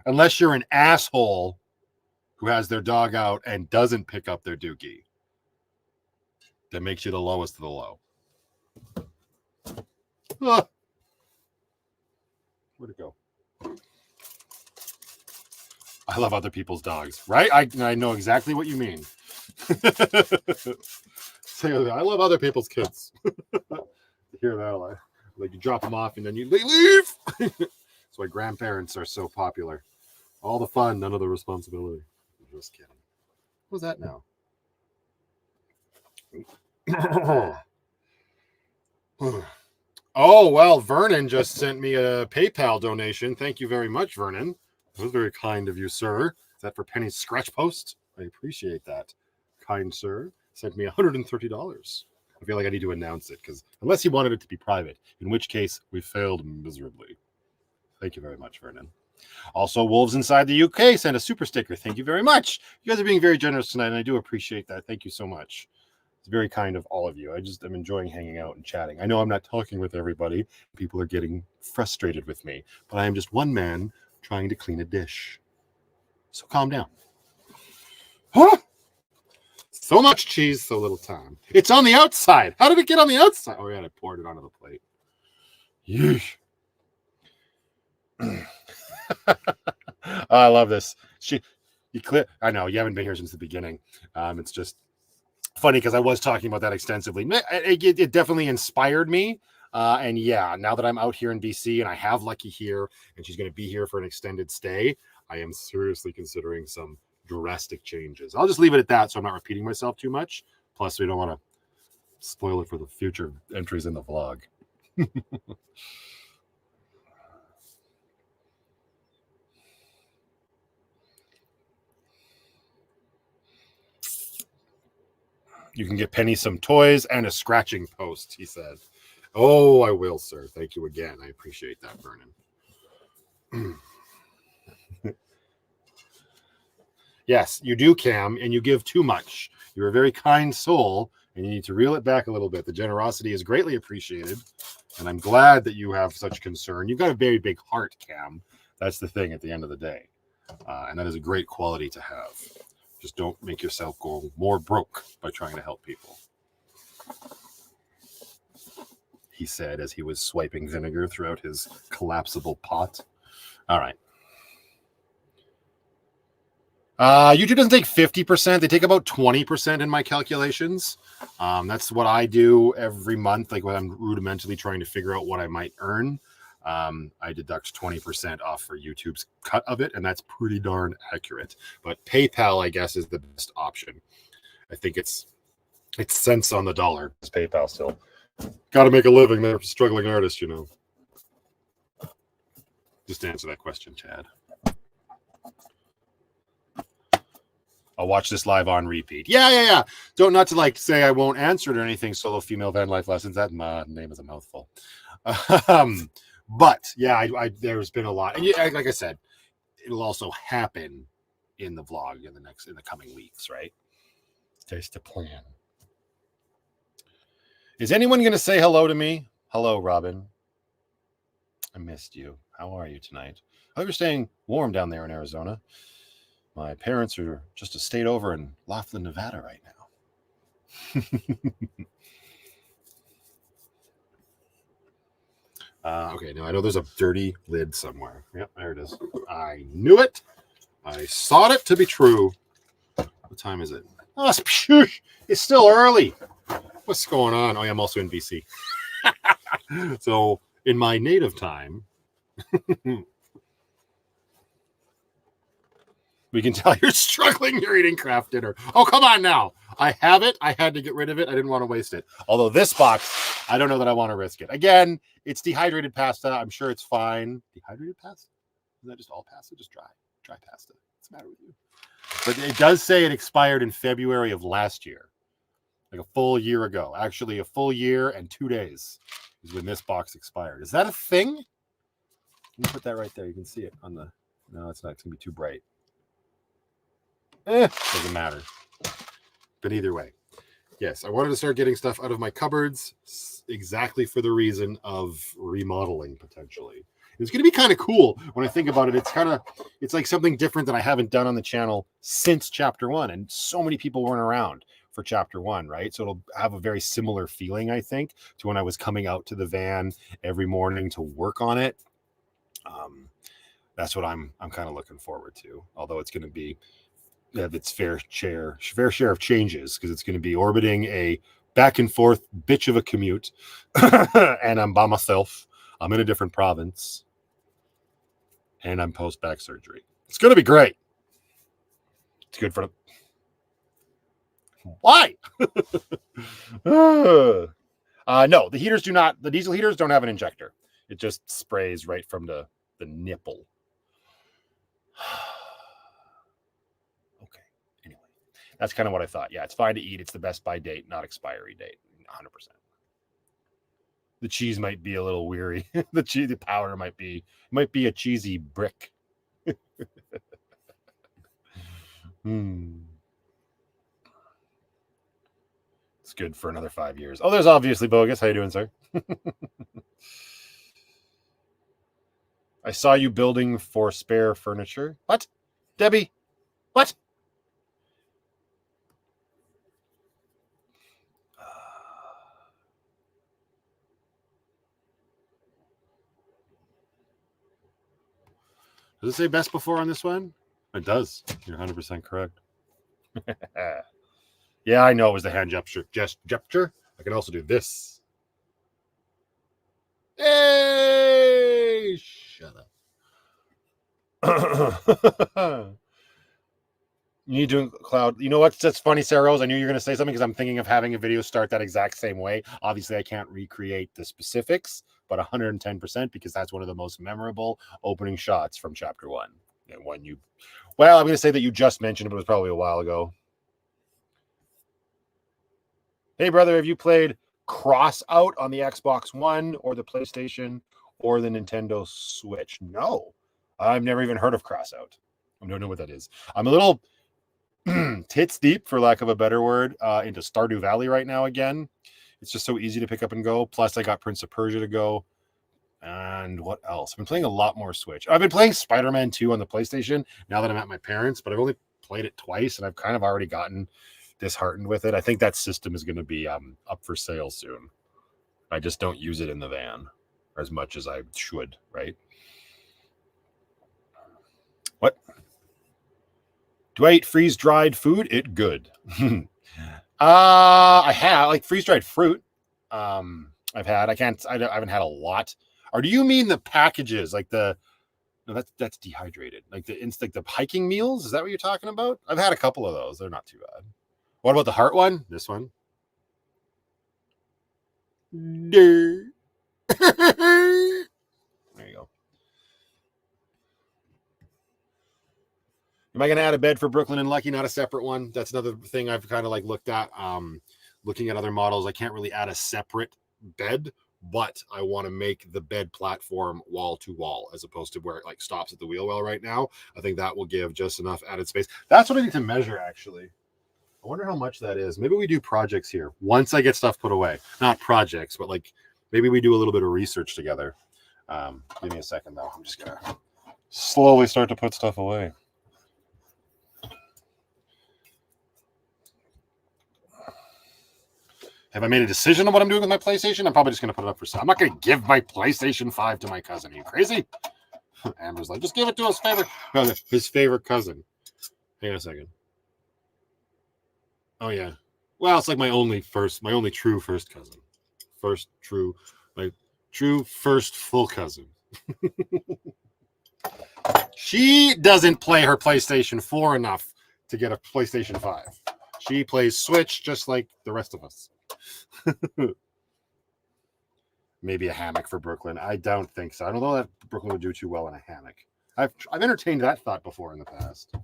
Unless you're an asshole who has their dog out and doesn't pick up their dookie. That makes you the lowest of the low. Ah. Where'd it go? I love other people's dogs, right? I know exactly what you mean. Say, I love other people's kids. Hear that a lot. Like you drop them off and then they leave. That's why grandparents are so popular. All the fun, none of the responsibility. I'm just kidding. What was that now? Oh, well, Vernon just sent me a PayPal donation. Thank you very much, Vernon. That was very kind of you, sir. Is that for Penny's scratch post? I appreciate that. Kind sir sent me $130. I feel like I need to announce it because unless he wanted it to be private, in which case we failed miserably. Thank you very much, Vernon. Also, Wolves Inside the UK sent a super sticker. Thank you very much. You guys are being very generous tonight, and I do appreciate that. Thank you so much. It's very kind of all of you. I'm enjoying hanging out and chatting. I know I'm not talking with everybody. People are getting frustrated with me, but I am just one man trying to clean a dish. So calm down. Huh? So much cheese, so little time. It's on the outside. How did it get on the outside? Oh, yeah, I poured it onto the plate. Yeesh. I love this. I know you haven't been here since the beginning. It's just funny because I was talking about that extensively. It definitely inspired me. And yeah, now that I'm out here in BC and I have Lucky here and she's going to be here for an extended stay, I am seriously considering some drastic changes. I'll just leave it at that so I'm not repeating myself too much. Plus, we don't want to spoil it for the future entries in the vlog. You can get Penny some toys and a scratching post, he said. Oh, I will, sir. Thank you again. I appreciate that, Vernon. Yes, you do, Cam, and you give too much. You're a very kind soul, and you need to reel it back a little bit. The generosity is greatly appreciated, and I'm glad that you have such concern. You've got a very big heart, Cam. That's the thing at the end of the day, and that is a great quality to have. Just don't make yourself go more broke by trying to help people. he said as he was swiping vinegar throughout his collapsible pot. All right. YouTube doesn't take 50%. They take about 20% in my calculations. That's what I do every month. Like when I'm rudimentally trying to figure out what I might earn, I deduct 20% off for YouTube's cut of it, and that's pretty darn accurate. But PayPal, I guess, is the best option. I think it's cents on the dollar. It's PayPal still. Got to make a living. They're a struggling artist, you know. Just answer that question, Chad. I'll watch this live on repeat. Yeah. Don't not to like say I won't answer it or anything. Solo female van life lessons. That name is a mouthful. But yeah, I there's been a lot, and like I said, it'll also happen in the vlog in the coming weeks, right? There's the plan. Is anyone going to say hello to me? Hello, Robin. I missed you. How are you tonight? I hope you're staying warm down there in Arizona. My parents are just a state over in Laughlin, Nevada right now. Okay, now I know there's a dirty lid somewhere. Yep, there it is. I knew it. I sought it to be true. What time is it? Oh, it's still early. What's going on? Oh, yeah, I'm also in BC. So in my native time, we can tell you're struggling. You're eating craft dinner. Oh, come on now. I have it. I had to get rid of it. I didn't want to waste it. Although this box, I don't know that I want to risk it. Again, it's dehydrated pasta. I'm sure it's fine. Dehydrated pasta? Is that just all pasta? Just dry pasta. What's the matter with you? But it does say it expired in February of last year. Like a full year ago. Actually, a full year and 2 days is when this box expired. Is that a thing? Let me put that right there. You can see it on the... No, it's not. It's going to be too bright. Doesn't matter. But either way, yes, I wanted to start getting stuff out of my cupboards exactly for the reason of remodeling potentially. It's going to be kind of cool when I think about it. It's like something different that I haven't done on the channel since chapter 1, and so many people weren't around for chapter 1, right? So it'll have a very similar feeling, I think, to when I was coming out to the van every morning to work on it. That's what I'm kind of looking forward to. Although it's going to be have its fair share of changes, because it's going to be orbiting a back and forth bitch of a commute, and I'm by myself. I'm in a different province, and I'm post back surgery. It's going to be great. It's good for why? No, the heaters do not. The diesel heaters don't have an injector. It just sprays right from the nipple. That's kind of what I thought. Yeah, it's fine to eat. It's the best by date, not expiry date. 100%. The cheese might be a little weary. The powder might be a cheesy brick. It's good for another 5 years. Oh, there's obviously Bogus. How you doing, sir? I saw you building for spare furniture. What? Debbie? What? Does it say best before on this one? It does. You're 100% correct. Yeah, I know it was the hand gesture. I can also do this. Hey! Shut up. You need to cloud. You know what? That's funny, Sarah Rose. I knew you were going to say something because I'm thinking of having a video start that exact same way. Obviously, I can't recreate the specifics, but 110% because that's one of the most memorable opening shots from chapter 1. And when you, well, I'm going to say that you just mentioned it, but it was probably a while ago. Hey, brother, have you played Cross Out on the Xbox One or the PlayStation or the Nintendo Switch? No, I've never even heard of Cross Out. I don't know what that is. I'm a little tits deep, for lack of a better word, into Stardew Valley right now again. It's just so easy to pick up and go. Plus, I got Prince of Persia to go. And what else? I've been playing a lot more Switch. I've been playing Spider-Man 2 on the PlayStation now that I'm at my parents', but I've only played it twice, and I've kind of already gotten disheartened with it. I think that system is going to be up for sale soon. I just don't use it in the van as much as I should, right? What? Do I eat freeze-dried food? It good. I have like freeze-dried fruit. I've had. I haven't had a lot. Or do you mean the packages, like the? No, that's dehydrated. Like the hiking meals. Is that what you're talking about? I've had a couple of those. They're not too bad. What about the heart one? This one. There you go. Am I going to add a bed for Brooklyn and Lucky? Not a separate one. That's another thing I've kind of like looked at. Looking at other models, I can't really add a separate bed, but I want to make the bed platform wall to wall as opposed to where it like stops at the wheel well right now. I think that will give just enough added space. That's what I need to measure actually. I wonder how much that is. Maybe we do projects here once I get stuff put away. Not projects, but like maybe we do a little bit of research together. Give me a second though. I'm just going to slowly start to put stuff away. Have I made a decision on what I'm doing with my PlayStation? I'm probably just going to put it up for sale. I'm not going to give my PlayStation 5 to my cousin. Are you crazy? Amber's like, just give it to his favorite cousin. Hang on a second. Oh, yeah. Well, it's like my only true first cousin. My true first full cousin. She doesn't play her PlayStation 4 enough to get a PlayStation 5. She plays Switch just like the rest of us. Maybe a hammock for Brooklyn. I don't think so. I don't know that Brooklyn would do too well in a hammock. I've entertained that thought before in the past.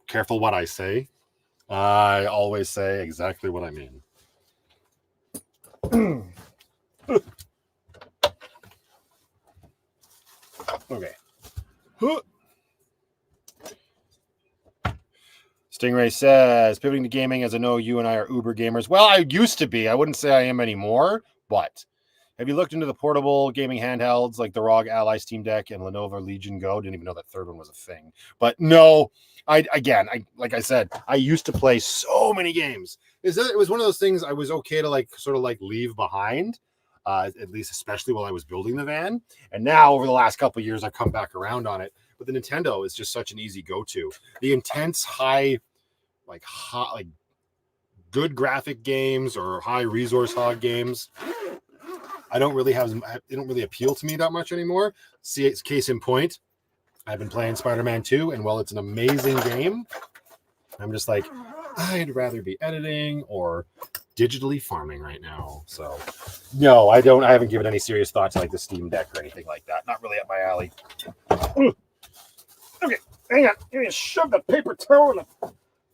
Careful what I say. I always say exactly what I mean. Okay. Stingray says, pivoting to gaming, as I know you and I are uber gamers. Well, I used to be. I wouldn't say I am anymore, but have you looked into the portable gaming handhelds like the ROG Ally Steam Deck and Lenovo Legion Go? Didn't even know that third one was a thing. But no, like I said, I used to play so many games. It was one of those things I was okay to like sort of like leave behind. At least especially while I was building the van. And now over the last couple of years, I've come back around on it. But the Nintendo is just such an easy go-to. The intense high, good graphic games or high resource hog games, they don't really appeal to me that much anymore. See, it's case in point. I've been playing Spider-Man 2, and while it's an amazing game, I'm just like, I'd rather be editing or digitally farming right now. So no, I haven't given any serious thought to like the Steam Deck or anything like that. Not really up my alley. Okay, hang on. Give me a shove the paper towel and the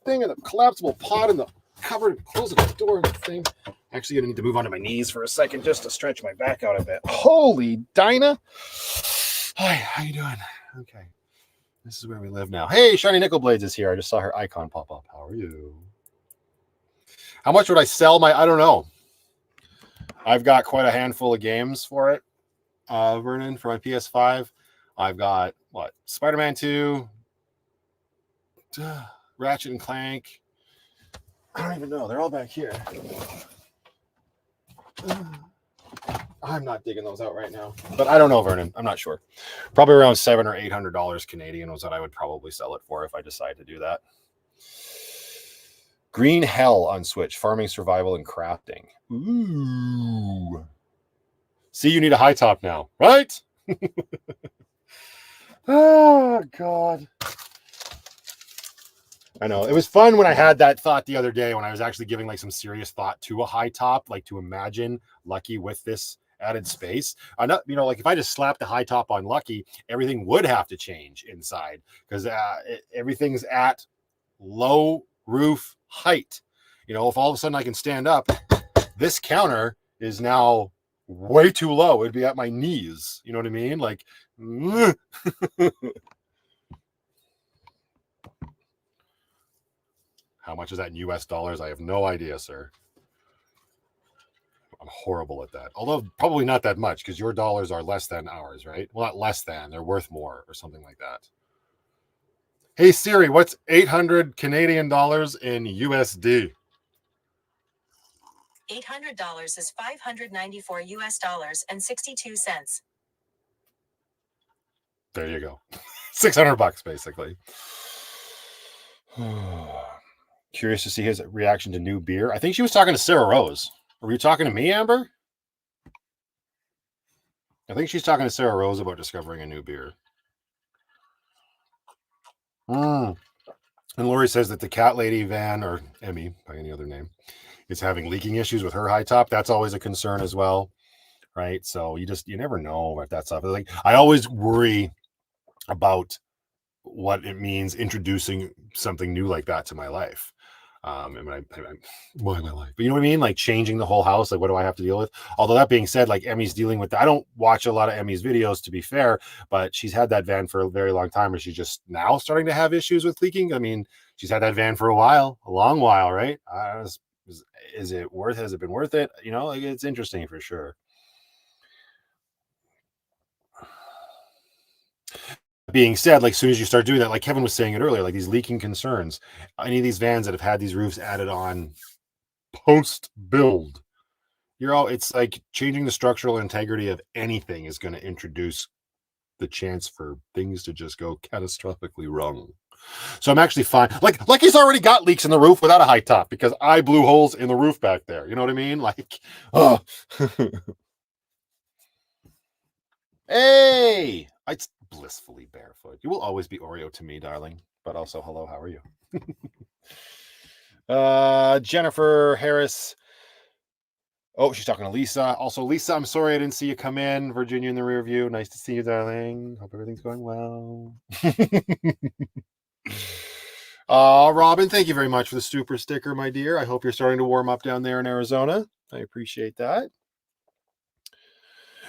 thing and the collapsible pot and the cupboard, close the door and the thing. Actually gonna need to move onto my knees for a second just to stretch my back out a bit. Holy Dinah. Hi, how you doing? Okay. This is where we live now. Hey, Shiny Nickel Blades is here. I just saw her icon pop up. How are you? How much would I sell I don't know. I've got quite a handful of games for it, Vernon, for my PS5. I've got, Spider-Man 2, Ratchet and Clank. I don't even know. They're all back here. I'm not digging those out right now. But I don't know, Vernon. I'm not sure. Probably around $700 or $800 Canadian was what I would probably sell it for if I decide to do that. Green Hell on Switch, farming, survival, and crafting. Ooh. See, you need a high top now, right? Oh, God. I know. It was fun when I had that thought the other day when I was actually giving like some serious thought to a high top, like to imagine Lucky with this added space. I'm not, like if I just slapped the high top on Lucky, everything would have to change inside because everything's at low roof height. If all of a sudden I can stand up, this counter is now way too low. It'd be at my knees. You know what I mean? Like, how much is that in US dollars? I have no idea, sir. I'm horrible at that. Although probably not that much because your dollars are less than ours, right? Well, not less than, they're worth more or something like that. Hey Siri, what's 800 Canadian dollars in USD? $800 is 594 US dollars and 62 cents. There you go. $600 basically. Curious to see his reaction to new beer. I think she was talking to Sarah Rose. Were you talking to me, Amber? I think she's talking to Sarah Rose about discovering a new beer. And Lori says that the cat lady Van, or Emmy by any other name, is having leaking issues with her high top. That's always a concern as well, right? So you never know what that's up. Like I always worry about what it means introducing something new like that to my life. And my life, but you know what I mean? Like changing the whole house. Like, what do I have to deal with? Although that being said, like Emmy's dealing with that. I don't watch a lot of Emmy's videos to be fair, but she's had that van for a very long time. Or she's just now starting to have issues with leaking. I mean, she's had that van for a long while, right? Is it worth? Has it been worth it? You know, like it's interesting for sure. Being said, like as soon as you start doing that, like Kevin was saying it earlier, like these leaking concerns, any of these vans that have had these roofs added on post build, it's like changing the structural integrity of anything is going to introduce the chance for things to just go catastrophically wrong. So I'm actually fine. Like he's already got leaks in the roof without a high top because I blew holes in the roof back there. You know what I mean? Like, oh, hey, it's blissfully barefoot. You will always be Oreo to me, darling. But also, hello, how are you? Jennifer Harris. Oh, she's talking to Lisa. Also, Lisa, I'm sorry I didn't see you come in. Virginia in the rear view. Nice to see you, darling. Hope everything's going well. Robin, thank you very much for the super sticker, my dear. I hope you're starting to warm up down there in Arizona. I appreciate that.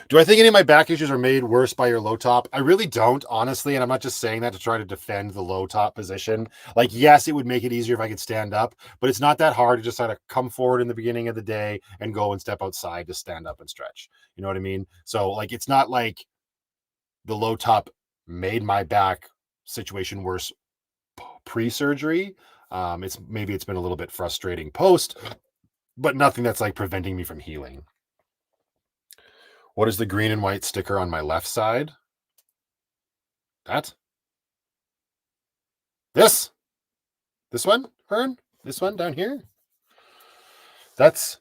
Do I think any of my back issues are made worse by your low top? I really don't, honestly. And I'm not just saying that to try to defend the low top position. Like, yes, it would make it easier if I could stand up, but it's not that hard to just kind of come forward in the beginning of the day and go and step outside to stand up and stretch. You know what I mean? So, like, it's not like the low top made my back situation worse pre-surgery. It's been a little bit frustrating post, but nothing that's like preventing me from healing. What is the green and white sticker on my left side? This one, Hearn? This one down here? That's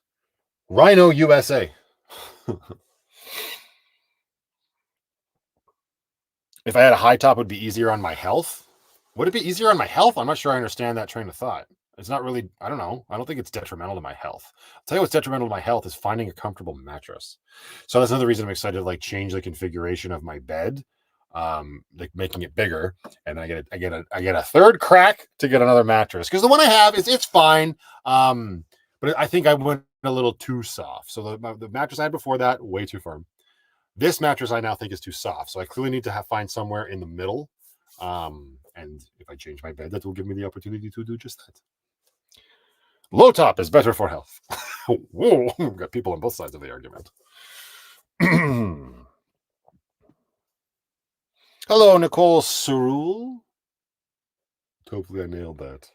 Rhino USA. If I had a high top, it would be easier on my health. Would it be easier on my health? I'm not sure I understand that train of thought. It's not really, I don't know. I don't think it's detrimental to my health. I'll tell you what's detrimental to my health is finding a comfortable mattress. So that's another reason I'm excited to like change the configuration of my bed, like making it bigger. And I get a third crack to get another mattress because the one I have it's fine. But I think I went a little too soft. So the mattress I had before that, way too firm. This mattress I now think is too soft. So I clearly need to find somewhere in the middle. And if I change my bed, that will give me the opportunity to do just that. Low top is better for health. Whoa, we've got people on both sides of the argument. Hello, Nicole Cerule. Hopefully I nailed that.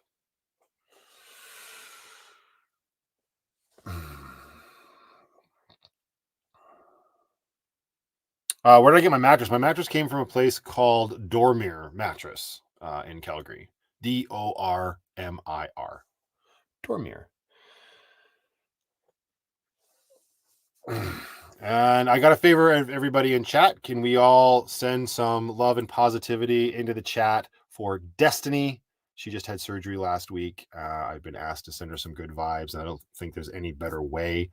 Where did I get my mattress? My mattress came from a place called Dormir Mattress in Calgary. Dormir. Dormir. And I got a favor of everybody in chat. Can we all send some love and positivity into the chat for Destiny? She just had surgery last week. I've been asked to send her some good vibes. And I don't think there's any better way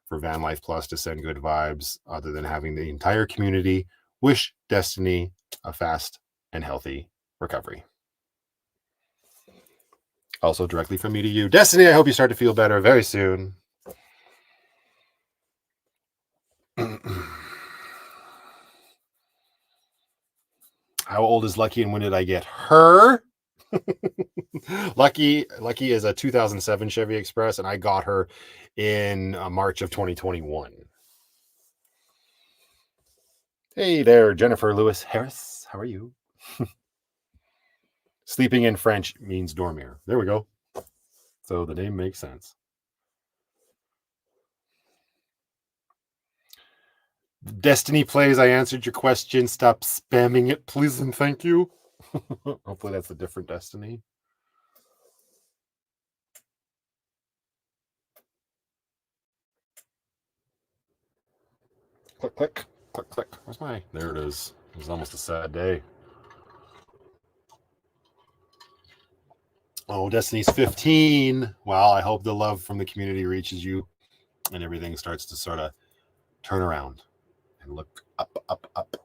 for VanlifePLUS to send good vibes other than having the entire community wish Destiny a fast and healthy recovery. Also directly from me to you. Destiny, I hope you start to feel better very soon. How old is Lucky and when did I get her? Lucky is a 2007 Chevy Express, and I got her in March of 2021. Hey there, Jennifer Lewis Harris. How are you? Sleeping in French means dormir. There we go. So the name makes sense. Destiny Plays, I answered your question. Stop spamming it, please, and thank you. Hopefully that's a different Destiny. Click, click, click, click. Where's my... There it is. It was almost a sad day. Oh, Destiny's 15. Well, I hope the love from the community reaches you and everything starts to sort of turn around and look up, up, up.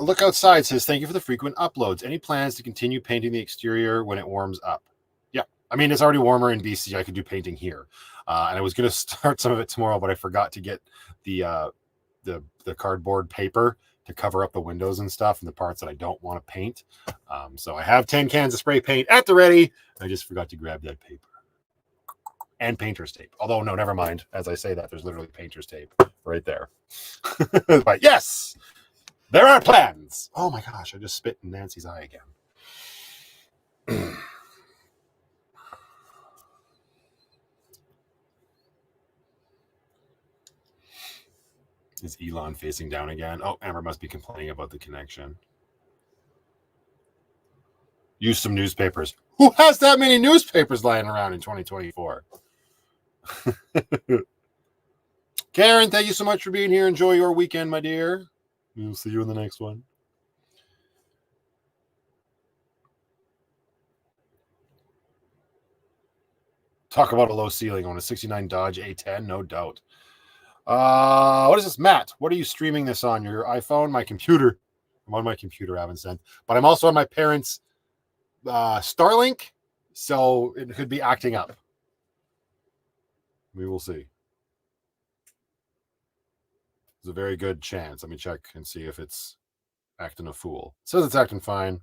Look outside says, thank you for the frequent uploads. Any plans to continue painting the exterior when it warms up? Yeah. I mean, it's already warmer in BC. I could do painting here. And I was going to start some of it tomorrow, but I forgot to get the cardboard paper to cover up the windows and stuff and the parts that I don't want to paint. So I have 10 cans of spray paint at the ready. I just forgot to grab that paper and painter's tape. Although, no, never mind. As I say that, there's literally painter's tape right there. But yes, there are plans. Oh my gosh, I just spit in Nancy's eye again. Is Elon facing down again? Oh, Amber must be complaining about the connection. Use some newspapers. Who has that many newspapers lying around in 2024? Karen, thank you so much for being here. Enjoy your weekend, my dear. We'll see you in the next one. Talk about a low ceiling on a 69 Dodge A10, no doubt. What is this, Matt? What are you streaming this on? Your iPhone? My computer. I'm on my computer, I haven't sent. But I'm also on my parents' Starlink, so it could be acting up. We will see. There's a very good chance. Let me check and see if it's acting a fool. It says it's acting fine.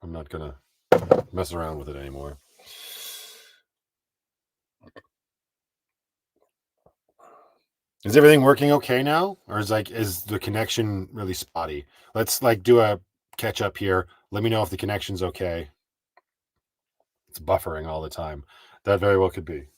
I'm not going to mess around with it anymore. Is everything working okay now? Or is the connection really spotty? Let's do a catch up here. Let me know if the connection's okay. It's buffering all the time. That very well could be.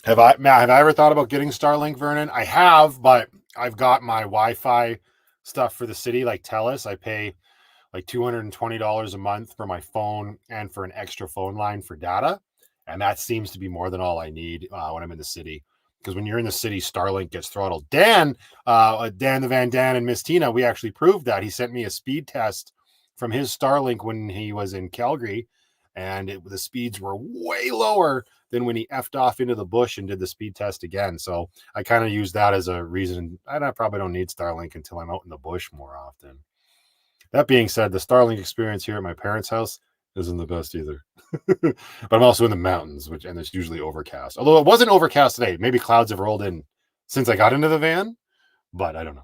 Have I ever thought about getting Starlink, Vernon? I have, but I've got my Wi-Fi stuff for the city, like TELUS. I pay like $220 a month for my phone and for an extra phone line for data. And that seems to be more than all I need when I'm in the city. Because when you're in the city, Starlink gets throttled. Dan the Van Dan and Miss Tina, we actually proved that. He sent me a speed test from his Starlink when he was in Calgary. And the speeds were way lower than when he effed off into the bush and did the speed test again. So I kind of use that as a reason. I probably don't need Starlink until I'm out in the bush more often. That being said, the Starlink experience here at my parents' house isn't the best either. But I'm also in the mountains, and it's usually overcast. Although it wasn't overcast today. Maybe clouds have rolled in since I got into the van, but I don't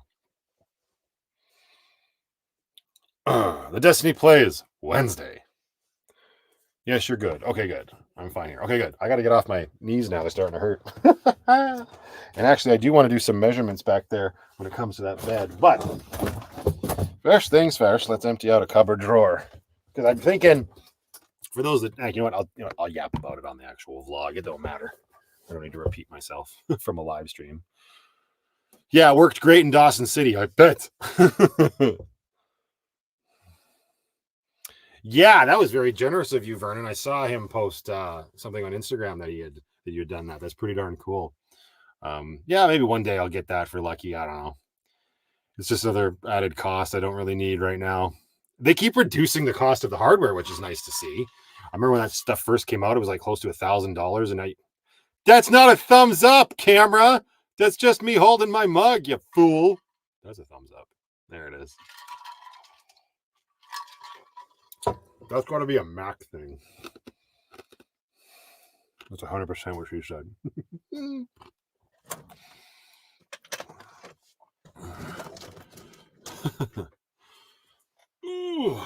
know. The Destiny plays Wednesday. Yes, you're good. Okay, good. I'm fine here. Okay, good. I got to get off my knees now. They're starting to hurt. And actually, I do want to do some measurements back there when it comes to that bed. But first things first, let's empty out a cupboard drawer. Because I'm thinking, for those that, I'll yap about it on the actual vlog. It don't matter. I don't need to repeat myself from a live stream. Yeah, it worked great in Dawson City, I bet. Yeah, that was very generous of you, Vernon. I saw him post something on Instagram that you had done that. That's pretty darn cool. Yeah, maybe one day I'll get that for Lucky. I don't know. It's just another added cost I don't really need right now. They keep reducing the cost of the hardware, which is nice to see. I remember when that stuff first came out, it was like close to $1,000, and that's not a thumbs up, camera. That's just me holding my mug, you fool. That's a thumbs up. There it is. That's got to be a Mac thing. That's 100% what she said. Ooh.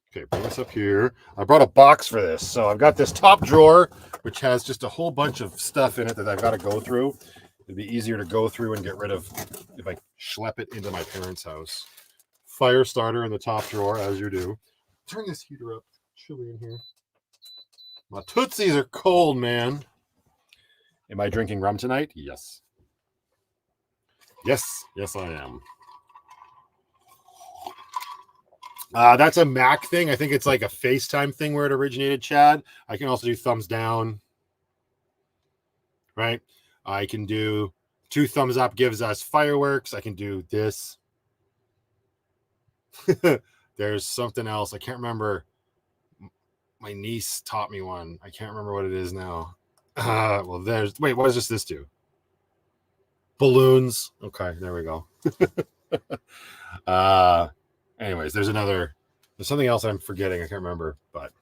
Okay, bring this up here. I brought a box for this. So I've got this top drawer, which has just a whole bunch of stuff in it that I've got to go through. It'd be easier to go through and get rid of if I schlep it into my parents' house. Fire starter in the top drawer, as you do. Turn this heater up. Chilly in here. My Tootsies are cold, man. Am I drinking rum tonight? Yes. Yes, I am. That's a Mac thing. I think it's like a FaceTime thing where it originated, Chad. I can also do thumbs down. Right? I can do 2 thumbs up gives us fireworks. I can do this. There's something else. I can't remember. My niece taught me one. I can't remember what it is now. Well, wait, what does this do? Balloons. Okay, there we go. Anyways, there's something else I'm forgetting. I can't remember, but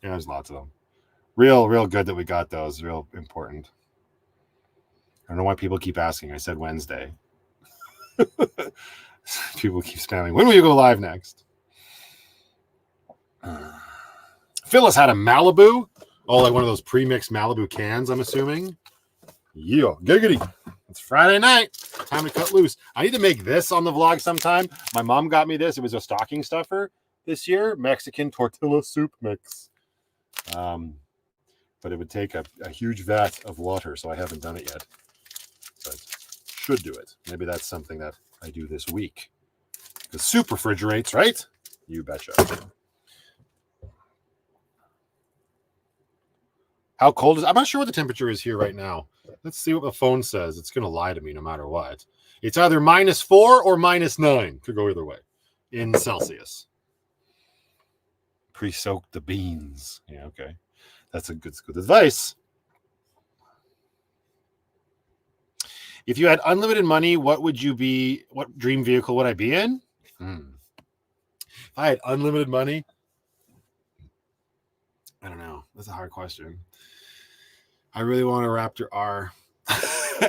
yeah, there's lots of them. Real good that we got those. Real important. I don't know why people keep asking. I said Wednesday. People keep spamming. When will you go live next? Phyllis had a Malibu. Oh, like one of those pre-mixed Malibu cans, I'm assuming. Yeah, giggity. It's Friday night. Time to cut loose. I need to make this on the vlog sometime. My mom got me this. It was a stocking stuffer this year. Mexican tortilla soup mix. But it would take a huge vat of water, so I haven't done it yet. But should do it. Maybe that's something that I do this week. Because soup refrigerates, right? You betcha. How cold is it? I'm not sure what the temperature is here right now. Let's see what the phone says. It's going to lie to me no matter what. It's either -4 or -9. Could go either way in Celsius. Pre-soak the beans. Yeah, okay. That's good advice. If you had unlimited money, what dream vehicle would I be in? If I had unlimited money, I don't know. That's a hard question. I really want a Raptor R.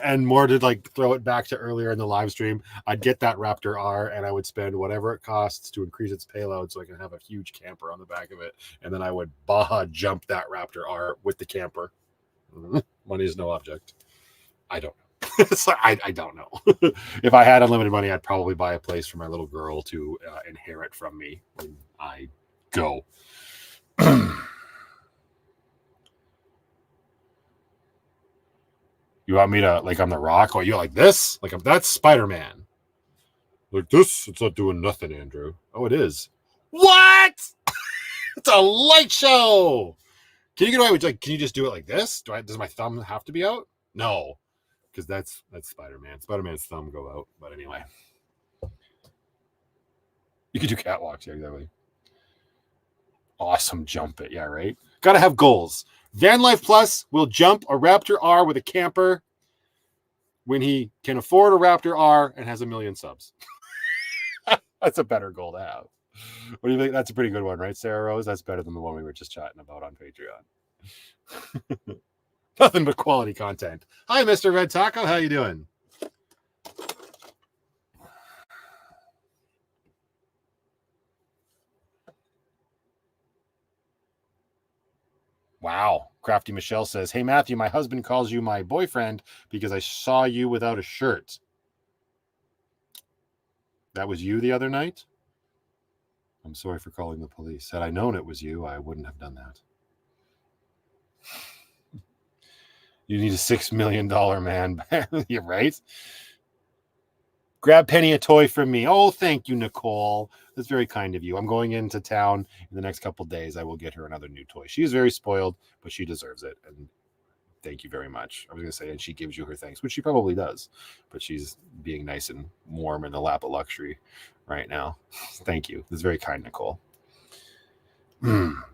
And more to like throw it back to earlier in the live stream, I'd get that Raptor R and I would spend whatever it costs to increase its payload so I can have a huge camper on the back of it. And then I would Baja jump that Raptor R with the camper. Money is no object. I don't know. So I don't know. If I had unlimited money, I'd probably buy a place for my little girl to inherit from me when I go. You want me to, like, on the rock? Or you like this? Like, that's Spider-Man. Like this? It's not doing nothing, Andrew. Oh, it is. What? It's a light show. Can you get away with, like, can you just do it like this? Does my thumb have to be out? No. Because that's Spider-Man. Spider-Man's thumb go out. But anyway. You can do catwalks. Yeah, exactly. Awesome jump it. Yeah, right? Gotta have goals. VanlifePLUS will jump a Raptor R with a camper when he can afford a Raptor R and has 1 million subs. That's a better goal to have. What do you think? That's a pretty good one, right, Sarah Rose? That's better than the one we were just chatting about on Patreon. Nothing but quality content. Hi, Mr. Red Taco. How you doing? Wow. Crafty Michelle says, hey, Matthew, my husband calls you my boyfriend because I saw you without a shirt. That was you the other night? I'm sorry for calling the police. Had I known it was you, I wouldn't have done that. You need a $6 million man. You're right. Grab Penny a toy from me. Oh, thank you, Nicole. That's very kind of you. I'm going into town in the next couple of days. I will get her another new toy. She is very spoiled, but she deserves it. And thank you very much. I was going to say, and she gives you her thanks, which she probably does. But she's being nice and warm in the lap of luxury right now. Thank you. That's very kind, Nicole.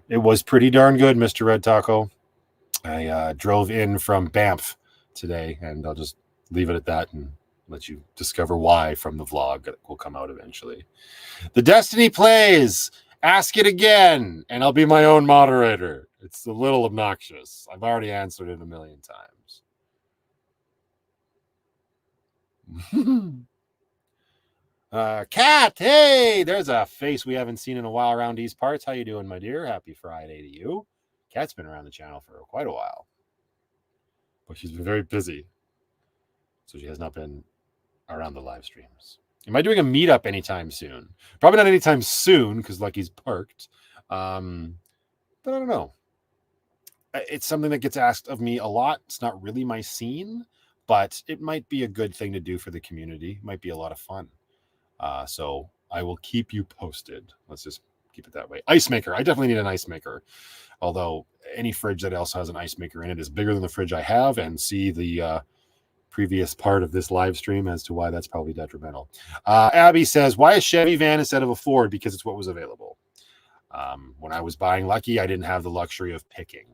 It was pretty darn good, Mr. Red Taco. I drove in from Banff today, and I'll just leave it at that and let you discover why from the vlog that will come out eventually. The Destiny plays. Ask it again, and I'll be my own moderator. It's a little obnoxious. I've already answered it 1 million times. Kat, hey, there's a face we haven't seen in a while around these parts. How you doing, my dear? Happy Friday to you. Kat's been around the channel for quite a while, but she's been very busy, so she has not been around the live streams. Am I doing a meetup anytime soon? Probably not anytime soon because Lucky's parked. But I don't know. It's something that gets asked of me a lot. It's not really my scene, but it might be a good thing to do for the community. It might be a lot of fun. So I will keep you posted. Let's just keep it that way. Ice maker. I definitely need an ice maker. Although any fridge that also has an ice maker in it is bigger than the fridge I have, and see the previous part of this live stream as to why that's probably detrimental. Abby says, why a Chevy van instead of a Ford? Because it's what was available. When I was buying Lucky, I didn't have the luxury of picking.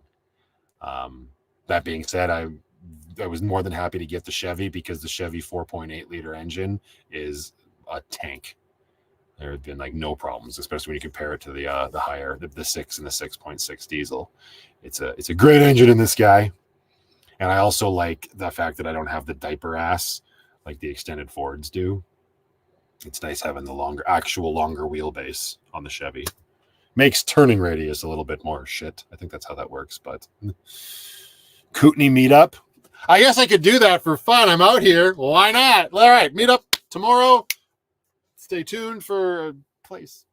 That being said, I was more than happy to get the Chevy because the Chevy 4.8 liter engine is a tank. There have been like no problems, especially when you compare it to the higher, the 6 and the 6.6 diesel. It's a great engine in this guy. And I also like the fact that I don't have the diaper ass like the extended Fords do. It's nice having the actual longer wheelbase on the Chevy. Makes turning radius a little bit more shit. I think that's how that works. But Kootenai meetup. I guess I could do that for fun. I'm out here. Why not? All right, meet up tomorrow. Stay tuned for a place.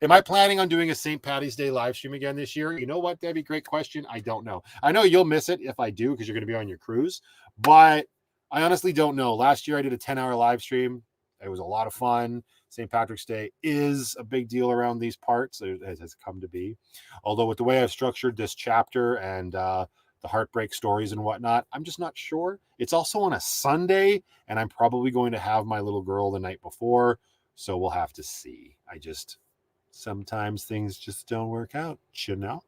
Am I planning on doing a St. Patty's Day live stream again this year? You know what, Debbie? Great question. I don't know. I know you'll miss it if I do because you're going to be on your cruise, but I honestly don't know. Last year I did a 10-hour live stream. It was a lot of fun. St. Patrick's Day is a big deal around these parts. It has come to be. Although with the way I've structured this chapter and the heartbreak stories and whatnot, I'm just not sure. It's also on a Sunday, and I'm probably going to have my little girl the night before, so we'll have to see. Sometimes things just don't work out, you know?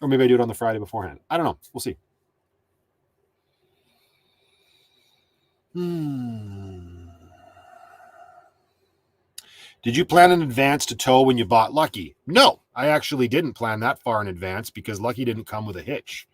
Or maybe I do it on the Friday beforehand. I don't know. We'll see. Did you plan in advance to tow when you bought Lucky? No, I actually didn't plan that far in advance because Lucky didn't come with a hitch.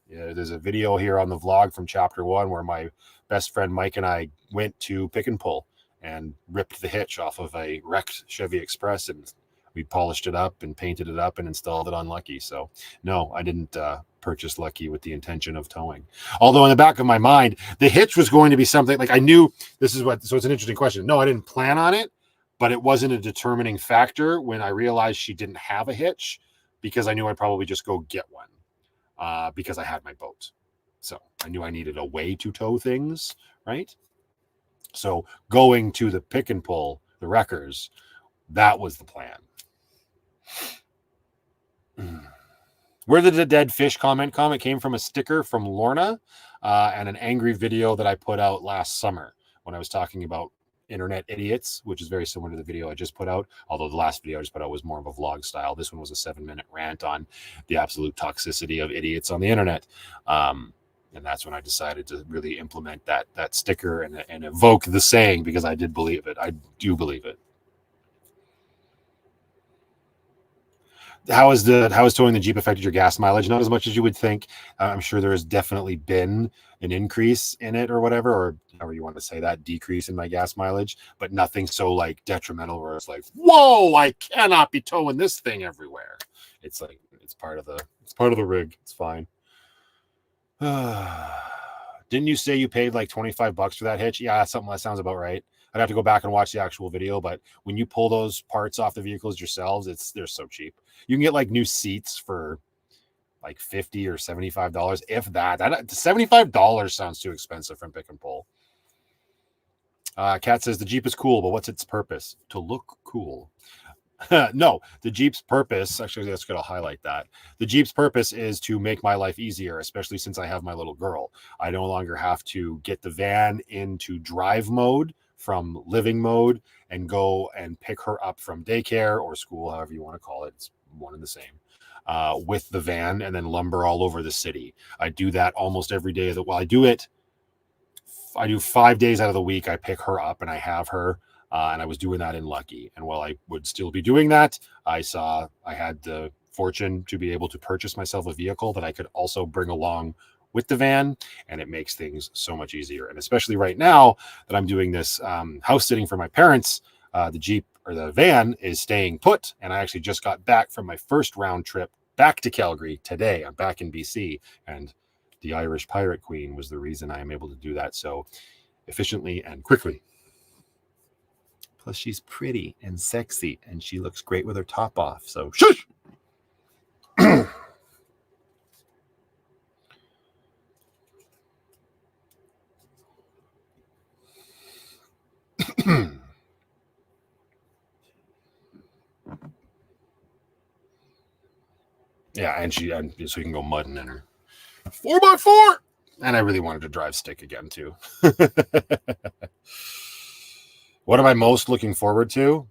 There's a video here on the vlog from chapter 1 where my best friend Mike and I went to Pick and Pull and ripped the hitch off of a wrecked Chevy Express, and we polished it up and painted it up and installed it on Lucky. So no, I didn't purchase Lucky with the intention of towing. Although in the back of my mind, the hitch was going to be something like I knew this is what, so it's an interesting question. No, I didn't plan on it, but it wasn't a determining factor when I realized she didn't have a hitch because I knew I'd probably just go get one because I had my boat. So I knew I needed a way to tow things, right? So going to the Pick and Pull, the wreckers, that was the plan. Where did the dead fish comment come? It came from a sticker from Lorna and an angry video that I put out last summer when I was talking about internet idiots, which is very similar to the video I just put out. Although the last video I just put out was more of a vlog style. This one was a 7-minute rant on the absolute toxicity of idiots on the internet. And that's when I decided to really implement that sticker and evoke the saying because I did believe it. I do believe it. How has towing the Jeep affected your gas mileage? Not as much as you would think. I'm sure there has definitely been an increase in it or whatever, or however you want to say that, decrease in my gas mileage, but nothing so like detrimental where it's like, whoa, I cannot be towing this thing everywhere. It's like it's part of the rig. It's fine. Didn't you say you paid like $25 for that hitch? Yeah, something that sounds about right. I'd have to go back and watch the actual video, but when you pull those parts off the vehicles yourselves, they're so cheap. You can get like new seats for like $50 or $75, if that. $75 sounds too expensive from Pick and Pull. Kat says the Jeep is cool, but what's its purpose? To look cool. No, the Jeep's purpose, actually, that's good. I'll highlight that. The Jeep's purpose is to make my life easier, especially since I have my little girl. I no longer have to get the van into drive mode from living mode and go and pick her up from daycare or school, however you want to call it. It's one and the same. With the van and then lumber all over the city. I do that almost every day. I do 5 days out of the week. I pick her up and I have her. And I was doing that in Lucky. And while I would still be doing that, I had the fortune to be able to purchase myself a vehicle that I could also bring along with the van, and it makes things so much easier. And especially right now that I'm doing this house sitting for my parents, the Jeep or the van is staying put. And I actually just got back from my first round trip back to Calgary today. I'm back in BC, and the Irish Pirate Queen was the reason I am able to do that so efficiently and quickly. Plus, she's pretty and sexy, and she looks great with her top off. So, shush! Yeah, and so you can go mudding in her 4x4. And I really wanted to drive stick again too. What am I most looking forward to?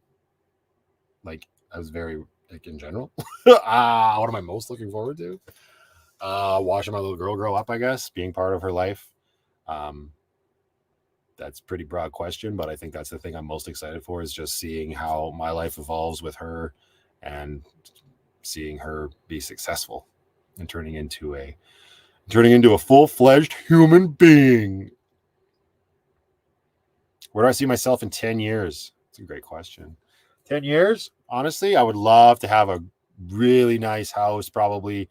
Like, I was very like in general. What am I most looking forward to? Watching my little girl grow up, I guess, being part of her life. That's a pretty broad question, but I think that's the thing I'm most excited for, is just seeing how my life evolves with her and seeing her be successful and turning into a full-fledged human being. Where do I see myself in 10 years? It's a great question. 10 years? Honestly, I would love to have a really nice house, probably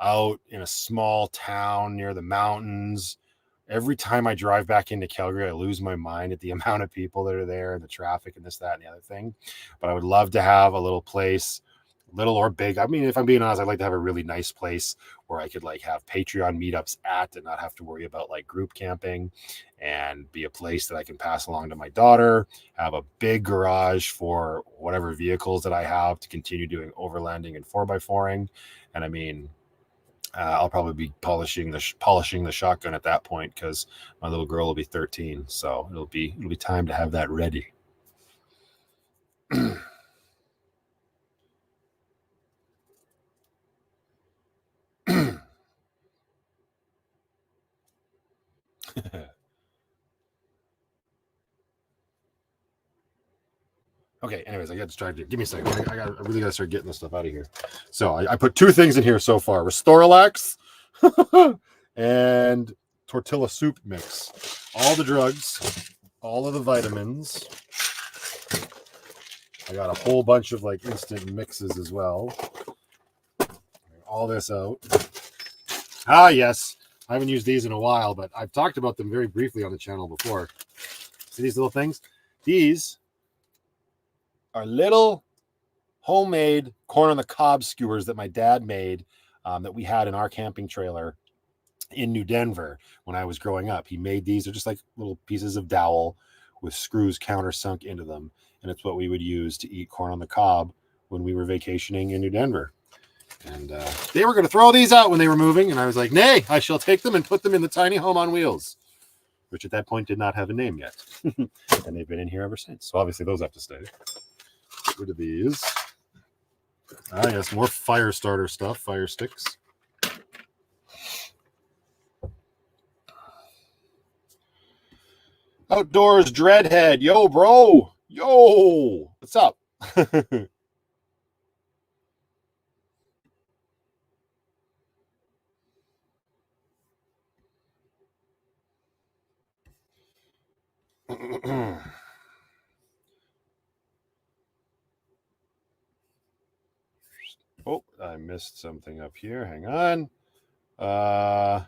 out in a small town near the mountains. Every time I drive back into Calgary, I lose my mind at the amount of people that are there and the traffic and this, that, and the other thing. But I would love to have a little place, little or big. I mean, if I'm being honest, I'd like to have a really nice place where I could like have Patreon meetups at and not have to worry about like group camping, and be a place that I can pass along to my daughter, have a big garage for whatever vehicles that I have to continue doing overlanding and 4x4ing. And I mean, I'll probably be polishing the shotgun at that point, because my little girl will be 13. So it'll be time to have that ready. Okay, anyways, I got distracted. Give me a second. I really got to start getting this stuff out of here. So I put two things in here so far: Restoralax and tortilla soup mix. All the drugs, all of the vitamins. I got a whole bunch of like instant mixes as well. All this out. Yes. I haven't used these in a while, but I've talked about them very briefly on the channel before. See these little things? These are little homemade corn on the cob skewers that my dad made, that we had in our camping trailer in New Denver when I was growing up. He made these. They're just like little pieces of dowel with screws countersunk into them. And it's what we would use to eat corn on the cob when we were vacationing in New Denver. And they were going to throw these out when they were moving. And I was like, nay, I shall take them and put them in the tiny home on wheels, which at that point did not have a name yet. And they've been in here ever since. So obviously those have to stay. Get rid of these. Yes, more fire starter stuff, fire sticks. Outdoors Dreadhead. Yo, bro. Yo. What's up? Oh, I missed something up here. Hang on. The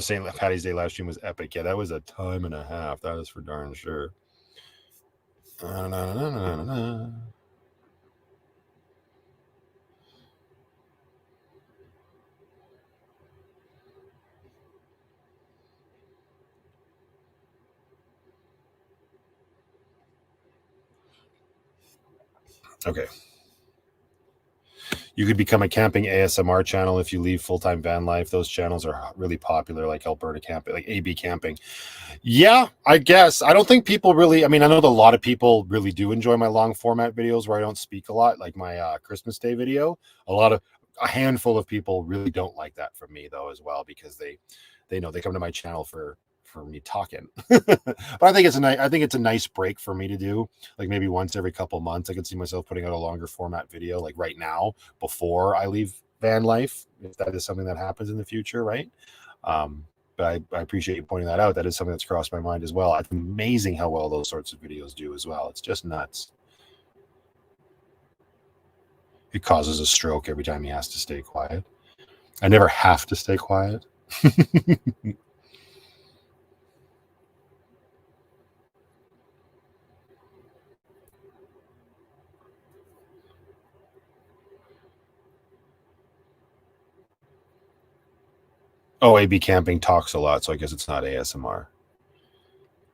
St. Patty's Day live stream was epic. Yeah, that was a time and a half. That is for darn sure. Okay. You could become a camping ASMR channel if you leave full-time van life. Those channels are really popular, like Alberta camping, like AB camping. Yeah, I guess. I don't think people really, I mean, I know that a lot of people really do enjoy my long format videos where I don't speak a lot, like my Christmas Day video. A handful of people really don't like that from me though, as well, because they know they come to my channel for for me talking. But I think it's a nice break for me to do. Like maybe once every couple months, I can see myself putting out a longer format video, like right now before I leave van life, if that is something that happens in the future, right? But I appreciate you pointing that out. That is something that's crossed my mind as well. It's amazing how well those sorts of videos do as well. It's just nuts. It causes a stroke every time he has to stay quiet. I never have to stay quiet. Oh, AB Camping talks a lot, so I guess it's not ASMR.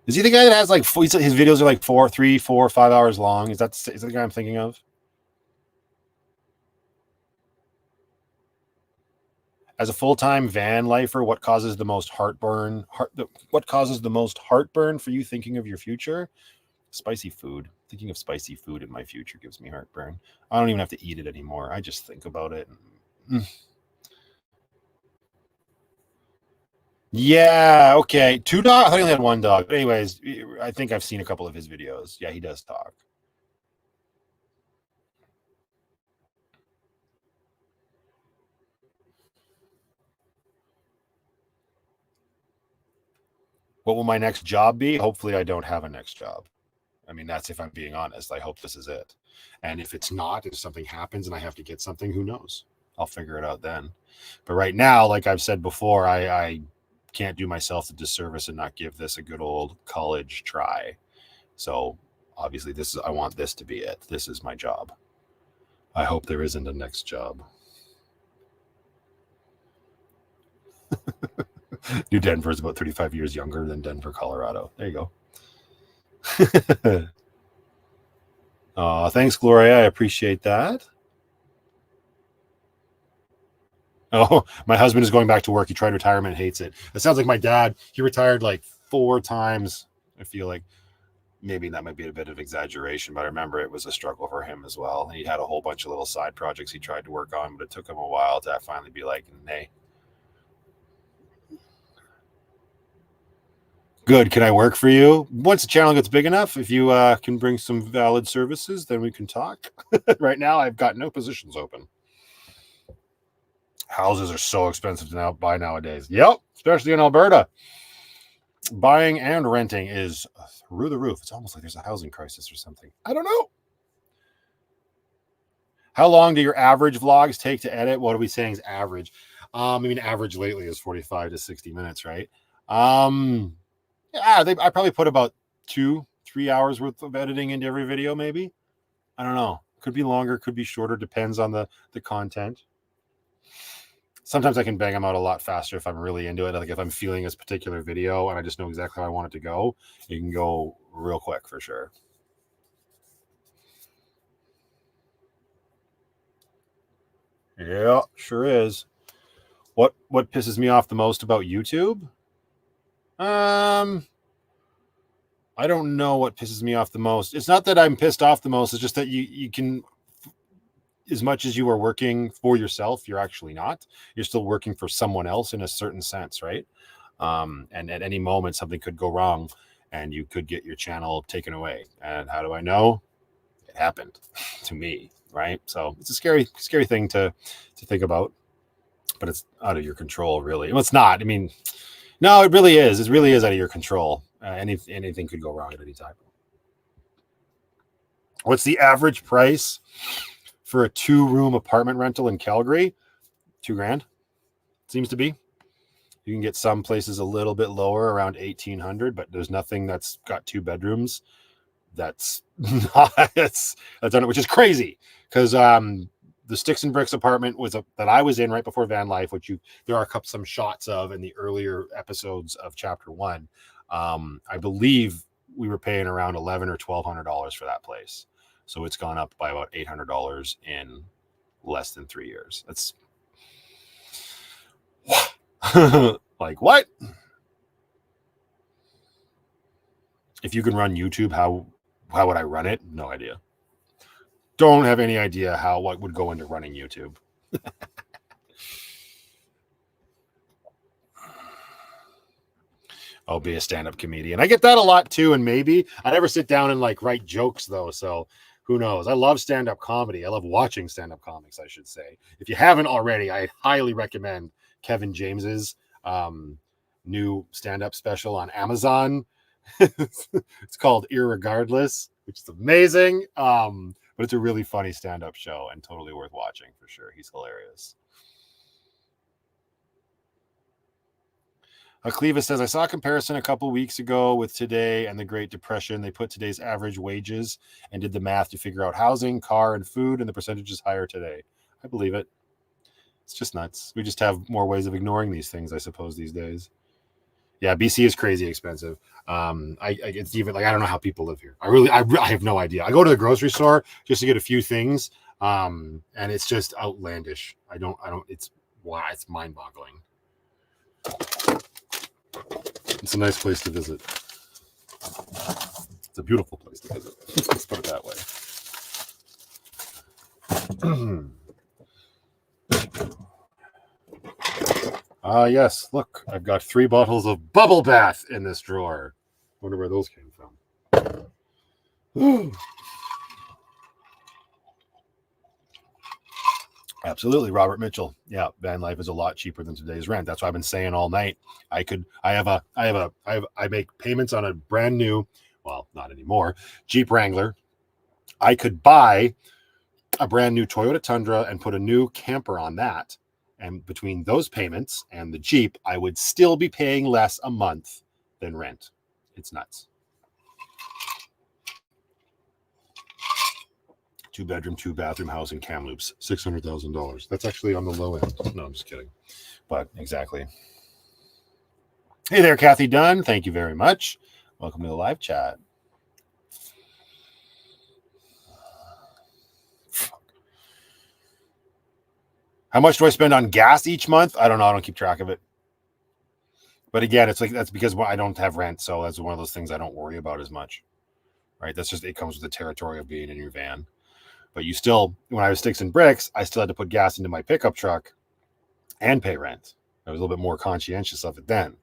Is he the guy that has like his videos are like 3, 4, 5 hours long? Is that the guy I'm thinking of? As a full-time van lifer, what causes the most heartburn? What causes the most heartburn for you thinking of your future? Spicy food. Thinking of spicy food in my future gives me heartburn. I don't even have to eat it anymore. I just think about it. Yeah, okay. 2 dogs. I only had 1 dog. But anyways, I think I've seen a couple of his videos. Yeah, he does talk. What will my next job be? Hopefully, I don't have a next job. I mean, that's if I'm being honest. I hope this is it. And if it's not, if something happens and I have to get something, who knows? I'll figure it out then. But right now, like I've said before, I can't do myself the disservice and not give this a good old college try. So obviously, I want this to be it. This is my job. I hope there isn't a next job. New Denver is about 35 years younger than Denver, Colorado. There you go. Thanks, Gloria. I appreciate that. Oh, my husband is going back to work. He tried retirement, hates it. It sounds like my dad. He retired like 4 times. I feel like maybe that might be a bit of exaggeration, but I remember it was a struggle for him as well. He had a whole bunch of little side projects he tried to work on, but it took him a while to finally be like, nay. Good. Can I work for you? Once the channel gets big enough, if you can bring some valid services, then we can talk. Right now, I've got no positions open. Houses are so expensive to buy nowadays. Yep, especially in Alberta. Buying and renting is through the roof. It's almost like there's a housing crisis or something. I don't know. How long do your average vlogs take to edit? What are we saying is average? I mean, average lately is 45 to 60 minutes, right? Yeah, I probably put about 2-3 hours worth of editing into every video, maybe. I don't know. Could be longer, could be shorter, depends on the content. Sometimes I can bang them out a lot faster if I'm really into it. Like if I'm feeling this particular video and I just know exactly how I want it to go, it can go real quick for sure. Yeah, sure is. What pisses me off the most about YouTube? I don't know what pisses me off the most. It's not that I'm pissed off the most. It's just that you can, as much as you are working for yourself, you're actually not. You're still working for someone else in a certain sense, right? And at any moment, something could go wrong and you could get your channel taken away. And how do I know? It happened to me, right? So it's a scary thing to think about, but it's out of your control, really. Well, it's not. I mean, no, it really is. It really is out of your control. Anything could go wrong at any time. What's the average price for a 2-room apartment rental in Calgary? $2,000 seems to be. You can get some places a little bit lower, around 1,800, but there's nothing that's got 2 bedrooms. That's not, that's on it, which is crazy because the Sticks and Bricks apartment that I was in right before Van Life, which there are some shots of in the earlier episodes of Chapter 1. I believe we were paying around $1,100 or $1,200 for that place, so it's gone up by about $800 in less than 3 years. That's like what? If you can run YouTube, how would I run it? No idea. Don't have any idea what would go into running YouTube. I'll be a stand-up comedian. I get that a lot too, and maybe I never sit down and like write jokes though, so who knows? I love stand-up comedy. I love watching stand-up comics, I should say. If you haven't already, I highly recommend Kevin James's new stand-up special on Amazon. It's called Irregardless, which is amazing. But it's a really funny stand-up show and totally worth watching for sure. He's hilarious. Cleva says, I saw a comparison a couple weeks ago with today and the Great Depression. They put today's average wages and did the math to figure out housing, car, and food, and the percentage is higher today. I believe it. It's just nuts. We just have more ways of ignoring these things, I suppose, these days. Yeah, BC is crazy expensive. It's even like I don't know how people live here. I have no idea. I go to the grocery store just to get a few things, and it's just outlandish. It's mind-boggling. It's a nice place to visit. It's a beautiful place to visit. Let's put it that way. Yes, look, I've got 3 bottles of bubble bath in this drawer. Wonder where those came from. Absolutely, Robert Mitchell. Yeah, van life is a lot cheaper than today's rent. That's what I've been saying all night. I make payments on a brand new, well, not anymore, Jeep Wrangler. I could buy a brand new Toyota Tundra and put a new camper on that. And between those payments and the Jeep, I would still be paying less a month than rent. It's nuts. 2-bedroom, 2-bathroom house in Kamloops, $600,000. That's actually on the low end. No, I'm just kidding. But exactly. Hey there, Kathy Dunn. Thank you very much. Welcome to the live chat. How much do I spend on gas each month? I don't know. I don't keep track of it. But again, it's like that's because I don't have rent, so that's one of those things I don't worry about as much. Right? That's just it comes with the territory of being in your van. But you still, when I was sticks and bricks, I still had to put gas into my pickup truck and pay rent. I was a little bit more conscientious of it then.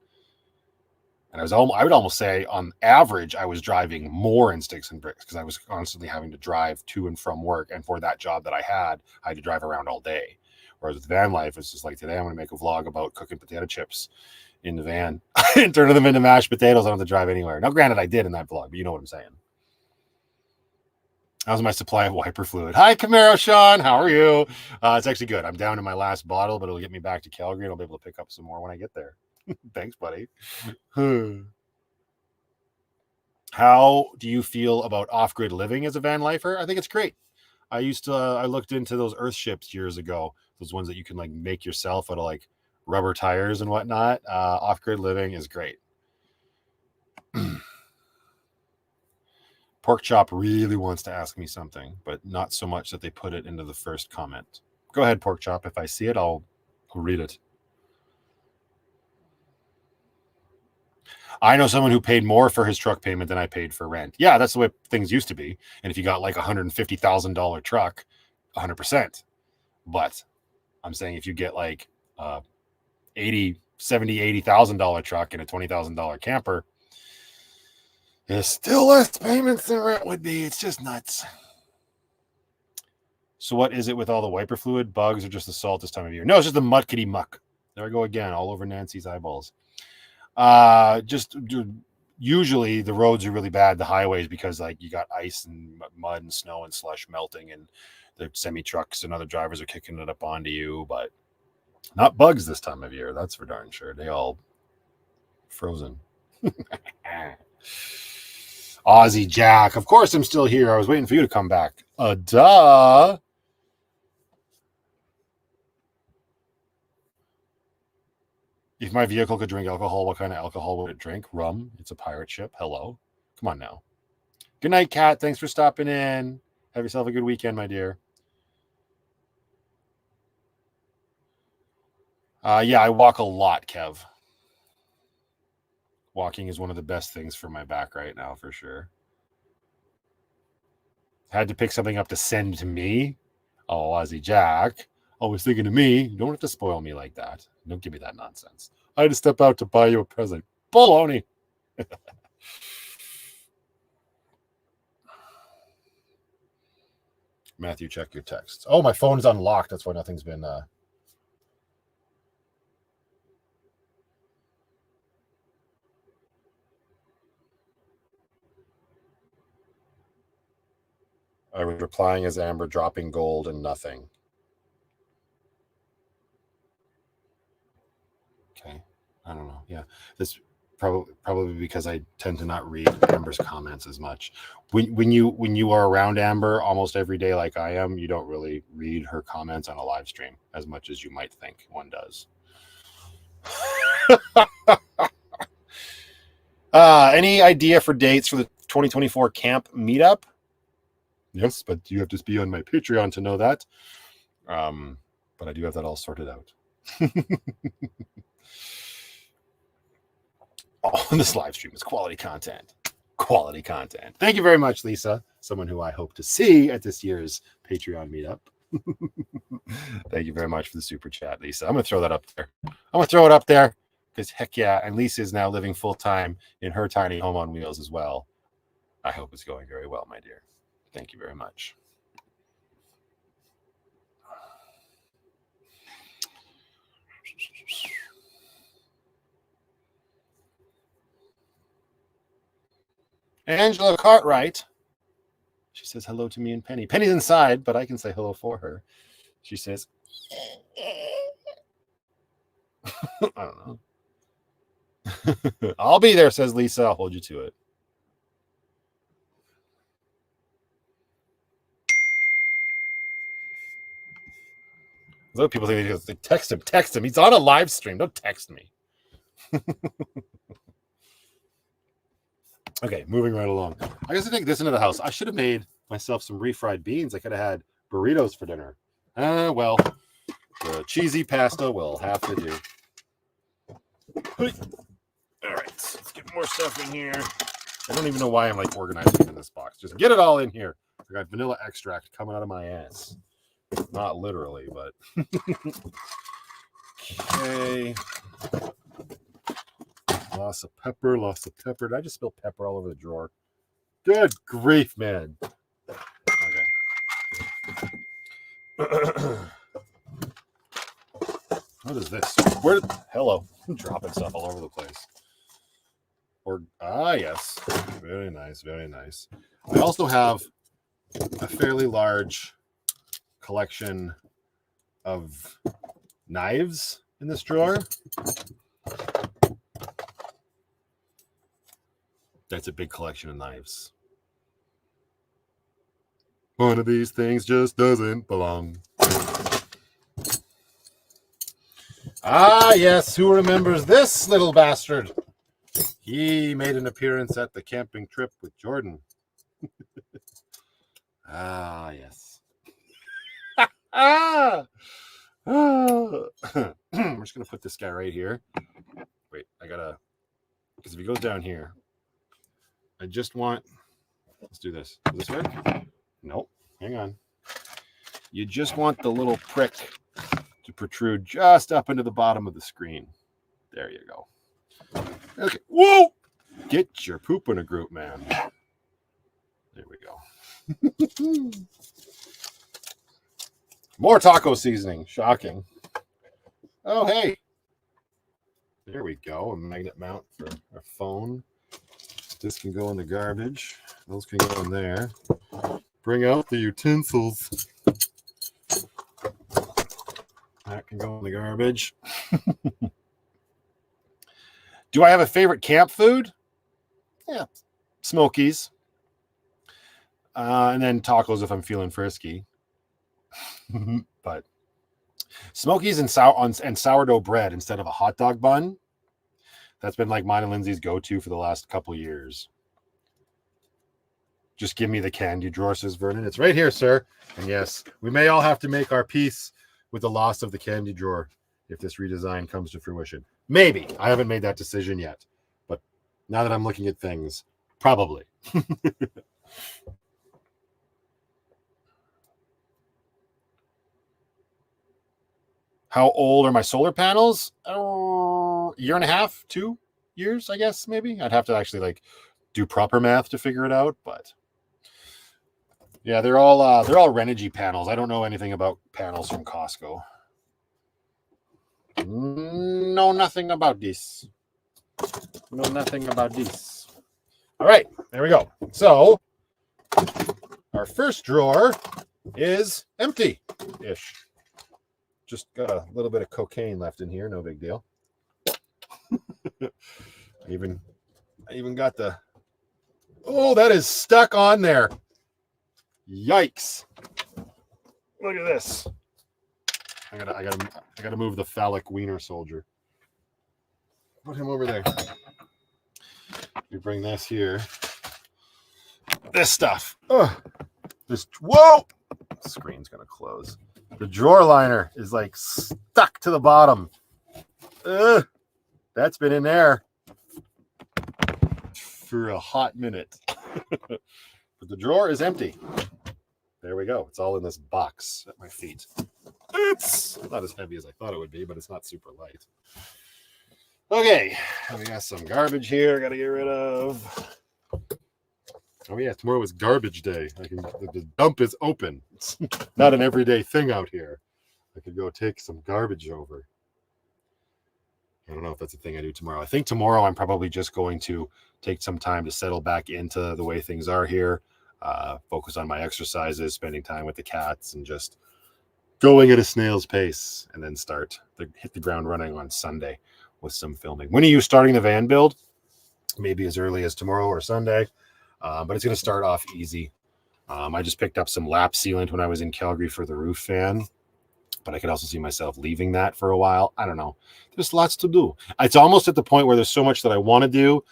And I would almost say on average, I was driving more in sticks and bricks because I was constantly having to drive to and from work. And for that job that I had to drive around all day. Whereas with van life, it's just like today I'm going to make a vlog about cooking potato chips in the van and turning them into mashed potatoes. I don't have to drive anywhere. Now, granted, I did in that vlog, but you know what I'm saying. How's my supply of wiper fluid? Hi, Camaro Sean. How are you? It's actually good. I'm down to my last bottle, but it'll get me back to Calgary and I'll be able to pick up some more when I get there. Thanks, buddy. How do you feel about off-grid living as a van lifer? I think it's great. I looked into those earth ships years ago. Those ones that you can like make yourself out of like rubber tires and whatnot. Off-grid living is great. Pork Chop really wants to ask me something, but not so much that they put it into the first comment. Go ahead, Pork Chop. If I see it, I'll read it. I know someone who paid more for his truck payment than I paid for rent. Yeah, that's the way things used to be. And if you got like a $150,000 truck, 100%. But I'm saying if you get like $80,000 truck and a $20,000 camper, there's still less payments than rent would be. It's just nuts. So what is it with all the wiper fluid? Bugs or just the salt this time of year? No, it's just the mudkitty muck. There I go again, all over Nancy's eyeballs. Usually the roads are really bad, the highways, because like you got ice and mud and snow and slush melting and the semi trucks and other drivers are kicking it up onto you, but not bugs this time of year. That's for darn sure. They all frozen. Aussie Jack. Of course I'm still here. I was waiting for you to come back. Duh. If my vehicle could drink alcohol, what kind of alcohol would it drink? Rum. It's a pirate ship. Hello. Come on now. Good night, Kat. Thanks for stopping in. Have yourself a good weekend, my dear. Yeah, I walk a lot, Kev. Walking is one of the best things for my back right now, for sure. Had to pick something up to send to me. Oh, Aussie Jack. Always thinking of me. You don't have to spoil me like that. Don't give me that nonsense. I had to step out to buy you a present. Baloney. Matthew, check your texts. Oh, my phone's unlocked. That's why nothing's been... I was replying as Amber, dropping gold and nothing. Okay. I don't know. Yeah. This probably because I tend to not read Amber's comments as much. When you are around Amber almost every day like I am, you don't really read her comments on a live stream as much as you might think one does. Any idea for dates for the 2024 camp meetup? Yes, but you have to be on my Patreon to know that. But I do have that all sorted out. Oh, this live stream is quality content. Quality content. Thank you very much, Lisa. Someone who I hope to see at this year's Patreon meetup. Thank you very much for the super chat, Lisa. I'm going to throw that up there. I'm going to throw it up there because heck yeah. And Lisa is now living full time in her tiny home on wheels as well. I hope it's going very well, my dear. Thank you very much. Angela Cartwright. She says hello to me and Penny. Penny's inside, but I can say hello for her. She says, I don't know. I'll be there, says Lisa. I'll hold you to it. Other people think they text him. Text him. He's on a live stream. Don't text me. Okay, moving right along. I guess I take this into the house. I should have made myself some refried beans. I could have had burritos for dinner. Well, the cheesy pasta will have to do. All right, let's get more stuff in here. I don't even know why I'm like organizing in this box. Just get it all in here. I got vanilla extract coming out of my ass. Not literally, but okay. Lots of pepper. Did I just spill pepper all over the drawer? Good grief, man. Okay. What is this? Hello. I'm dropping stuff all over the place. Yes. Very nice, very nice. I also have a fairly large collection of knives in this drawer. That's a big collection of knives. One of these things just doesn't belong. Yes, who remembers this little bastard? He made an appearance at the camping trip with Jordan. Yes. We're just going to put this guy right here. Wait, because if he goes down here, I just want, let's do this. Does this work? Nope. Hang on. You just want the little prick to protrude just up into the bottom of the screen. There you go. Okay. Whoa! Get your poop in a group, man. There we go. More taco seasoning. Shocking. Oh, hey. There we go. A magnet mount for our phone. This can go in the garbage. Those can go in there. Bring out the utensils. That can go in the garbage. Do I have a favorite camp food? Yeah. Smokies. And then tacos if I'm feeling frisky. But Smokies and sourdough bread instead of a hot dog bun. That's been like mine and Lindsay's go-to for the last couple years. Just give me the candy drawer, says Vernon. It's right here, sir. And yes, we may all have to make our peace with the loss of the candy drawer if this redesign comes to fruition. Maybe. I haven't made that decision yet. But now that I'm looking at things, probably. How old are my solar panels? Year and a half, 2. years, I guess. Maybe I'd have to actually like do proper math to figure it out, but yeah, they're all Renogy panels. I don't know anything about panels from Costco. Know nothing about this. Know nothing about this. All right, there we go. So our first drawer is empty-ish. Just got a little bit of cocaine left in here. No big deal. I even got the... Oh, that is stuck on there. Yikes. Look at this. I gotta move the phallic wiener soldier. Put him over there. We bring this here. This stuff. Oh, this, whoa! The screen's gonna close. The drawer liner is like stuck to the bottom. That's been in there for a hot minute. But the drawer is empty. There we go. It's all in this box at my feet. It's not as heavy as I thought it would be, but it's not super light. Okay, we got some garbage here I gotta get rid of. Oh yeah, tomorrow is garbage day. The dump is open. It's not an everyday thing out here. I could go take some garbage over. I don't know if that's a thing I do tomorrow. I think tomorrow I'm probably just going to take some time to settle back into the way things are here, focus on my exercises, spending time with the cats, and just going at a snail's pace, and then hit the ground running on Sunday with some filming. When are you starting the van build? Maybe as early as tomorrow or Sunday, but it's going to start off easy. I just picked up some lap sealant when I was in Calgary for the roof fan, but I could also see myself leaving that for a while. I don't know. There's lots to do. It's almost at the point where there's so much that I want to do.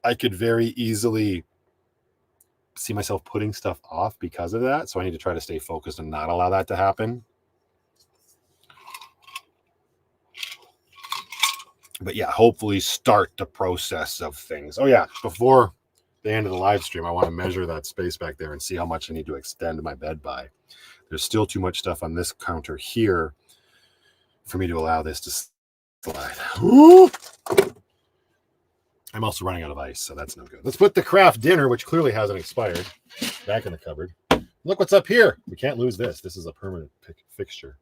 I could very easily see myself putting stuff off because of that. So I need to try to stay focused and not allow that to happen. But yeah, hopefully start the process of things. Oh yeah, before the end of the live stream, I want to measure that space back there and see how much I need to extend my bed by. There's still too much stuff on this counter here for me to allow this to slide. Ooh! I'm also running out of ice, so that's no good. Let's put the craft dinner, which clearly hasn't expired, back in the cupboard. Look what's up here. We can't lose this. This is a permanent fixture.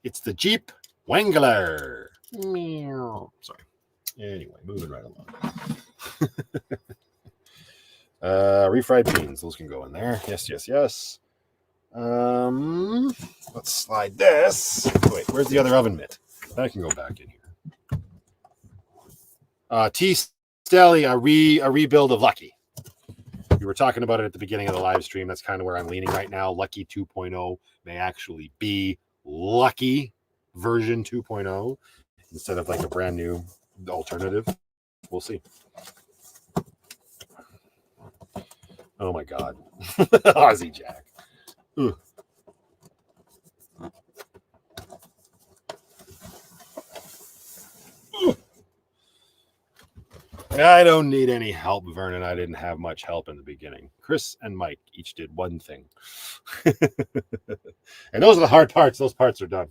It's the Jeep Wrangler. Meow. Sorry. Anyway, moving right along. Refried beans. Those can go in there. Yes, yes, yes. Let's slide this. Wait, where's the other oven mitt? That can go back in here. T. Stelly, a rebuild of Lucky. We were talking about it at the beginning of the live stream. That's kind of where I'm leaning right now. Lucky 2.0 may actually be Lucky version 2.0 instead of like a brand new alternative. We'll see. Oh my God. Aussie Jack. Ugh. I don't need any help, Vernon. I didn't have much help in the beginning. Chris and Mike each did one thing. And those are the hard parts. Those parts are done.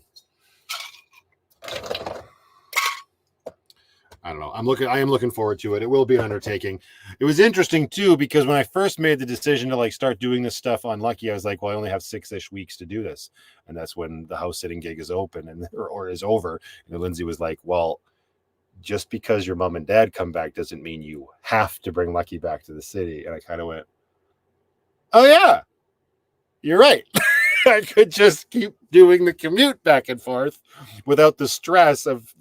I don't know. I am looking forward to it. It will be an undertaking. It was interesting too, because when I first made the decision to like start doing this stuff on Lucky, I was like, well, I only have 6-ish weeks to do this. And that's when the house sitting gig is open and or is over. And Lindsay was like, well, just because your mom and dad come back doesn't mean you have to bring Lucky back to the city. And I kind of went, oh yeah, you're right. I could just keep doing the commute back and forth without the stress of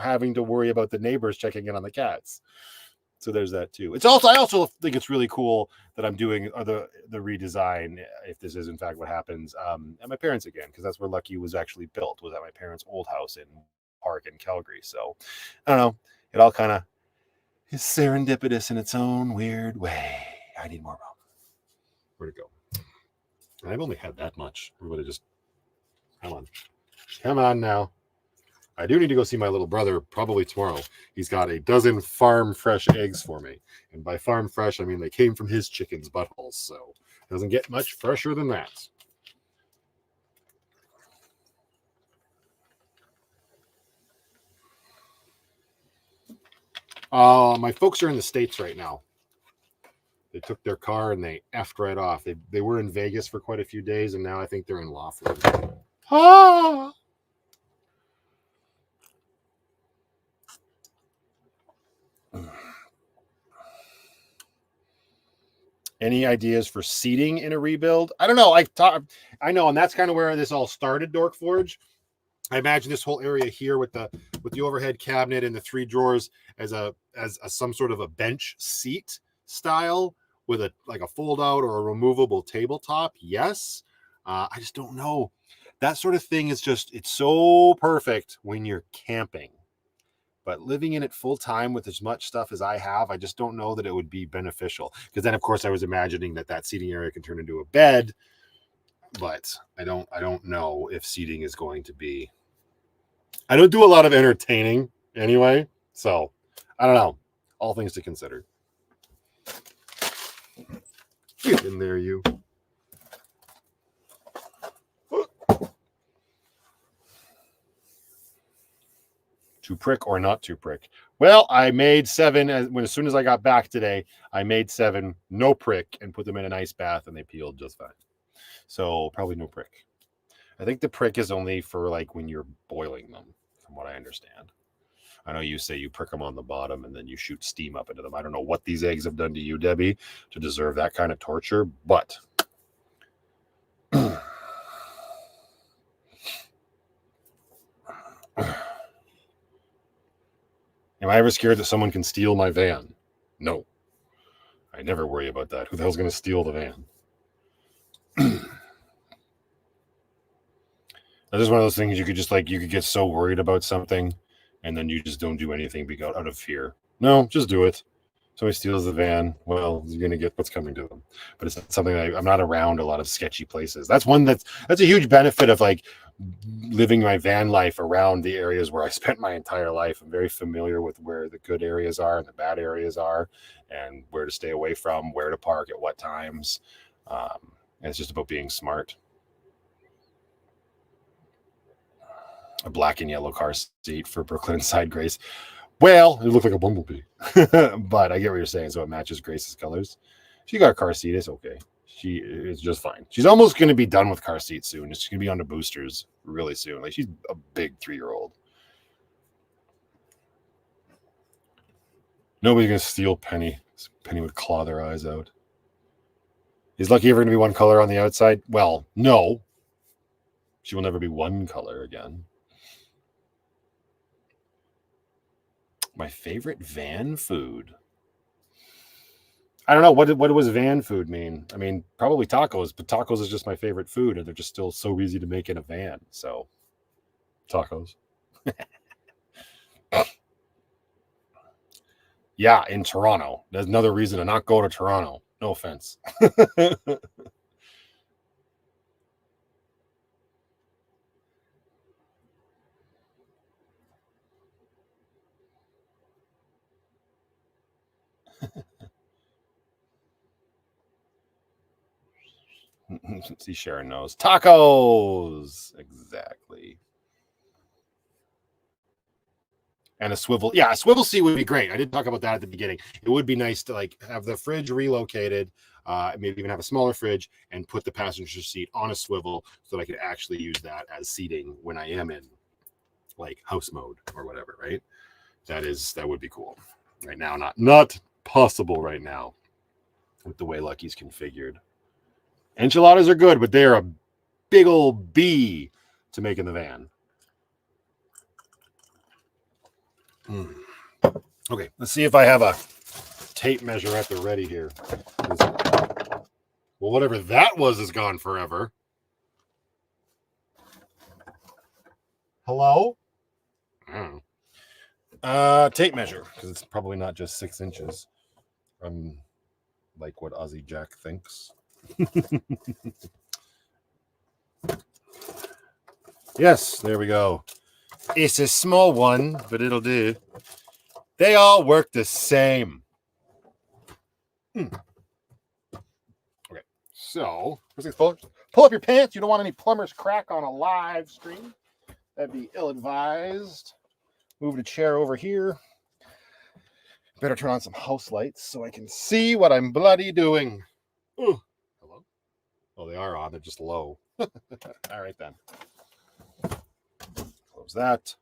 having to worry about the neighbors checking in on the cats. So there's that too. I also think it's really cool that I'm doing the redesign, if this is in fact what happens, at my parents again, because that's where Lucky was actually built, was at my parents' old house in Park in Calgary. So I don't know. It all kind of is serendipitous in its own weird way. I need more rum. Where'd it go? I've only had that much. Everybody just, come on now. I do need to go see my little brother probably tomorrow. He's got a dozen farm fresh eggs for me. And by farm fresh, I mean they came from his chicken's buttholes. So it doesn't get much fresher than that. My folks are in the States right now. They took their car and they effed right off. They were in Vegas for quite a few days, and now I think they're in Laughlin. Ah! Any ideas for seating in a rebuild? I don't know. I know, and that's kind of where this all started, Dork Forge. I imagine this whole area here with the overhead cabinet and the 3 drawers as some sort of a bench seat style with a fold out or a removable tabletop. Yes. I just don't know. That sort of thing is it's so perfect when you're camping. But living in it full time with as much stuff as I have, I just don't know that it would be beneficial. Because then, of course, I was imagining that seating area can turn into a bed. But I don't know if seating is going to be. I don't do a lot of entertaining anyway, so I don't know. All things to consider. Get in there, you. To prick or not to prick? Well, I made 7 as soon as I got back today. I made 7 no prick and put them in an ice bath, and they peeled just fine. So probably no prick. I think the prick is only for when you're boiling them, from what I understand. I know you say you prick them on the bottom and then you shoot steam up into them. I don't know what these eggs have done to you, Debbie, to deserve that kind of torture, but am I ever scared that someone can steal my van? No. I never worry about that. Who the hell's going to steal the van? That's just one of those things you could get so worried about something and then you just don't do anything out of fear. No, just do it. Somebody steals the van, well, you're going to get what's coming to them. But it's not something I'm not around a lot of sketchy places. That's a huge benefit of living my van life around the areas where I spent my entire life. I'm very familiar with where the good areas are and the bad areas are and where to stay away from, where to park at what times. And it's just about being smart. A black and yellow car seat for Brooklyn and Side Grace. Well, it looked like a bumblebee, but I get what you're saying. So it matches Grace's colors. She got a car seat. It's okay. She is just fine. She's almost going to be done with car seats soon. She's going to be on the boosters really soon. She's a big 3-year-old. Nobody's going to steal Penny. Penny would claw their eyes out. Is Lucky ever going to be one color on the outside? Well, no. She will never be one color again. My favorite van food. I don't know. What does van food mean? I mean, probably tacos, but tacos is just my favorite food, and they're just still so easy to make in a van. So, tacos. Yeah, in Toronto. There's another reason to not go to Toronto. No offense. See, Sharon knows. Tacos! Exactly. And a swivel. Yeah, a swivel seat would be great. I did talk about that at the beginning. It would be nice to have the fridge relocated, maybe even have a smaller fridge and put the passenger seat on a swivel so that I could actually use that as seating when I am in house mode or whatever, right? That would be cool. Right now, not possible right now with the way Lucky's configured. Enchiladas are good, but they are a big old B to make in the van. Okay, let's see if I have a tape measure at the ready here. Well, whatever that was is gone forever. Hello? Tape measure, because it's probably not just 6 inches. Like what Aussie Jack thinks. Yes, there we go. It's a small one, but it'll do. They all work the same. Okay, so pull up your pants. You don't want any plumber's crack on a live stream. That'd be ill-advised. Move the chair over here. Better turn on some house lights so I can see what I'm bloody doing. Ooh. Hello? Oh, they are on. They're just low. All right, then. Close that.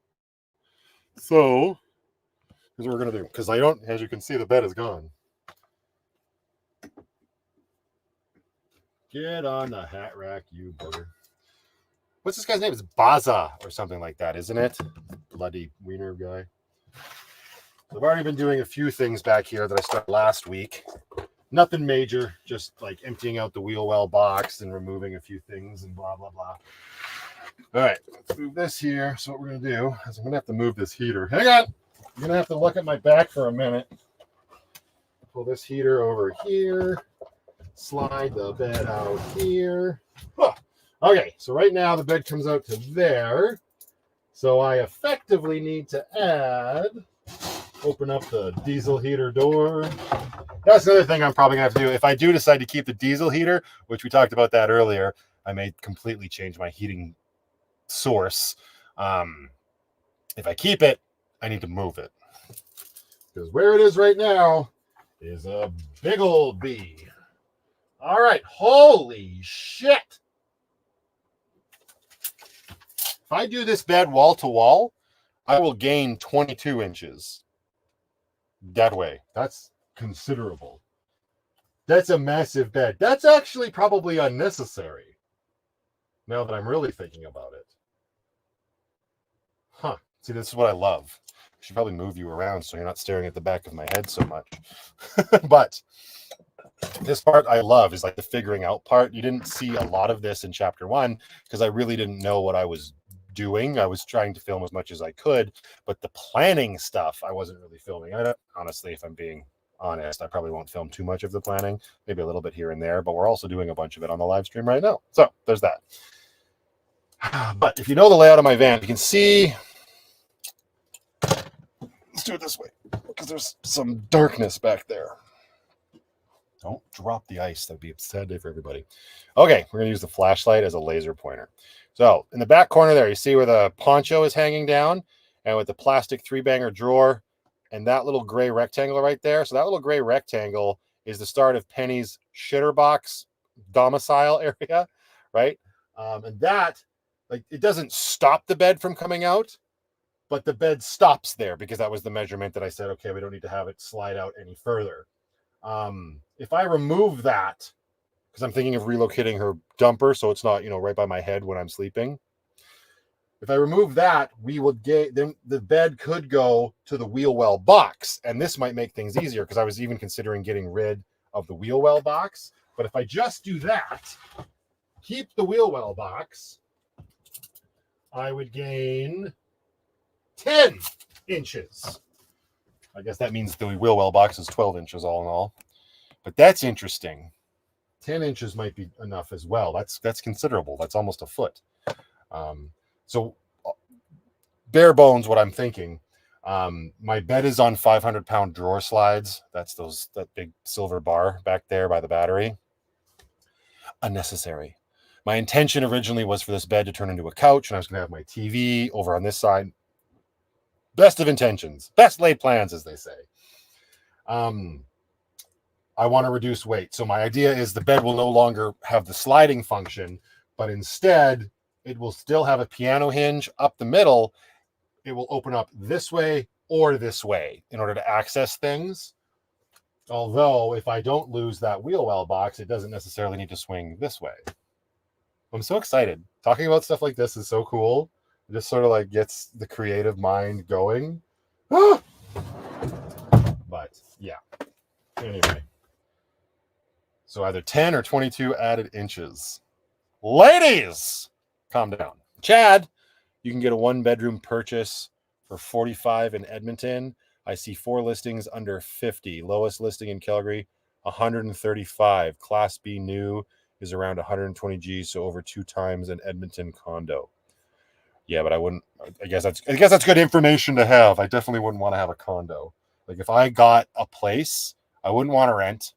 So, here's what we're going to do. Because I don't, as you can see, the bed is gone. Get on the hat rack, you bugger. What's this guy's name? It's Baza or something like that, isn't it? Bloody wiener guy. I've already been doing a few things back here that I started last week. Nothing major, just like emptying out the wheel well box and removing a few things and blah, blah, blah. All right, let's move this here. So what we're going to do is I'm going to have to move this heater. Hang on. I'm going to have to look at my back for a minute. Pull this heater over here. Slide the bed out here. Huh. Okay, so right now the bed comes out to there. So I effectively need to open up the diesel heater door. That's another thing I'm probably going to have to do. If I do decide to keep the diesel heater, which we talked about that earlier, I may completely change my heating source. If I keep it, I need to move it. Because where it is right now is a big old bee. All right, holy shit. If I do this bed wall to wall, I will gain 22 inches. That way. That's considerable. That's a massive bed. That's actually probably unnecessary. Now that I'm really thinking about it. Huh. See, this is what I love. I should probably move you around so you're not staring at the back of my head so much. But this part I love is like the figuring out part. You didn't see a lot of this in chapter 1 because I really didn't know what I was doing. I was trying to film as much as I could, but the planning stuff I wasn't really filming. Honestly, if I'm being honest, I probably won't film too much of the planning, maybe a little bit here and there, but we're also doing a bunch of it on the live stream right now. So there's that. But if you know the layout of my van, you can see. Let's do it this way because there's some darkness back there. Don't drop the ice. That'd be a sad day for everybody. Okay, we're going to use the flashlight as a laser pointer. So in the back corner there, you see where the poncho is hanging down and with the plastic 3-banger drawer and that little gray rectangle right there. So that little gray rectangle is the start of Penny's shitter box domicile area, right? And that, like, it doesn't stop the bed from coming out, but the bed stops there because that was the measurement that I said, okay, we don't need to have it slide out any further. If I remove that, because I'm thinking of relocating her dumper so it's not, right by my head when I'm sleeping. If I remove that, we would get, then the bed could go to the wheel well box. And this might make things easier because I was even considering getting rid of the wheel well box. But if I just do that, keep the wheel well box, I would gain 10 inches. I guess that means the wheel well box is 12 inches all in all. But that's interesting. 10 inches might be enough as well. That's considerable. That's almost a foot. So bare bones, what I'm thinking, my bed is on 500-pound drawer slides. That's that big silver bar back there by the battery. Unnecessary. My intention originally was for this bed to turn into a couch, and I was going to have my TV over on this side. Best of intentions. Best laid plans, as they say. I want to reduce weight. So my idea is the bed will no longer have the sliding function, but instead it will still have a piano hinge up the middle. It will open up this way or this way in order to access things. Although if I don't lose that wheel well box, it doesn't necessarily need to swing this way. I'm so excited. Talking about stuff like this is so cool. It just sort of like gets the creative mind going. But yeah, anyway. So either 10 or 22 added inches. Ladies, calm down. Chad, you can get a 1-bedroom purchase for $45 in Edmonton. I see 4 listings under $50. Lowest listing in Calgary, $135. Class B new is around 120 G, so over 2 times an Edmonton condo. Yeah, but I wouldn't. I guess that's good information to have. I definitely wouldn't want to have a condo. Like if I got a place, I wouldn't want to rent.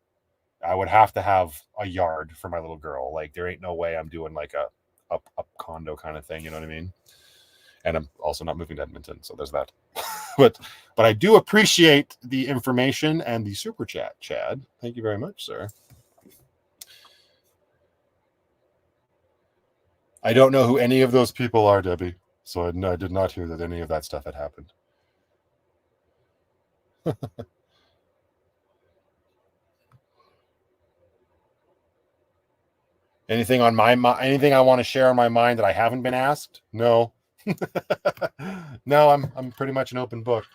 I would have to have a yard for my little girl. Like there ain't no way I'm doing like a condo kind of thing. You know what I mean? And I'm also not moving to Edmonton, so there's that. but I do appreciate the information and the super chat, Chad. Thank you very much, sir. I don't know who any of those people are, Debbie. So I did not hear that any of that stuff had happened. Anything on my mind? Anything I want to share on my mind that I haven't been asked? No. No, I'm pretty much an open book.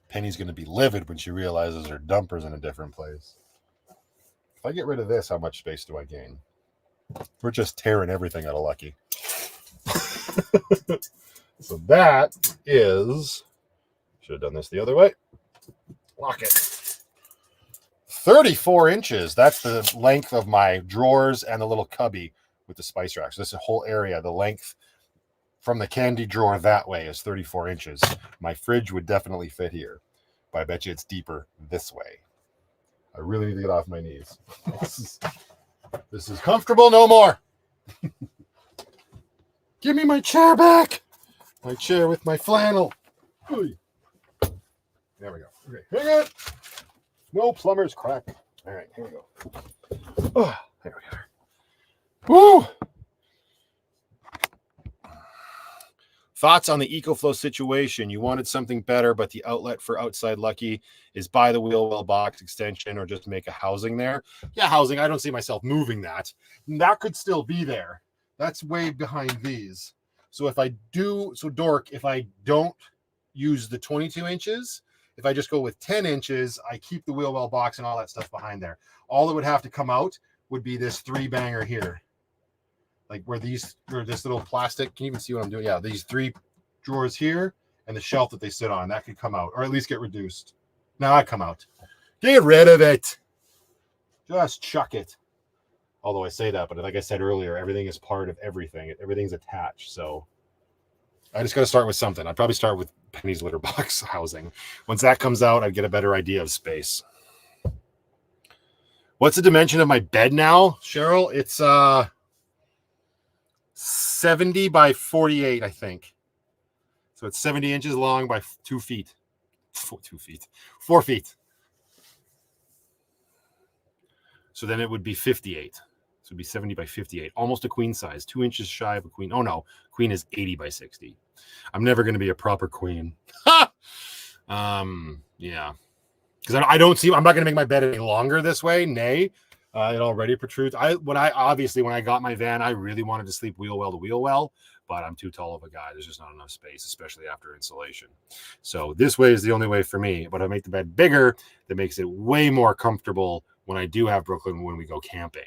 Penny's going to be livid when she realizes her dumper's in a different place. If I get rid of this, how much space do I gain? We're just tearing everything out of Lucky. So that is, should have done this the other way. Lock it. 34 inches. That's the length of my drawers and the little cubby with the spice rack. So this whole area, the length from the candy drawer that way is 34 inches. My fridge would definitely fit here, but I bet you it's deeper this way. I really need to get off my knees. This is comfortable no more. Give me my chair back. My chair with my flannel. There we go. Okay, hang on. No plumber's crack. All right, here we go. Oh, there we are. Woo! Thoughts on the EcoFlow situation? You wanted something better, but the outlet for outside Lucky is buy the wheel well box extension or just make a housing there. Yeah, housing. I don't see myself moving that. That could still be there. That's way behind these. So if I do, so Dork, if I don't use the 22 inches, if I just go with 10 inches, I keep the wheel well box and all that stuff behind there. All that would have to come out would be this 3-banger here. Like where this little plastic, can you even see what I'm doing? Yeah, these 3 drawers here and the shelf that they sit on, that could come out or at least get reduced. Now I come out. Get rid of it. Just chuck it. Although I say that, but like I said earlier, everything is part of everything. Everything's attached. So I just got to start with something. I'd probably start with Penny's litter box housing. Once that comes out, I'd get a better idea of space. What's the dimension of my bed now, Cheryl? It's 70 by 48, I think. So it's 70 inches long by 2 feet. 4 feet. So then it would be 58. So it'd be 70 by 58, almost a queen size, 2 inches shy of a queen. Oh no, queen is 80 by 60. I'm never going to be a proper queen. Yeah. Because I don't see, I'm not going to make my bed any longer this way. Nay, it already protrudes. When I got my van, I really wanted to sleep wheel well to wheel well, but I'm too tall of a guy. There's just not enough space, especially after insulation. So this way is the only way for me. But I make the bed bigger. That makes it way more comfortable when I do have Brooklyn when we go camping.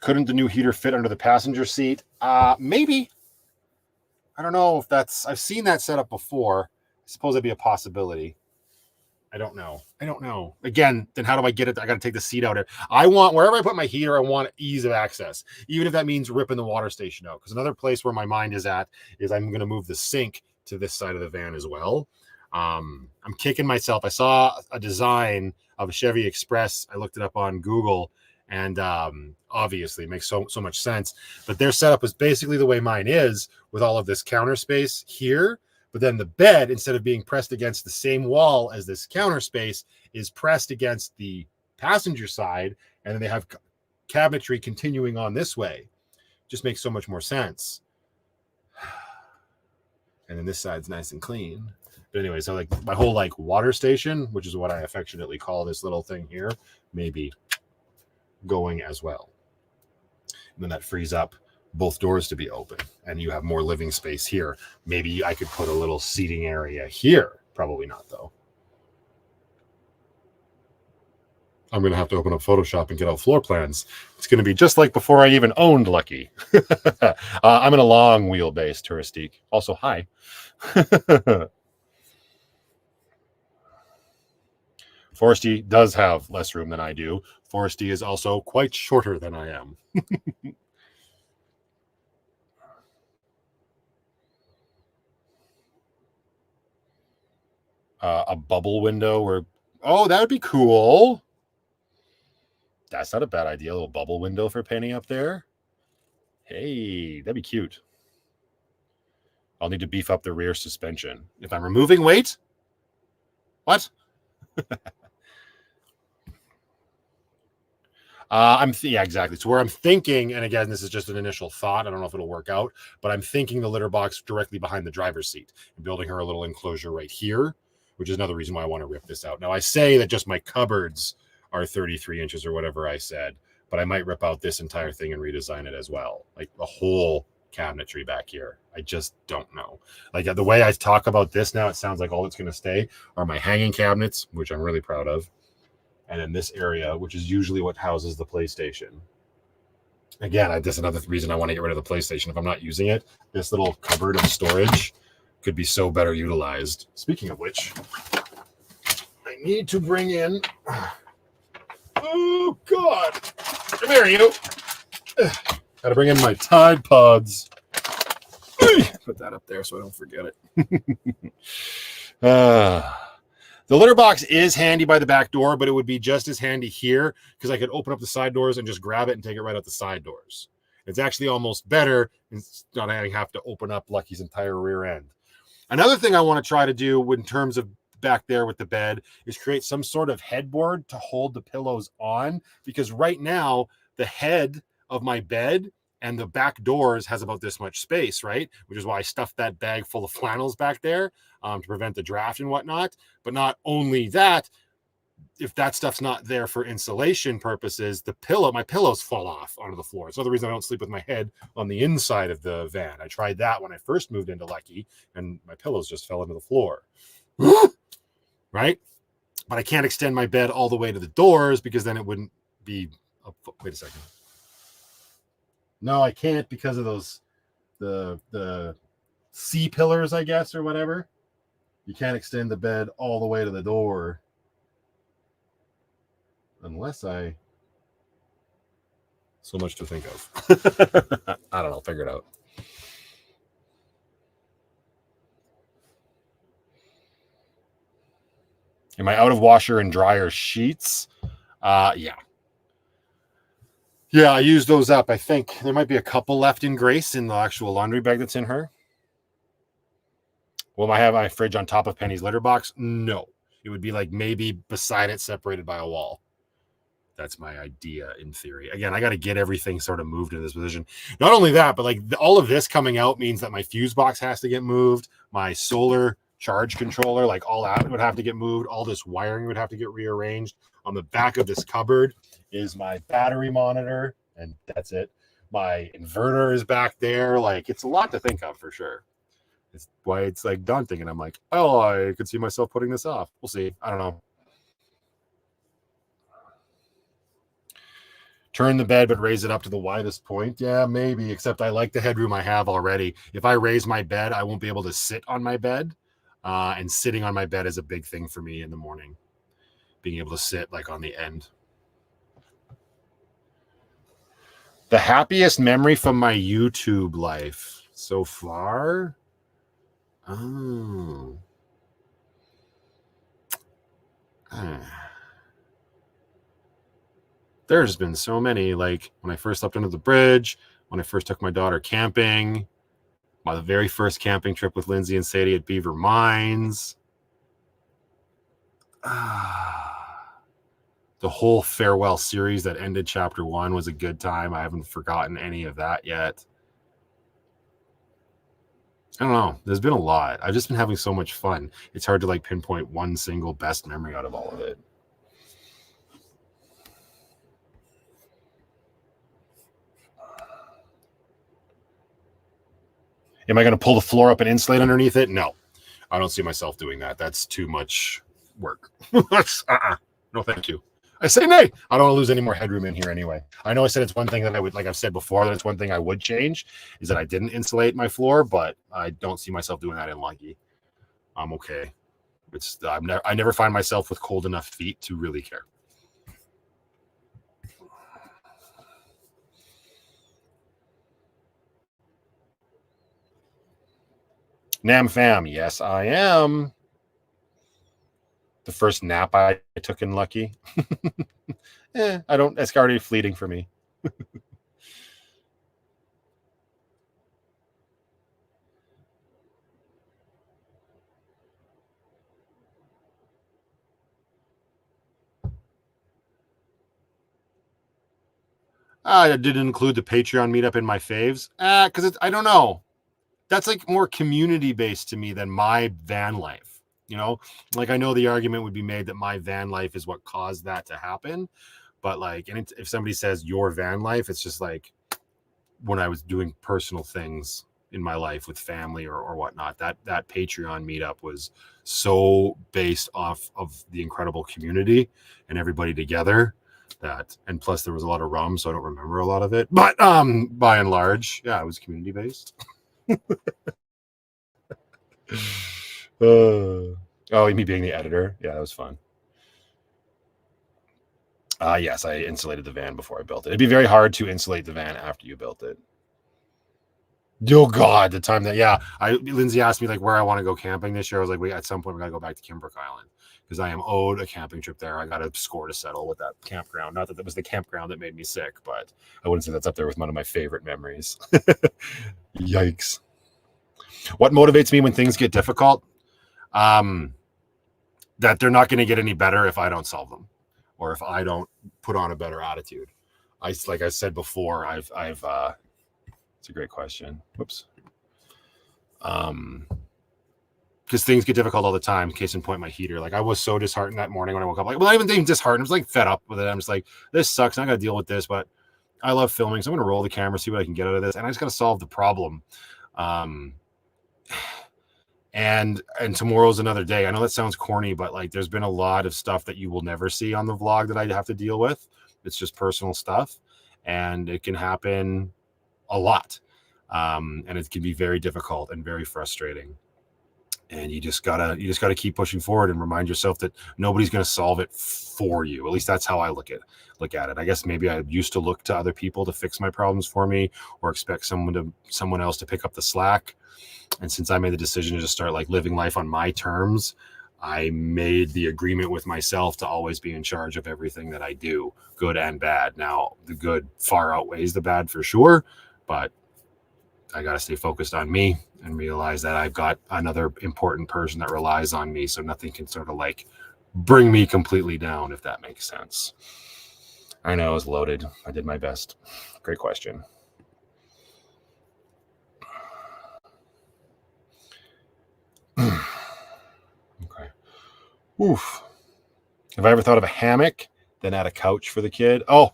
Couldn't the new heater fit under the passenger seat? Maybe. I don't know if I've seen that setup before. I suppose that'd be a possibility. I don't know. Again, then how do I get it? I got to take the seat out. I want, wherever I put my heater, I want ease of access, even if that means ripping the water station out. Because another place where my mind is at is I'm going to move the sink to this side of the van as well. I'm kicking myself. I saw a design of a Chevy Express. I looked it up on Google, and obviously it makes so much sense. But their setup was basically the way mine is, with all of this counter space here. But then the bed, instead of being pressed against the same wall as this counter space, is pressed against the passenger side. And then they have cabinetry continuing on this way. Just makes so much more sense. And then this side's nice and clean. But anyway, so like my whole like water station, which is what I affectionately call this little thing here, maybe going as well. And then that frees up both doors to be open and you have more living space here. Maybe I could put a little seating area here. Probably not though. I'm going to have to open up Photoshop and get out floor plans. It's going to be just like before I even owned Lucky. I'm in a long wheelbase Touristique. Also, hi. Foresty does have less room than I do. Foresty is also quite shorter than I am. A bubble window or, oh, that would be cool. That's not a bad idea. A little bubble window for painting up there. Hey, that'd be cute. I'll need to beef up the rear suspension. If I'm removing weight? What? Yeah, exactly. So where I'm thinking, and again, this is just an initial thought. I don't know if it'll work out, but I'm thinking the litter box directly behind the driver's seat and building her a little enclosure right here, which is another reason why I want to rip this out. Now, I say that just my cupboards are 33 inches or whatever I said, but I might rip out this entire thing and redesign it as well. Like the whole cabinetry back here. I just don't know. Like the way I talk about this now, it sounds like all that's going to stay are my hanging cabinets, which I'm really proud of. And in this area, which is usually what houses the PlayStation. Again, that's another reason I want to get rid of the PlayStation. If I'm not using it, this little cupboard of storage could be so better utilized. Speaking of which, I need to bring in... Oh, God. Come here, you. Got to bring in my Tide Pods. Put that up there so I don't forget it. The litter box is handy by the back door, but it would be just as handy here because I could open up the side doors and just grab it and take it right out the side doors. It's actually almost better instead of having to open up Lucky's entire rear end. Another thing I want to try to do in terms of back there with the bed is create some sort of headboard to hold the pillows on, because right now the head of my bed and the back doors has about this much space, right? Which is why I stuffed that bag full of flannels back there to prevent the draft and whatnot. But not only that, if that stuff's not there for insulation purposes, my pillows fall off onto the floor. It's another reason I don't sleep with my head on the inside of the van. I tried that when I first moved into Lucky, and my pillows just fell into the floor. Right? But I can't extend my bed all the way to the doors because then it wouldn't be... wait a second. No, I can't because of those the C pillars, I guess, or whatever. You can't extend the bed all the way to the door unless I... So much to think of. I don't know. Figure it out. Am I out of washer and dryer sheets? Yeah. Yeah, I used those up. I think there might be a couple left in Grace in the actual laundry bag that's in her. Will I have my fridge on top of Penny's litter box? No. It would be like maybe beside it, separated by a wall. That's my idea in theory. Again, I got to get everything sort of moved in this position. Not only that, but like all of this coming out means that my fuse box has to get moved. My solar charge controller, like all that would have to get moved. All this wiring would have to get rearranged. On the back of this cupboard is my battery monitor, and that's it. My inverter is back there. Like, it's a lot to think of for sure. It's why it's like daunting, and I'm like, oh, I could see myself putting this off. We'll see. I don't know. Turn the bed, but raise it up to the widest point. Yeah, maybe, except I like the headroom I have already. If I raise my bed, I won't be able to sit on my bed. And sitting on my bed is a big thing for me in the morning. Being able to sit like on the end. The happiest memory from my YouTube life so far? Oh. There's been so many, like when I first slept under the bridge, when I first took my daughter camping, my very first camping trip with Lindsay and Sadie at Beaver Mines. The whole farewell series that ended chapter 1 was a good time. I haven't forgotten any of that yet. I don't know. There's been a lot. I've just been having so much fun. It's hard to like pinpoint one single best memory out of all of it. Am I going to pull the floor up and insulate underneath it? No, I don't see myself doing that. That's too much work. No, thank you. I say nay. I don't want to lose any more headroom in here anyway. I know I said it's one thing that I would, like I've said before, that it's one thing I would change is that I didn't insulate my floor, but I don't see myself doing that in Lucky. I'm okay. I never find myself with cold enough feet to really care. Nam fam, yes, I am. the first nap I took in Lucky. It's already fleeting for me. I didn't include the Patreon meetup in my faves. Because I don't know. That's like more community based to me than my van life. You know, like I know the argument would be made that my van life is what caused that to happen. But like, and if somebody says your van life, it's just like when I was doing personal things in my life with family or whatnot. That Patreon meetup was so based off of the incredible community and everybody together. And plus there was a lot of rum, so I don't remember a lot of it. But by and large, yeah, it was community based. Me being the editor, yeah, that was fun. Yes, I insulated the van before I built it. It'd be very hard to insulate the van after you built it. Oh God, the time that Lindsay asked me like where I want to go camping this year. I was like, at some point we gotta go back to Kimbrook Island because I am owed a camping trip there. I got a score to settle with that campground. Not that was the campground that made me sick, but I wouldn't say that's up there with one of my favorite memories. Yikes. What motivates me when things get difficult? That they're not going to get any better if I don't solve them, or if I don't put on a better attitude. Like I said before, I've it's a great question. Whoops. Because things get difficult all the time. Case in point, my heater. Like I was so disheartened that morning when I woke up. Like, well, I even disheartened. I was like fed up with it. I'm just like, this sucks. I got to deal with this, but I love filming, so I'm going to roll the camera, see what I can get out of this, and I just got to solve the problem. And tomorrow's another day. I know that sounds corny, but like there's been a lot of stuff that you will never see on the vlog that I have to deal with. It's just personal stuff, and it can happen a lot. And it can be very difficult and very frustrating. And you just gotta keep pushing forward and remind yourself that nobody's gonna solve it for you. At least that's how I look at it. I guess maybe I used to look to other people to fix my problems for me, or expect someone else to pick up the slack. And since I made the decision to just start like living life on my terms, I made the agreement with myself to always be in charge of everything that I do, good and bad. Now, the good far outweighs the bad for sure, but I got to stay focused on me and realize that I've got another important person that relies on me, so nothing can sort of like bring me completely down, if that makes sense. I know it was loaded. I did my best. Great question. Okay. Oof. Have I ever thought of a hammock, then add a couch for the kid? Oh,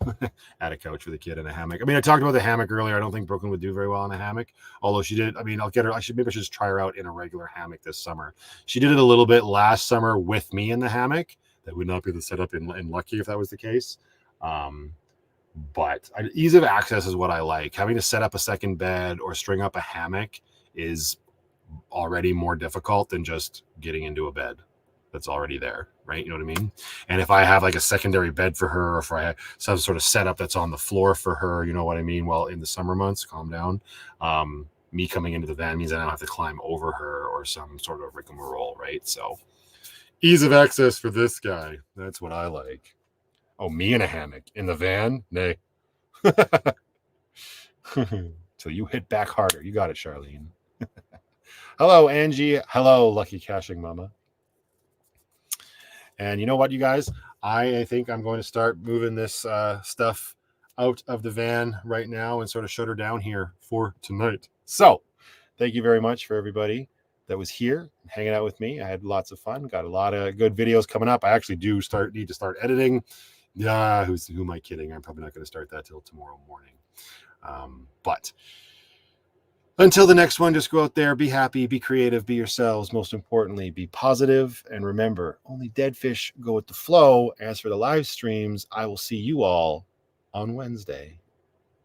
add a couch for the kid and a hammock. I mean, I talked about the hammock earlier. I don't think Brooklyn would do very well in a hammock, although she did. I mean, I'll get her. Maybe I should just try her out in a regular hammock this summer. She did it a little bit last summer with me in the hammock. That would not be the setup in Lucky if that was the case. But ease of access is what I like. Having to set up a second bed or string up a hammock is already more difficult than just getting into a bed that's already there, right? You know what I mean? And if I have like a secondary bed for her, or if I have some sort of setup that's on the floor for her, you know what I mean? Well, in the summer months, calm down. Me coming into the van means I don't have to climb over her or some sort of rigmarole, right? So ease of access for this guy. That's what I like. Oh, me in a hammock in the van? Nay. Till you hit back harder. You got it, Charlene. Hello, Angie. Hello, Lucky Caching Mama. And you know what, you guys? I think I'm going to start moving this stuff out of the van right now and sort of shut her down here for tonight. So thank you very much for everybody that was here hanging out with me. I had lots of fun. Got a lot of good videos coming up. I actually need to start editing. Yeah, who am I kidding? I'm probably not going to start that till tomorrow morning. But until the next one, just go out there, be happy, be creative, be yourselves. Most importantly, be positive. And remember, only dead fish go with the flow. As for the live streams, I will see you all on Wednesday.